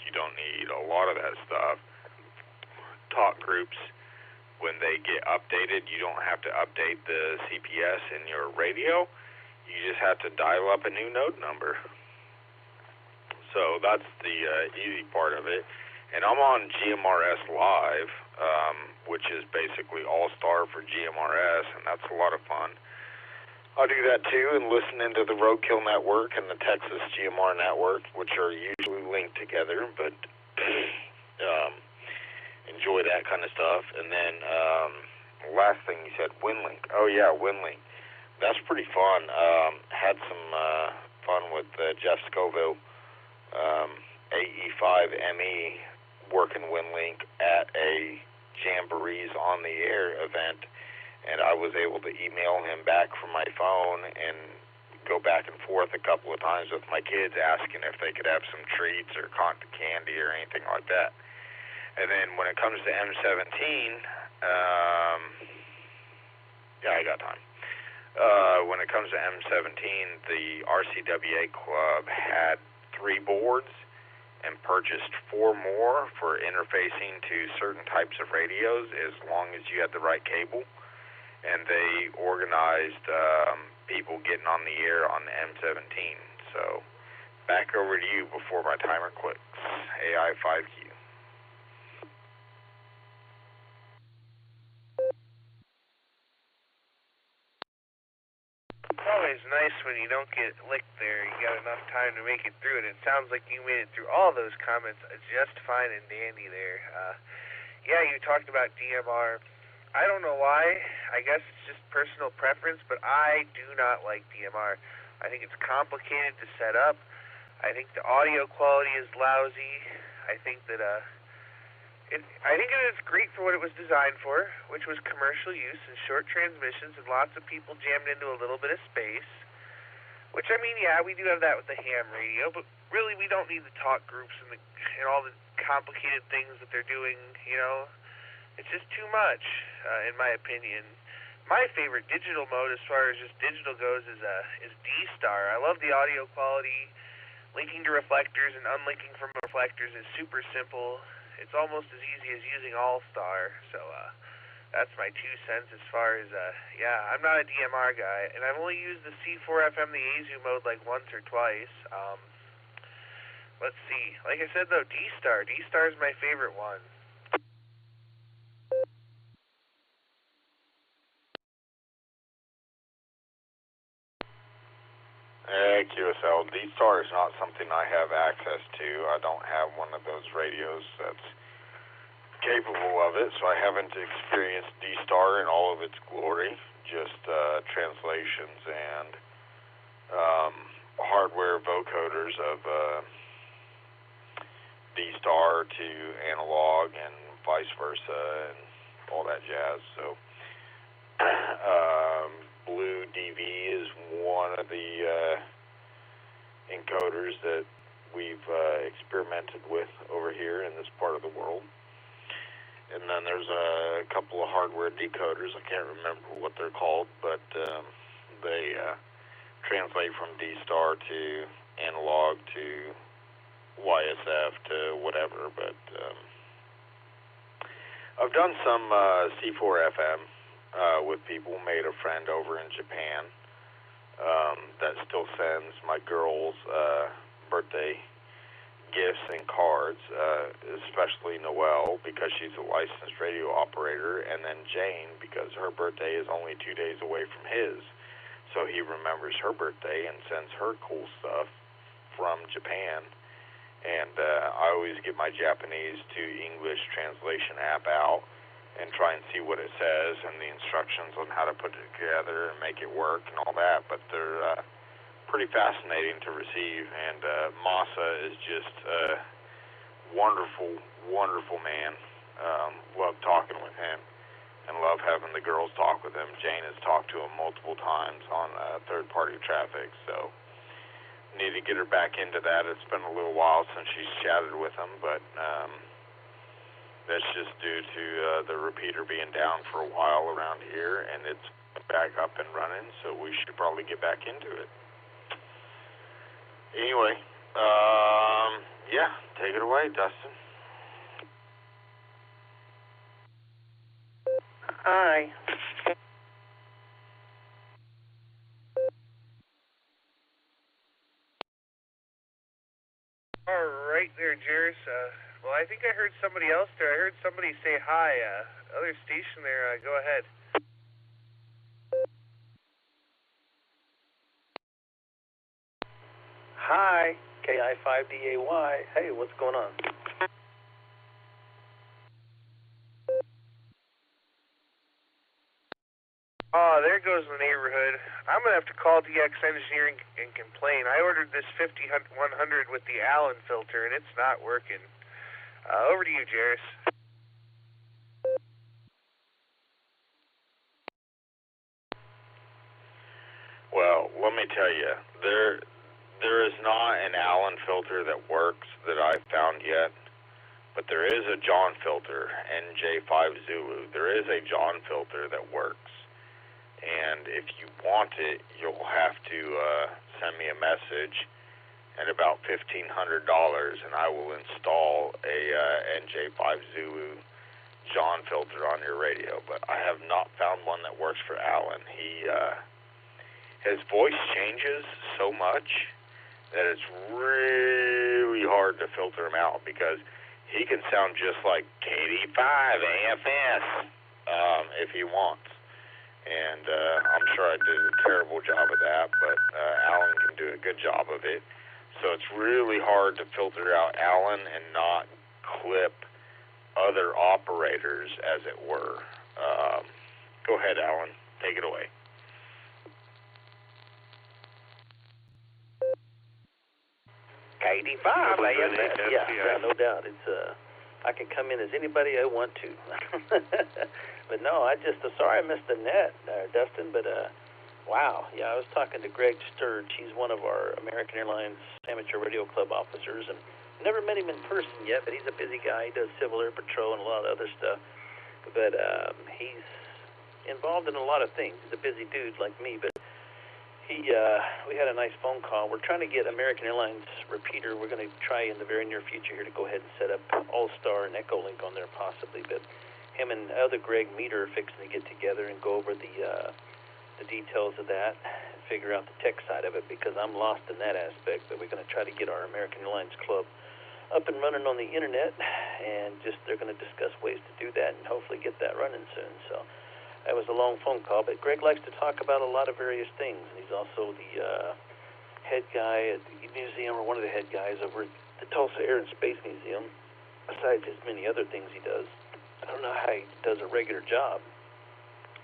You don't need a lot of that stuff. Talk groups, when they get updated, you don't have to update the CPS in your radio. You just have to dial up a new node number. So that's the easy part of it. And I'm on GMRS Live, which is basically all-star for GMRS, and that's a lot of fun. I'll do that too, and listen into the Roadkill Network and the Texas GMR Network, which are usually linked together, but enjoy that kind of stuff. And then last thing you said, WinLink. Oh yeah, WinLink. That's pretty fun. Had some fun with Jeff Scoville, AE5ME, working WinLink at a Jamborees on the Air event, and I was able to email him back from my phone and go back and forth a couple of times with my kids asking if they could have some treats or cotton candy or anything like that. And then when it comes to M17, yeah, I got time. When it comes to M17, the RCWA Club had 3 boards and purchased 4 more for interfacing to certain types of radios as long as you had the right cable. And they organized people getting on the air on the M17. So back over to you before my timer clicks. AI5Q. It's always nice when you don't get licked there. You got enough time to make it through, and it sounds like you made it through all those comments just fine and dandy there. Yeah, you talked about DMR. I don't know why. I guess it's just personal preference, but I do not like DMR. I think it's complicated to set up. I think the audio quality is lousy. I think that I think it is great for what it was designed for, which was commercial use and short transmissions, and lots of people jammed into a little bit of space. Which, I mean, yeah, we do have that with the ham radio, but really we don't need the talk groups and all the complicated things that they're doing. You know, it's just too much, in my opinion. My favorite digital mode, as far as just digital goes, is D-Star. I love the audio quality. Linking to reflectors and unlinking from reflectors is super simple. It's almost as easy as using All-Star, so that's my 2 cents as far as, yeah, I'm not a DMR guy, and I've only used the C4FM, the AZU mode, like once or twice. Let's see. Like I said, though, D-Star. D-Star is my favorite one. QSL, D-Star is not something I have access to. I don't have one of those radios that's capable of it, so I haven't experienced D-Star in all of its glory, just translations and hardware vocoders of D-Star to analog and vice versa and all that jazz. So Blue DV is one of the encoders that we've experimented with over here in this part of the world. And then there's a couple of hardware decoders. I can't remember what they're called, but they translate from D-Star to analog to YSF to whatever. But I've done some C4FM with people. Made a friend over in Japan that still sends my girls birthday gifts and cards, especially Noelle because she's a licensed radio operator, and then Jane because her birthday is only 2 days away from his. So he remembers her birthday and sends her cool stuff from Japan. And I always get my Japanese to English translation app out and try and see what it says and the instructions on how to put it together and make it work and all that. But they're pretty fascinating to receive. And Masa is just a wonderful, wonderful man. Love talking with him and love having the girls talk with him. Jane has talked to him multiple times on third-party traffic, so need to get her back into that. It's been a little while since she's chatted with him, but That's just due to the repeater being down for a while around here, and it's back up and running, so we should probably get back into it. Anyway, yeah, take it away, Dustin. Hi. All right there, Jairus. Well, I think I heard somebody else there. I heard somebody say hi. Other station there, go ahead. Hi, KI5DAY. Hey, what's going on? Oh, there goes the neighborhood. I'm going to have to call DX Engineering and complain. I ordered this 5100 with the Allen filter, and it's not working. Over to you, Jairus. Well, let me tell you, there is not an Allen filter that works that I've found yet, but there is a John filter, NJ5 Zulu. There is a John filter that works. And if you want it, you'll have to send me a message at about $1,500, and I will install a NJ5 Zulu John filter on your radio. But I have not found one that works for Alan. His voice changes so much that it's really hard to filter him out because he can sound just like KD5 AFS if he wants. And I'm sure I did a terrible job of that, but Alan can do a good job of it. So it's really hard to filter out Alan and not clip other operators, as it were. Go ahead, Alan. Take it away. KD5, yeah, no doubt. It's I can come in as anybody I want to. But no, sorry I missed the net, Dustin, but wow. Yeah, I was talking to Greg Sturge. He's one of our American Airlines Amateur Radio Club officers, and never met him in person yet, but he's a busy guy. He does Civil Air Patrol and a lot of other stuff. But he's involved in a lot of things. He's a busy dude like me, but we had a nice phone call. We're trying to get American Airlines repeater. We're going to try in the very near future here to go ahead and set up All-Star and Echolink on there possibly, but him and other Greg Meter are fixing to get together and go over the details of that and figure out the tech side of it because I'm lost in that aspect, but we're going to try to get our American Airlines Club up and running on the internet, and they're going to discuss ways to do that and hopefully get that running soon. So that was a long phone call, but Greg likes to talk about a lot of various things. He's also the head guy at the museum, or one of the head guys over at the Tulsa Air and Space Museum, besides his many other things he does. I don't know how he does a regular job.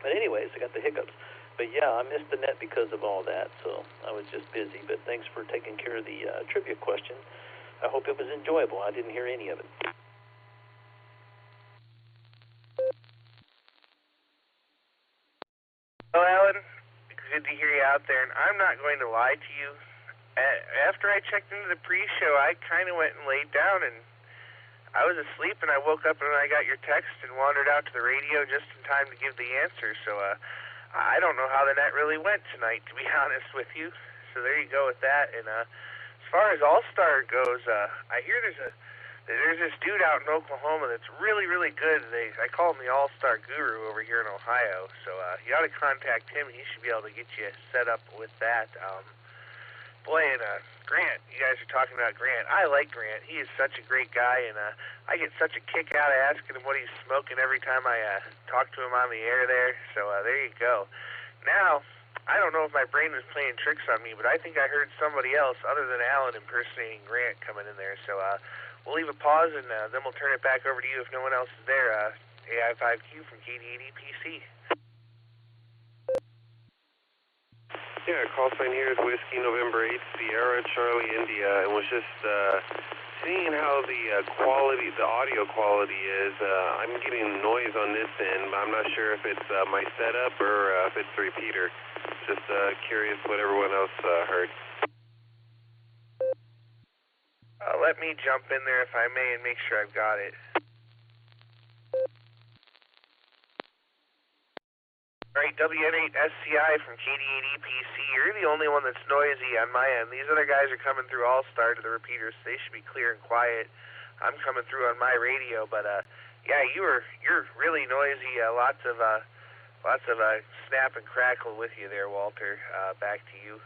But anyways, I got the hiccups. But yeah, I missed the net because of all that, so I was just busy. But thanks for taking care of the trivia question. I hope it was enjoyable. I didn't hear any of it. Well, Alan, good to hear you out there, and I'm not going to lie to you. After I checked into the pre-show, I kind of went and laid down, and I was asleep, and I woke up and I got your text and wandered out to the radio just in time to give the answer. So I don't know how the net really went tonight, to be honest with you. So there you go with that. And as far as All-Star goes, I hear there's this dude out in Oklahoma that's really, really good. I call him the All-Star Guru over here in Ohio. So you ought to contact him. He should be able to get you set up with that. Boy, and Grant, you guys are talking about Grant. I like Grant. He is such a great guy, and I get such a kick out of asking him what he's smoking every time I talk to him on the air there. So there you go. Now, I don't know if my brain was playing tricks on me, but I think I heard somebody else other than Alan impersonating Grant coming in there. So we'll leave a pause, and then we'll turn it back over to you if no one else is there. AI5Q from KD80PC. Yeah, call sign here is Whiskey November 8 Sierra Charlie India, and was just seeing how the audio quality is. I'm getting noise on this end, but I'm not sure if it's my setup or if it's the repeater. Just curious what everyone else heard. Let me jump in there if I may and make sure I've got it. All right, WN8SCI from KD8EPC. You're the only one that's noisy on my end. These other guys are coming through All-Star to the repeaters, so they should be clear and quiet. I'm coming through on my radio, but yeah, you're really noisy. Lots of snap and crackle with you there, Walter. Back to you.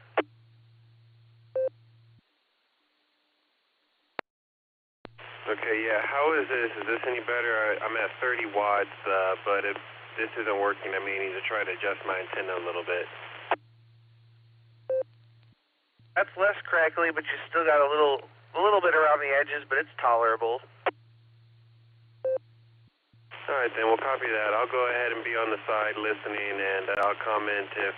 Okay, yeah. How is this? Is this any better? I'm at 30 watts, but if this isn't working, I may need to try to adjust my antenna a little bit. That's less crackly, but you still got a little bit around the edges, but it's tolerable. All right, then we'll copy that. I'll go ahead and be on the side listening, and I'll comment if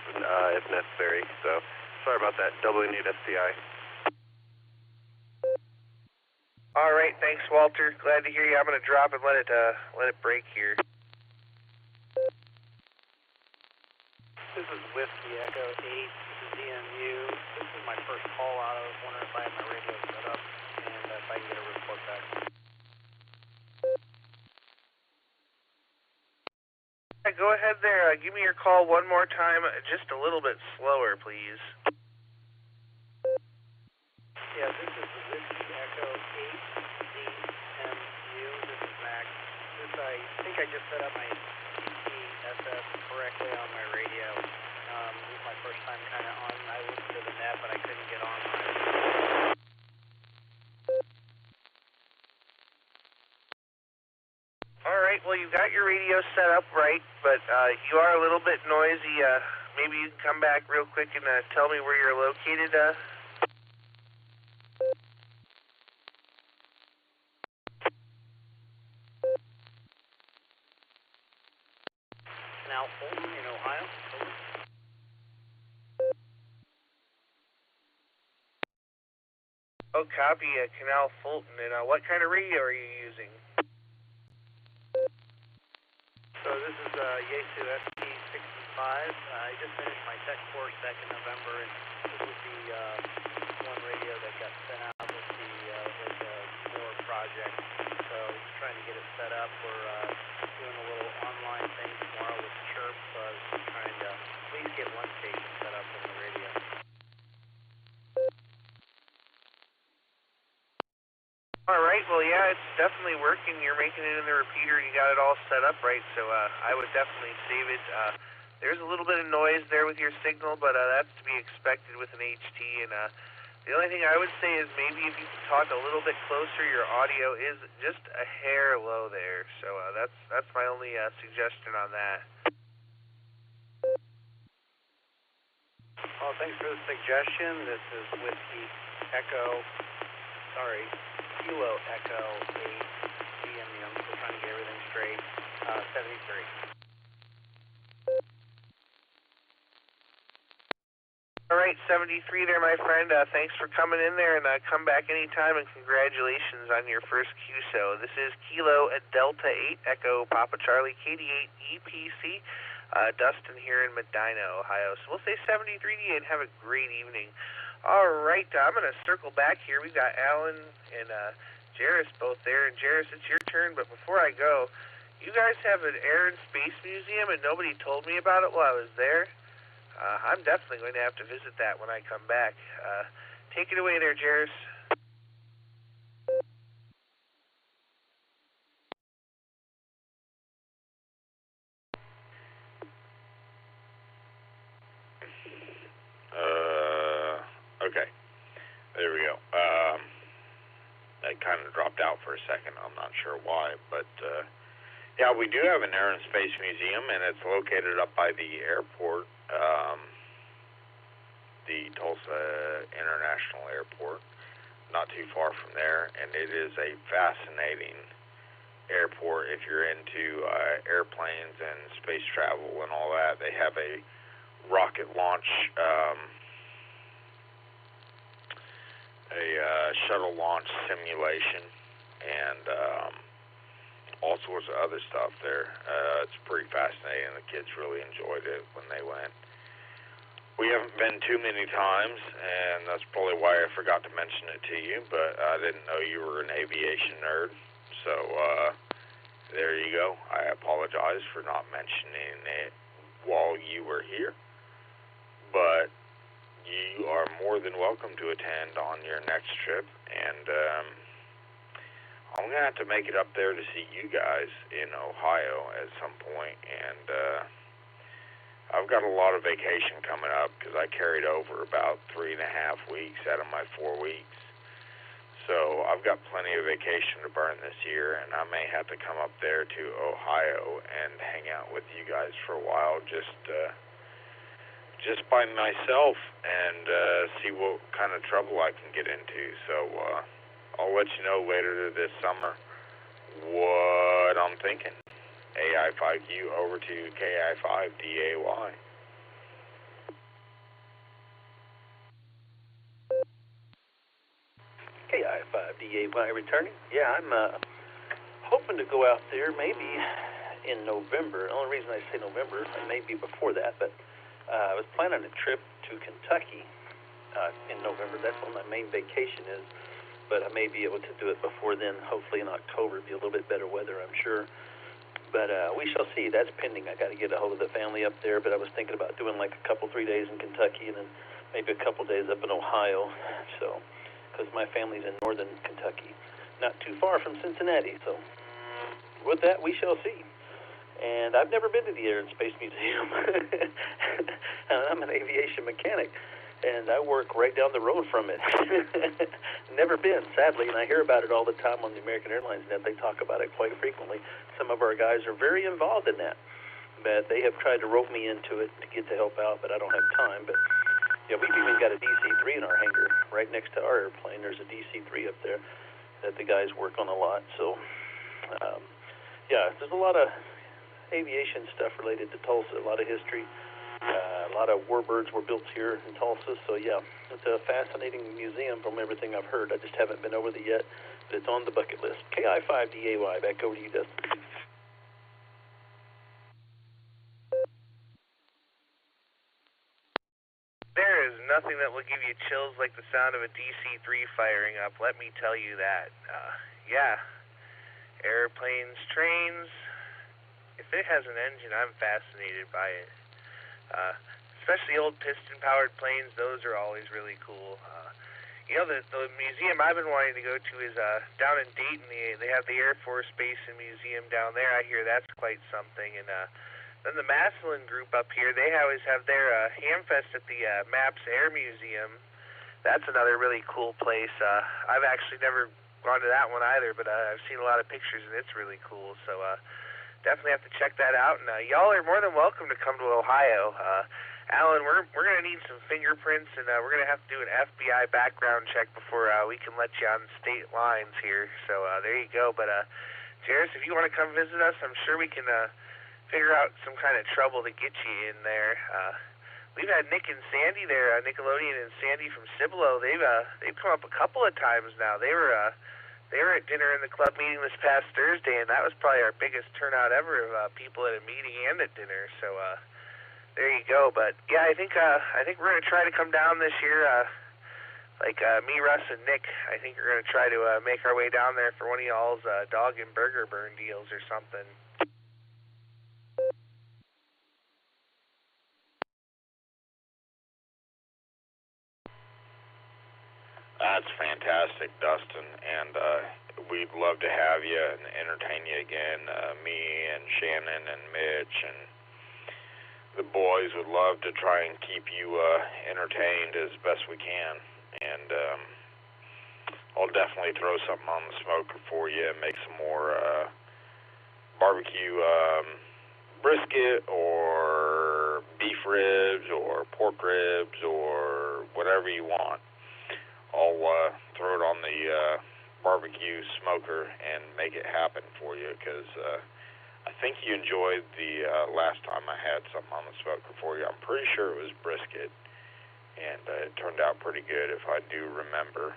necessary. So sorry about that. WN8SCI. All right, thanks, Walter. Glad to hear you. I'm going to drop and let it break here. This is Whiskey Echo 8. This is DMU. This is my first call out. I was wondering if I had my radio set up and if I can get a report back. Go ahead there. Give me your call one more time, just a little bit slower, please. Yeah, this is Whiskey Echo 8 DMU. This is Max. I think I just set up my CCSS correctly on my radio. This is my first time kind of on. I listened to the net, but I couldn't get on. All right, well, you got your radio set up right, but you are a little bit noisy. Maybe you can come back real quick and tell me where you're located. Now, Fulton in Ohio. Oh, copy, Canal Fulton. And what kind of radio are you using? So this is Yaesu SP65. I just finished my tech course back in November, and this was the one radio that got sent out with the More project. So just trying to get it set up. We're doing a little online thing tomorrow with Chirp, so I was just trying to at least get one station set up on the radio. All right, well, yeah, it's definitely working. You're making it in the repeater. You got it all set up right, so I would definitely save it. There's a little bit of noise there with your signal, but that's to be expected with an HT. And the only thing I would say is maybe if you can talk a little bit closer, your audio is just a hair low there. So that's my only suggestion on that. Well, thanks for the suggestion. This is Whiskey Echo, Kilo Echo 8 DMU. I'm still trying to get everything straight. 73. All right, 73 there, my friend. Thanks for coming in there, and come back anytime, and congratulations on your first QSO. This is Kilo at Delta 8 Echo Papa Charlie KD8 EPC. Dustin here in Medina, Ohio. So we'll say 73 to you and have a great evening. All right, I'm going to circle back here. We've got Alan and Jairus both there. And Jairus, it's your turn, but before I go, you guys have an Air and Space Museum, and nobody told me about it while I was there. I'm definitely going to have to visit that when I come back. Take it away there, Jairus. Okay, there we go. That kind of dropped out for a second. I'm not sure why, but yeah, we do have an Air and Space Museum, and it's located up by the airport, the Tulsa International Airport, not too far from there, and it is a fascinating airport if you're into airplanes and space travel and all that. They have a rocket launch, shuttle launch simulation, and all sorts of other stuff there. It's pretty fascinating. The kids really enjoyed it when they went. We haven't been too many times, and that's probably why I forgot to mention it to you, but I didn't know you were an aviation nerd. So there you go. I apologize for not mentioning it while you were here, but you are more than welcome to attend on your next trip, and I'm going to have to make it up there to see you guys in Ohio at some point, and I've got a lot of vacation coming up because I carried over about 3.5 weeks out of my 4 weeks. So I've got plenty of vacation to burn this year, and I may have to come up there to Ohio and hang out with you guys for a while, just by myself, and see what kind of trouble I can get into. So I'll let you know later this summer what I'm thinking. AI5Q over to KI5DAY. KI5DAY returning. Yeah, I'm hoping to go out there maybe in November. The only reason I say November, it may be before that, but I was planning a trip to Kentucky in November. That's when my main vacation is, but I may be able to do it before then. Hopefully in October, it'll be a little bit better weather, I'm sure. But we shall see. That's pending. I got to get a hold of the family up there, but I was thinking about doing like a couple, 3 days in Kentucky and then maybe a couple days up in Ohio. So, because my family's in northern Kentucky, not too far from Cincinnati. So, with that, we shall see. And I've never been to the Air and Space Museum. I'm an aviation mechanic, and I work right down the road from it. Never been, sadly, and I hear about it all the time on the American Airlines Net. They talk about it quite frequently. Some of our guys are very involved in that, but they have tried to rope me into it to get to help out, but I don't have time. But yeah, we've even got a DC-3 in our hangar right next to our airplane. There's a DC-3 up there that the guys work on a lot. So, yeah, there's a lot of aviation stuff related to Tulsa, a lot of history. A lot of warbirds were built here in Tulsa, so yeah, it's a fascinating museum from everything I've heard. I just haven't been over there yet, but it's on the bucket list. KI5DAY, back over to you, Dustin. There is nothing that will give you chills like the sound of a DC-3 firing up, let me tell you that. Yeah, airplanes, trains, if it has an engine, I'm fascinated by it. Especially old piston-powered planes, those are always really cool. The museum I've been wanting to go to is down in Dayton. They have the Air Force Base and Museum down there. I hear that's quite something. And then the Massillon group up here, they always have their Hamfest at the Maps Air Museum. That's another really cool place. I've actually never gone to that one either, but I've seen a lot of pictures, and it's really cool. So definitely have to check that out. And y'all are more than welcome to come to Ohio. Alan, we're going to need some fingerprints, and we're going to have to do an FBI background check before we can let you on state lines here. So there you go. But Jairus, if you want to come visit us, I'm sure we can figure out some kind of trouble to get you in there. We've had Nick and Sandy there, Nickelodeon and Sandy from Cibolo. They've come up a couple of times now. They were at dinner in the club meeting this past Thursday, and that was probably our biggest turnout ever of people at a meeting and at dinner. So there you go. But yeah, I think we're gonna try to come down this year. Me, Russ, and Nick. I think we're gonna try to make our way down there for one of y'all's dog and burger burn deals or something. That's fantastic, Dustin, and we'd love to have you and entertain you again. Me and Shannon and Mitch and the boys would love to try and keep you entertained as best we can, and I'll definitely throw something on the smoker for you and make some more barbecue brisket or beef ribs or pork ribs or whatever you want. I'll throw it on the barbecue smoker and make it happen for you, because I think you enjoyed the last time I had something on the smoker for you. I'm pretty sure it was brisket, and it turned out pretty good if I do remember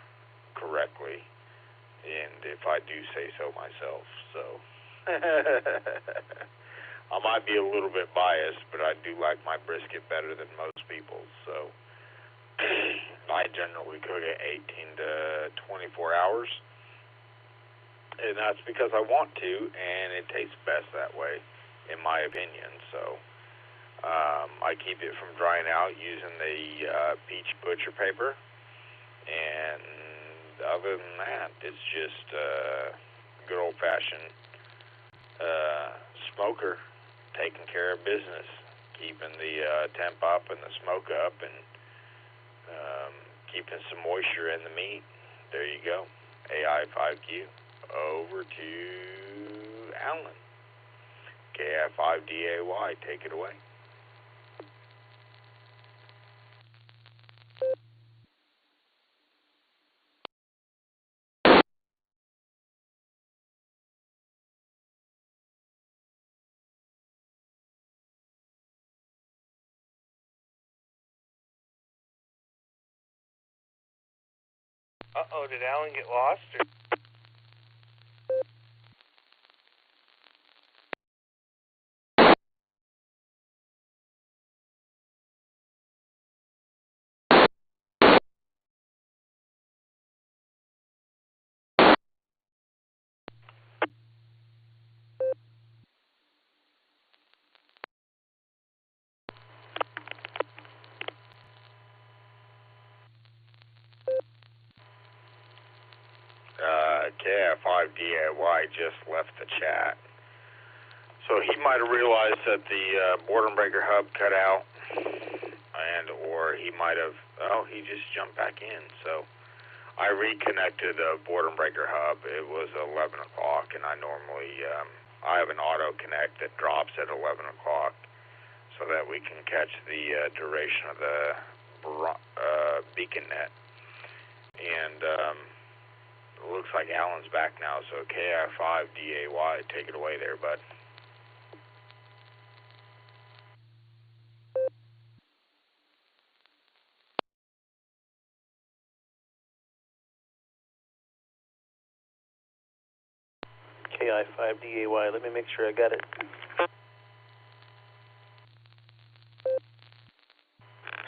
correctly, and if I do say so myself. So I might be a little bit biased, but I do like my brisket better than most people, so I generally cook it 18 to 24 hours, and that's because I want to, and it tastes best that way, in my opinion. So I keep it from drying out using the peach butcher paper, and other than that, it's just good old-fashioned smoker taking care of business, keeping the temp up and the smoke up, and keeping some moisture in the meat. There you go. AI5Q. Over to Alan. KI5DAY, take it away. Uh-oh, did Alan get lost? Or? KF5DAY just left the chat. So he might have realized that the boredom breaker hub cut out, and or he might have, he just jumped back in. So I reconnected the boredom breaker hub. It was 11 o'clock, and I normally, I have an auto connect that drops at 11 o'clock so that we can catch the duration of the beacon net. And it looks like Alan's back now, so KI5DAY, take it away there, bud. KI5DAY, let me make sure I got it.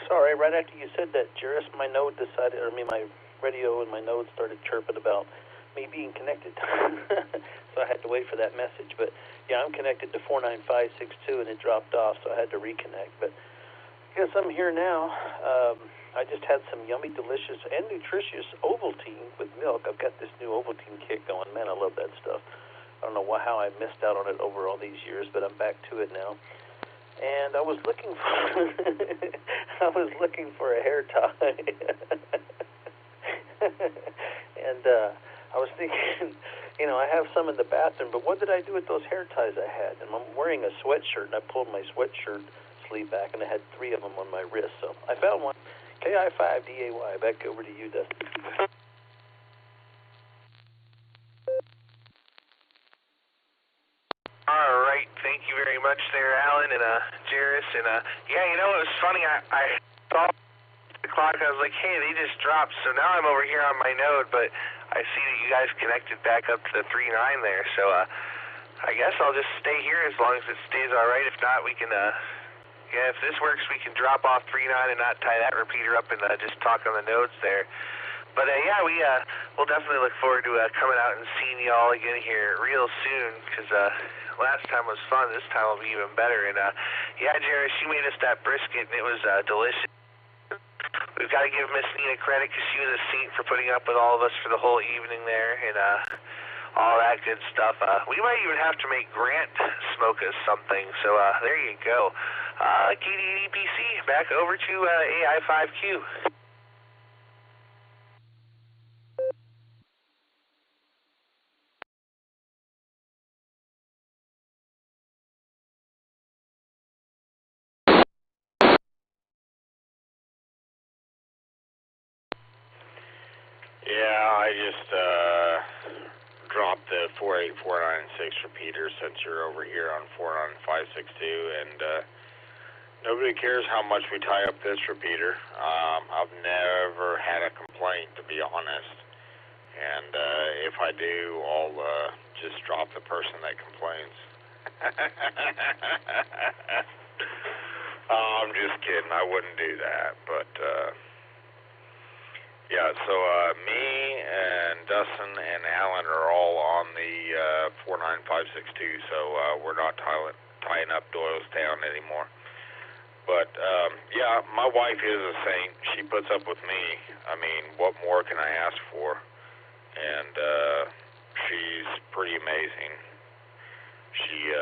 Sorry, right after you said that, Juris, my node decided, my radio and my node started chirping about me being connected. So I had to wait for that message. But yeah, I'm connected to 49562 and it dropped off, so I had to reconnect. But I guess I'm here now. I just had some yummy, delicious, and nutritious Ovaltine with milk. I've got this new Ovaltine kick going. Man, I love that stuff. I don't know how I missed out on it over all these years, but I'm back to it now. And I was looking for a hair tie. And I was thinking, I have some in the bathroom, but what did I do with those hair ties I had? And I'm wearing a sweatshirt, and I pulled my sweatshirt sleeve back, and I had 3 of them on my wrist. So I found one. KI5DAY, back over to you, Dustin. All right, thank you very much there, Alan and Jairus. And yeah, it was funny. I saw the clock. I was like, hey, they just dropped. So now I'm over here on my node, but I see that you guys connected back up to the 3.9 there. So I guess I'll just stay here as long as it stays all right. If not, we can. If this works, we can drop off 3.9 and not tie that repeater up and just talk on the nodes there. But yeah, we'll definitely look forward to coming out and seeing you all again here real soon, because last time was fun. This time will be even better. And yeah, Jairus, you made us that brisket, and it was delicious. We've got to give Miss Nina credit, because she was a saint for putting up with all of us for the whole evening there, and all that good stuff. We might even have to make Grant smoke us something. So there you go. KDDPC, back over to AI5Q. Yeah, I just dropped the 48496 repeater since you're over here on 49562, and nobody cares how much we tie up this repeater. I've never had a complaint, to be honest, and if I do, I'll just drop the person that complains. I'm just kidding, I wouldn't do that, but yeah, so me and Dustin and Alan are all on the 49562, so we're not tying up Doylestown anymore. But, yeah, my wife is a saint. She puts up with me. I mean, what more can I ask for? And she's pretty amazing. She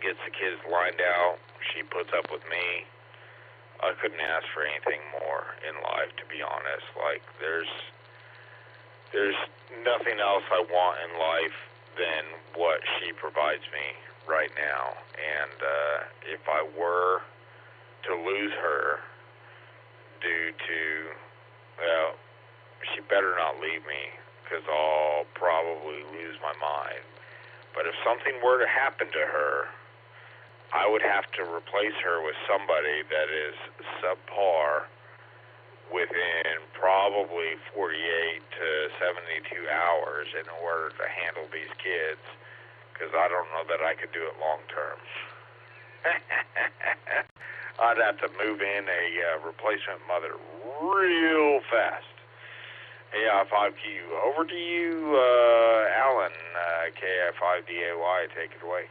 gets the kids lined out. She puts up with me. I couldn't ask for anything more in life, to be honest. Like, there's nothing else I want in life than what she provides me right now. And if I were to lose her due to, well, she better not leave me, because I'll probably lose my mind. But if something were to happen to her, I would have to replace her with somebody that is subpar within probably 48 to 72 hours in order to handle these kids, because I don't know that I could do it long term. I'd have to move in a replacement mother real fast. KI5Q. Over to you, Alan, KI5DAY. Take it away.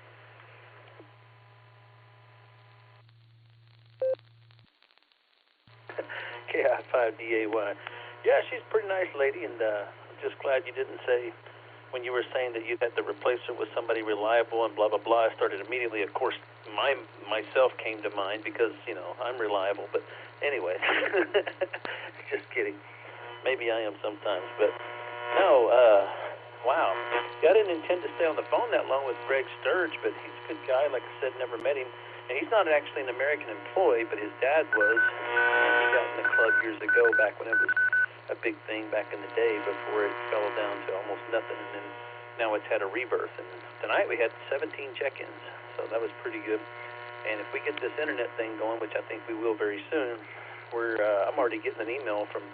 KI5DAY. Yeah, she's a pretty nice lady, and I'm just glad you didn't say, when you were saying that you had to replace her with somebody reliable and blah, blah, blah, I started immediately, of course, myself came to mind because, you know, I'm reliable. But anyway, just kidding. Maybe I am sometimes, but no, wow. I didn't intend to stay on the phone that long with Greg Sturge, but he's a good guy. Like I said, never met him. And he's not actually an American employee, but his dad was. And he got in the club years ago, back when it was a big thing back in the day, before it fell down to almost nothing. And then now it's had a rebirth. And tonight we had 17 check-ins, so that was pretty good. And if we get this internet thing going, which I think we will very soon, I'm already getting an email from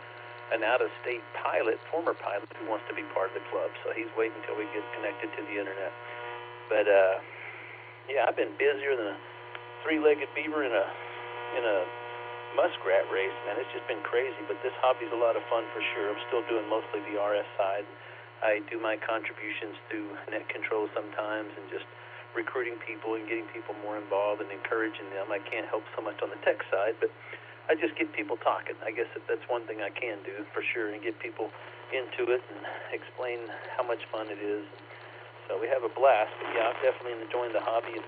an out-of-state pilot, former pilot, who wants to be part of the club. So he's waiting until we get connected to the internet. But yeah, I've been busier than a three-legged beaver in a muskrat race, man. It's just been crazy. But this hobby's a lot of fun for sure. I'm still doing mostly the RS side. I do my contributions through net control sometimes, and just recruiting people and getting people more involved and encouraging them. I can't help so much on the tech side, but I just get people talking. I guess that's one thing I can do for sure, and get people into it and explain how much fun it is. So we have a blast. But yeah, I'm definitely enjoying the hobby and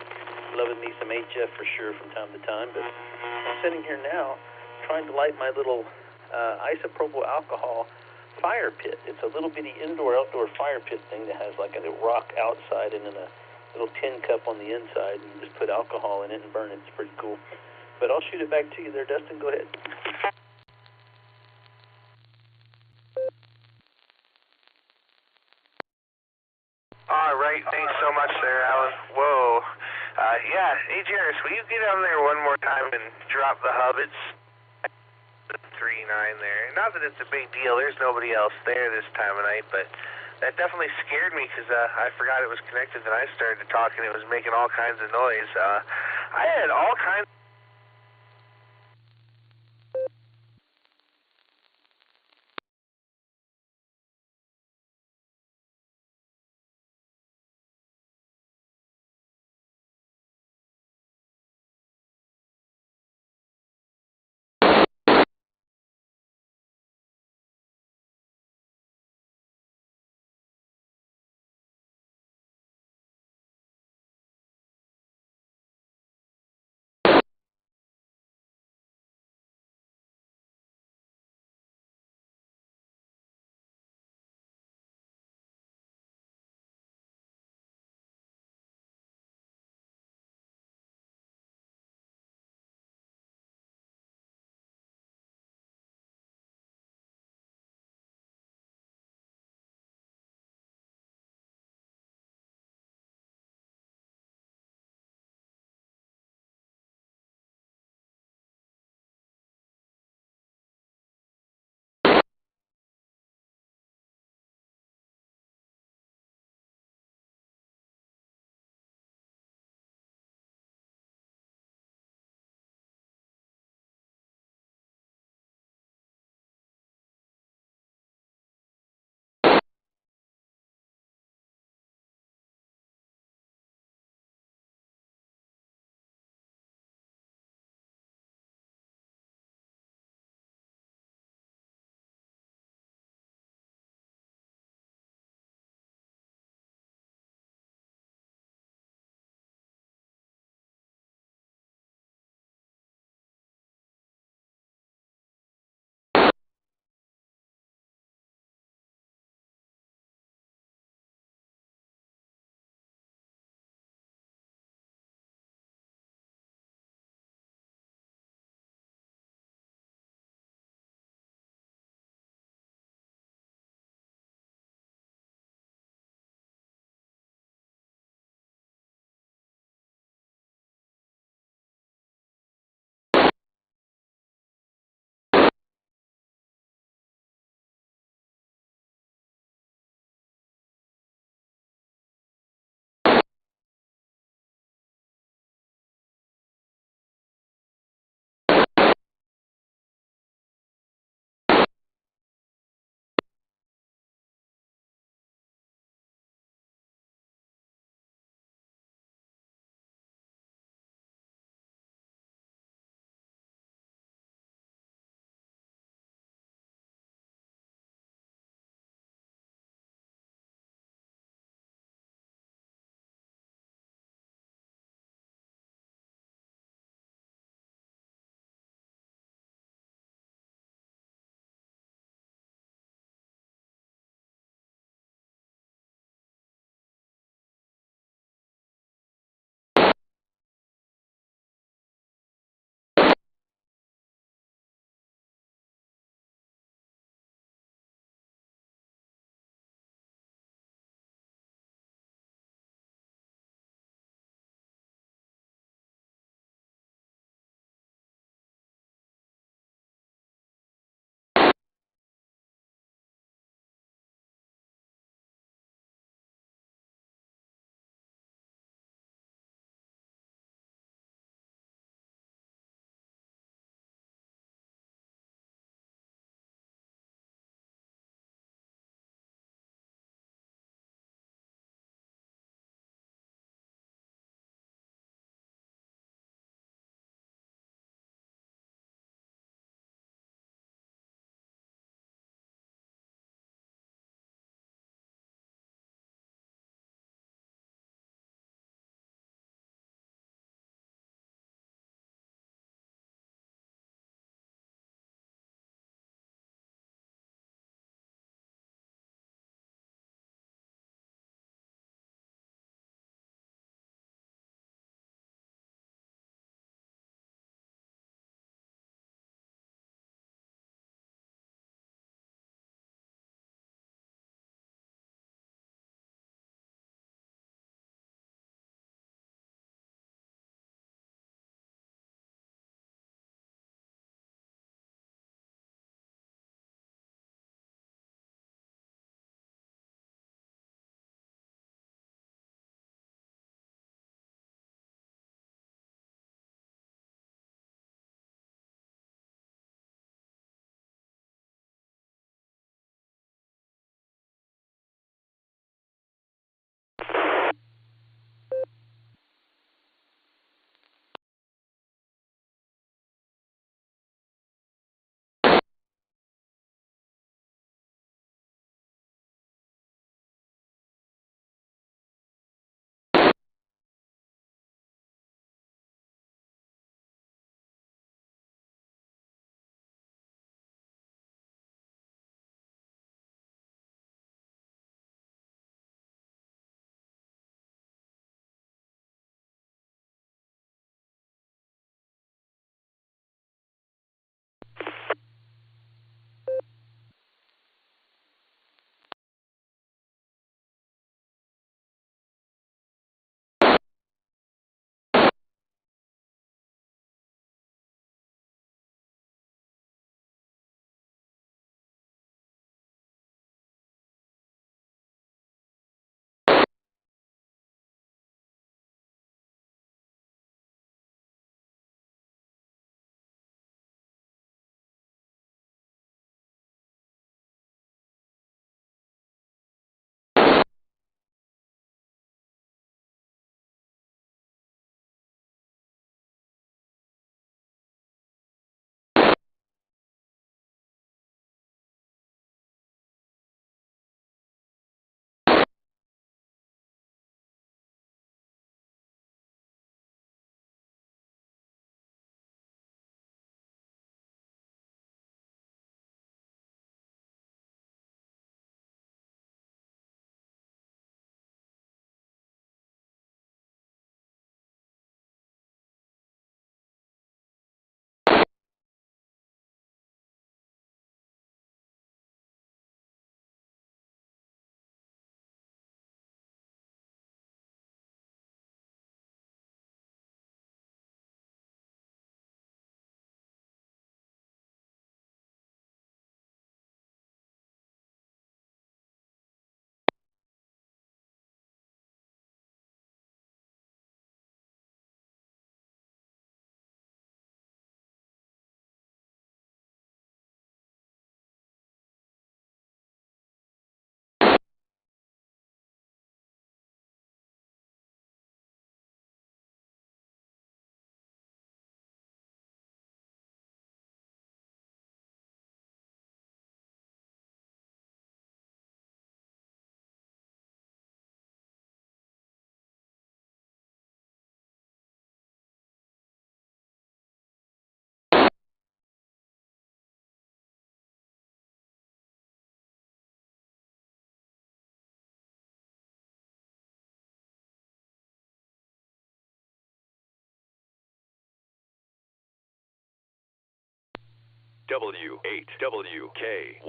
loving me some HF for sure from time to time. But I'm sitting here now trying to light my little isopropyl alcohol fire pit. It's a little bitty indoor-outdoor fire pit thing that has like a rock outside and then a little tin cup on the inside, and you just put alcohol in it and burn it. It's pretty cool. But I'll shoot it back to you there, Dustin. Go ahead. All right. Thanks so much there, Alan. Whoa. Yeah. Hey, Jairus, will you get on there one more time and drop the hub? It's 3-9 there. Not that it's a big deal. There's nobody else there this time of night, but that definitely scared me because I forgot it was connected. Then I started talking. It was making all kinds of noise. I had all kinds W8WKY.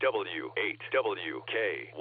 W8WKY.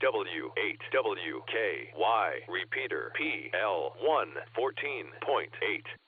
W8WKY. Repeater PL1 14.8.